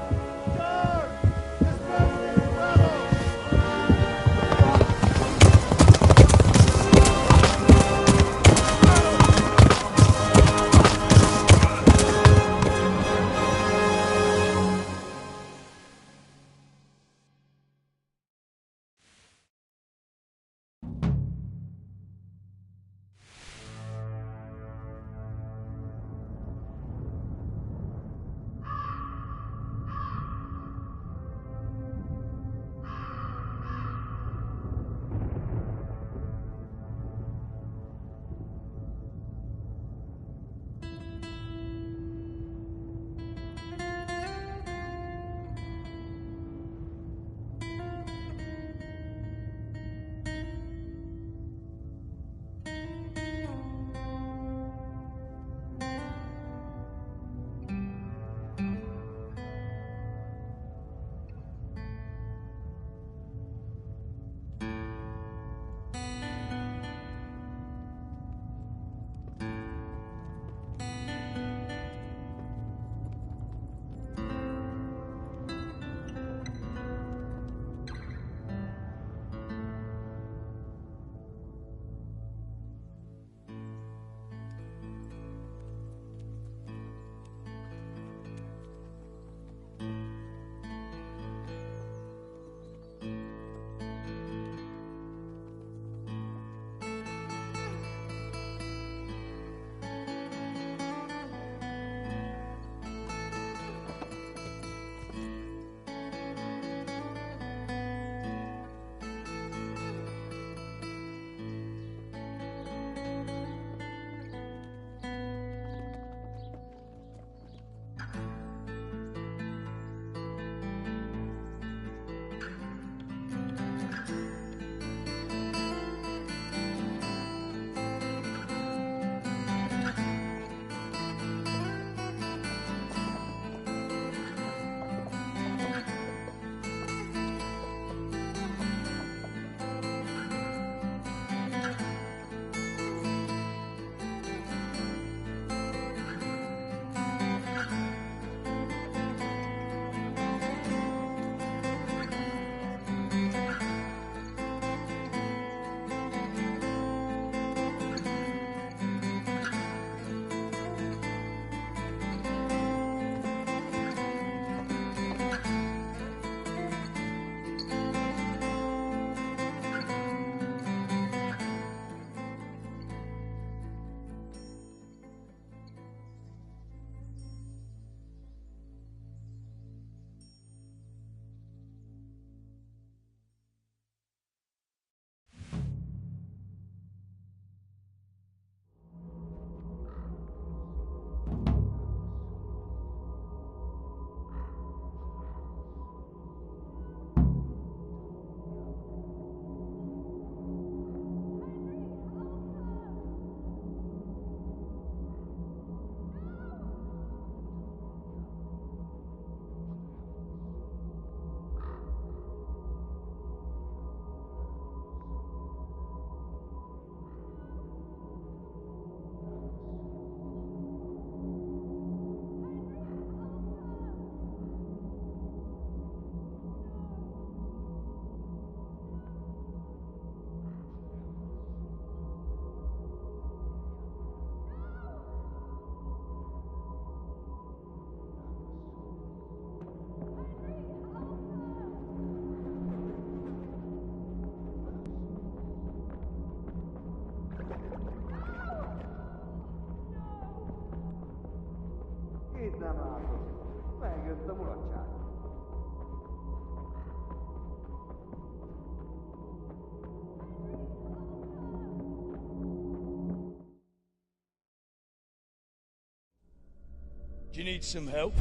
Do you need some help?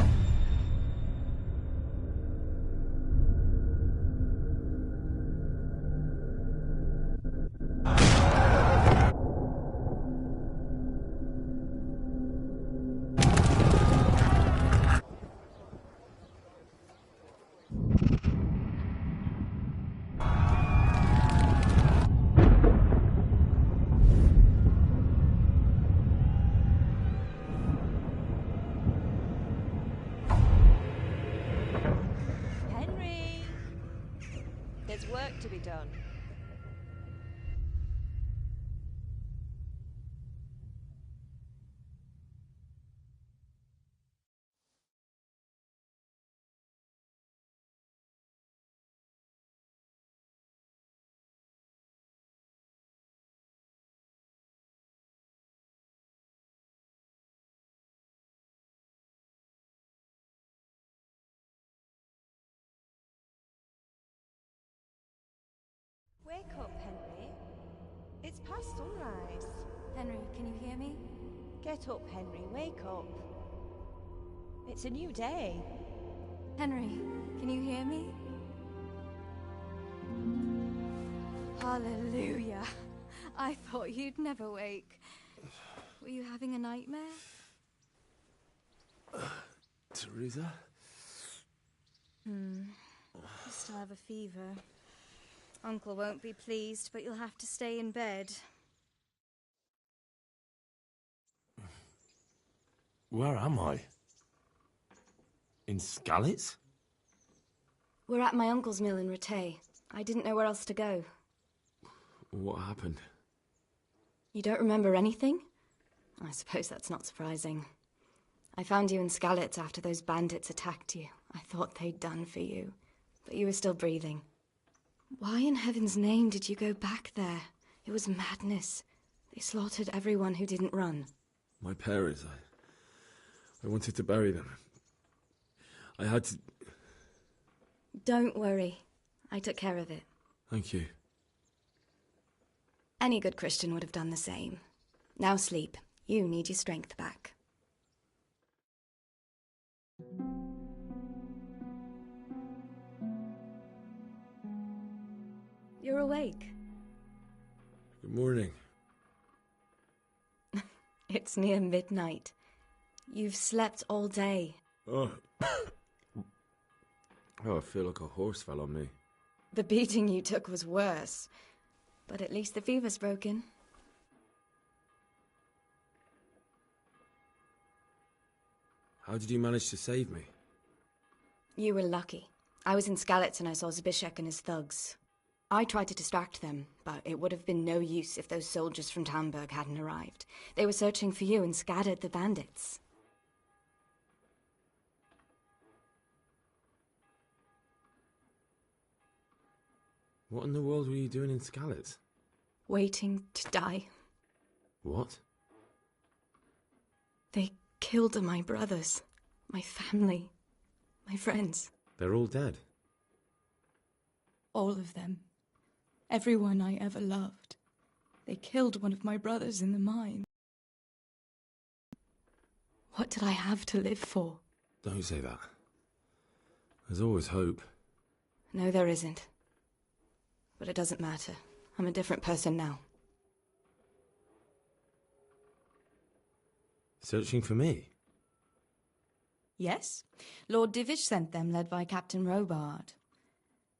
There's work to be done. Wake up, Henry. It's past sunrise. Henry, can you hear me? Get up, Henry. Wake up. It's a new day. Henry, can you hear me? Hallelujah. I thought you'd never wake. Were you having a nightmare? Teresa? You still have a fever. Uncle won't be pleased, but you'll have to stay in bed. Where am I? In Skalitz? We're at my uncle's mill in Rattay. I didn't know where else to go. What happened? You don't remember anything? I suppose that's not surprising. I found you in Skalitz after those bandits attacked you. I thought they'd done for you, but you were still breathing. Why in heaven's name did you go back there? It was madness. They slaughtered everyone who didn't run. My parents, I wanted to bury them. I had to... Don't worry. I took care of it. Thank you. Any good Christian would have done the same. Now sleep. You need your strength back. You're awake. Good morning. It's near midnight. You've slept all day. Oh. I feel like a horse fell on me. The beating you took was worse. But at least the fever's broken. How did you manage to save me? You were lucky. I was in Skalitz and I saw Zbyszek and his thugs. I tried to distract them, but it would have been no use if those soldiers from Tamburg hadn't arrived. They were searching for you and scattered the bandits. What in the world were you doing in Skalitz? Waiting to die. What? They killed my brothers, my family, my friends. They're all dead. All of them. Everyone I ever loved. They killed one of my brothers in the mine. What did I have to live for? Don't say that. There's always hope. No, there isn't. But it doesn't matter. I'm a different person now. Searching for me? Yes. Lord Divish sent them, led by Captain Robard.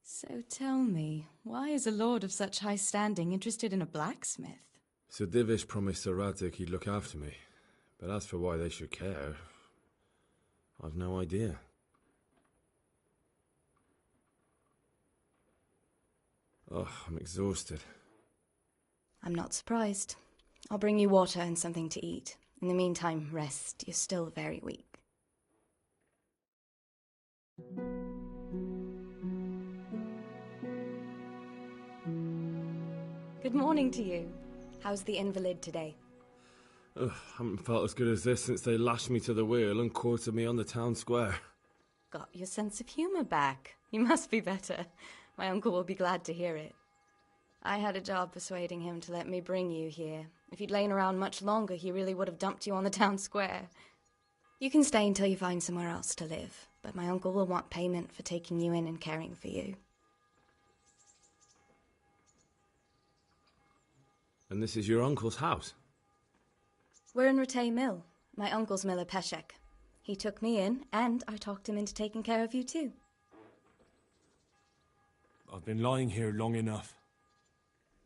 So tell me, why is a lord of such high standing interested in a blacksmith? Sir Divish promised Sir Radzig he'd look after me. But as for why they should care, I've no idea. Oh, I'm exhausted. I'm not surprised. I'll bring you water and something to eat. In the meantime, rest. You're still very weak. Good morning to you. How's the invalid today? Ugh, haven't felt as good as this since they lashed me to the wheel and quartered me on the town square. Got your sense of humour back. You must be better. My uncle will be glad to hear it. I had a job persuading him to let me bring you here. If you'd lain around much longer, he really would have dumped you on the town square. You can stay until you find somewhere else to live, but my uncle will want payment for taking you in and caring for you. And this is your uncle's house? We're in Rattay Mill. My uncle's miller Peshek. He took me in, and I talked him into taking care of you too. I've been lying here long enough.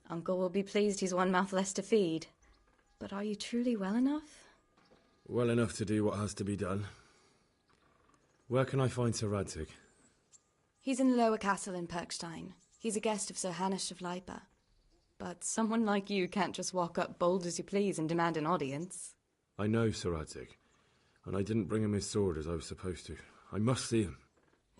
Uncle will be pleased he's one mouth less to feed. But are you truly well enough? Well enough to do what has to be done. Where can I find Sir Radzig? He's in the lower castle in Perkstein. He's a guest of Sir Hanush of Leipa. But someone like you can't just walk up bold as you please and demand an audience. I know Sir Radzig, and I didn't bring him his sword as I was supposed to. I must see him.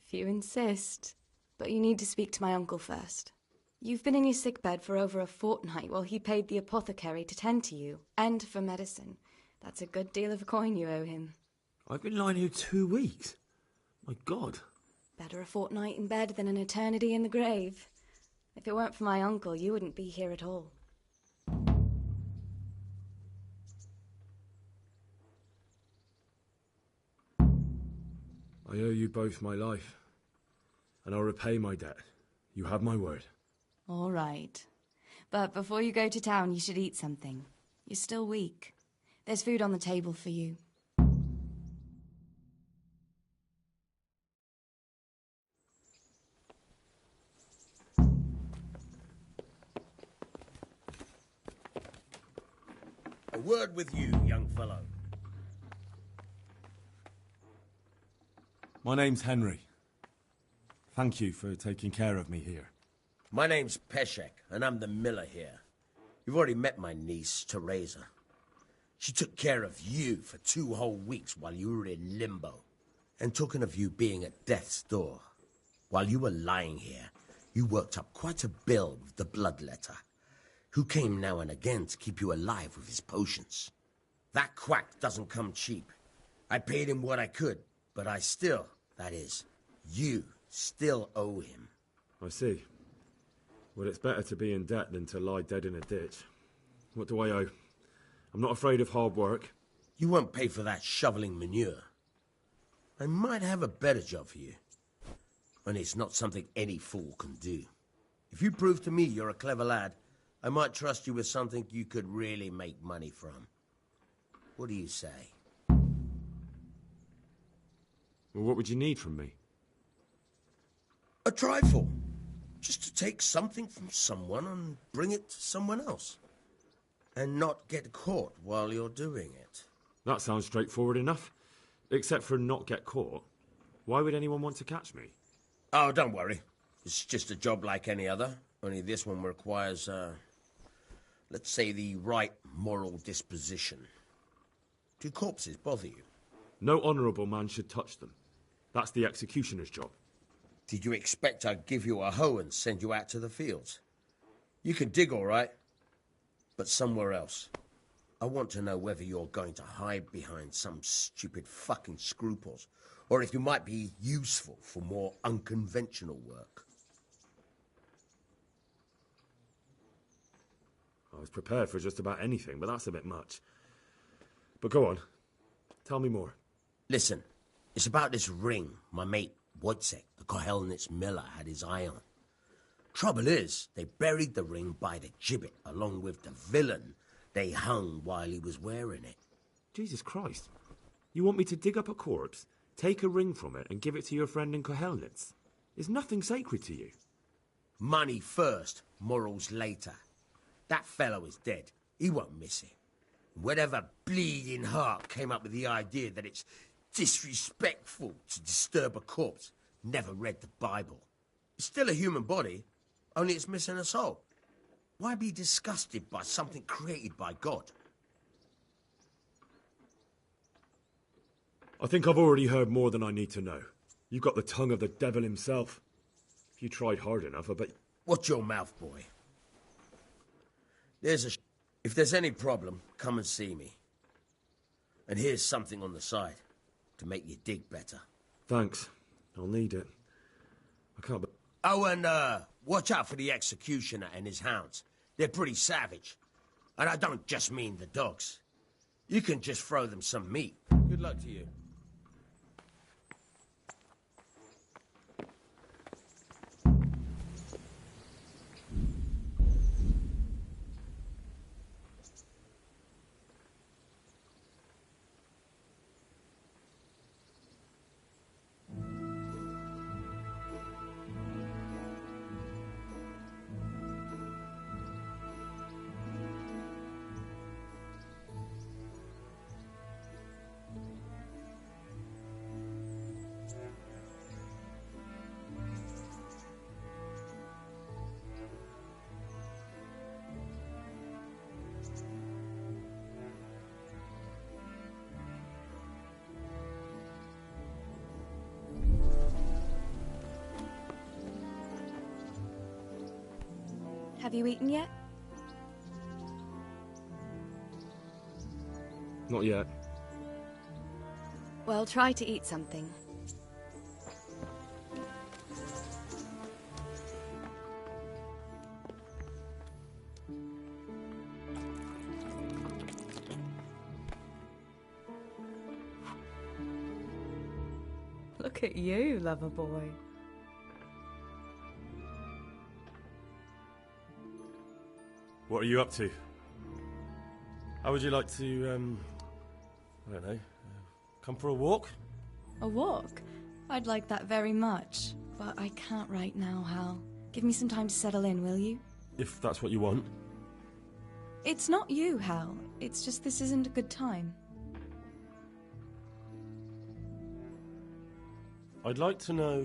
If you insist. But you need to speak to my uncle first. You've been in your sickbed for over a fortnight while he paid the apothecary to tend to you, and for medicine. That's a good deal of coin you owe him. I've been lying here 2 weeks. My God. Better a fortnight in bed than an eternity in the grave. If it weren't for my uncle, you wouldn't be here at all. I owe you both my life, and I'll repay my debt. You have my word. All right. But before you go to town, you should eat something. You're still weak. There's food on the table for you. A word with you, young fellow. My name's Henry. Thank you for taking care of me here. My name's Peshek, and I'm the miller here. You've already met my niece, Teresa. She took care of you for 2 whole weeks while you were in limbo. And talking of you being at death's door, while you were lying here, you worked up quite a bill with the bloodletter, who came now and again to keep you alive with his potions. That quack doesn't come cheap. I paid him what I could, but I still, that is, you still owe him. I see. Well, it's better to be in debt than to lie dead in a ditch. What do I owe? I'm not afraid of hard work. You won't pay for that shoveling manure. I might have a better job for you. And it's not something any fool can do. If you prove to me you're a clever lad, I might trust you with something you could really make money from. What do you say? Well, what would you need from me? A trifle. Just to take something from someone and bring it to someone else. And not get caught while you're doing it. That sounds straightforward enough. Except for not get caught. Why would anyone want to catch me? Oh, don't worry. It's just a job like any other. Only this one requires, let's say, the right moral disposition. Do corpses bother you? No honourable man should touch them. That's the executioner's job. Did you expect I'd give you a hoe and send you out to the fields? You can dig all right, but somewhere else. I want to know whether you're going to hide behind some stupid fucking scruples, or if you might be useful for more unconventional work. I was prepared for just about anything, but that's a bit much. But go on. Tell me more. Listen, it's about this ring my mate Wojciech, the Kohelnitz miller, had his eye on. Trouble is, they buried the ring by the gibbet, along with the villain they hung while he was wearing it. Jesus Christ. You want me to dig up a corpse, take a ring from it, and give it to your friend in Kohelnitz? Is nothing sacred to you? Money first, morals later. That fellow is dead. He won't miss it. Whatever bleeding heart came up with the idea that it's disrespectful to disturb a corpse never read the Bible. It's still a human body, only it's missing a soul. Why be disgusted by something created by God? I think I've already heard more than I need to know. You've got the tongue of the devil himself. If you tried hard enough, I bet... Watch your mouth, boy. If there's any problem, come and see me. And here's something on the side to make you dig better. Thanks. I'll need it. I can't... Oh, and watch out for the executioner and his hounds. They're pretty savage. And I don't just mean the dogs. You can just throw them some meat. Good luck to you. Have you eaten yet? Not yet. Well, try to eat something. Look at you, lover boy. What are you up to? How would you like to, I don't know, come for a walk? A walk? I'd like that very much. But I can't right now, Hal. Give me some time to settle in, will you? If that's what you want. It's not you, Hal. It's just this isn't a good time. I'd like to know...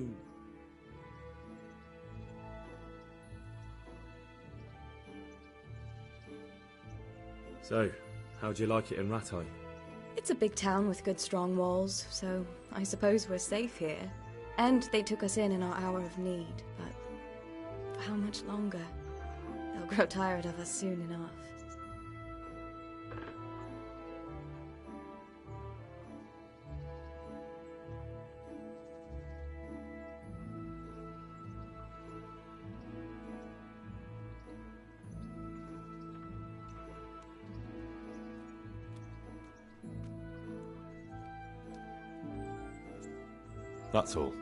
So, how'd you like it in Rattay? It's a big town with good strong walls, so I suppose we're safe here. And they took us in our hour of need, but for how much longer? They'll grow tired of us soon enough. That's all.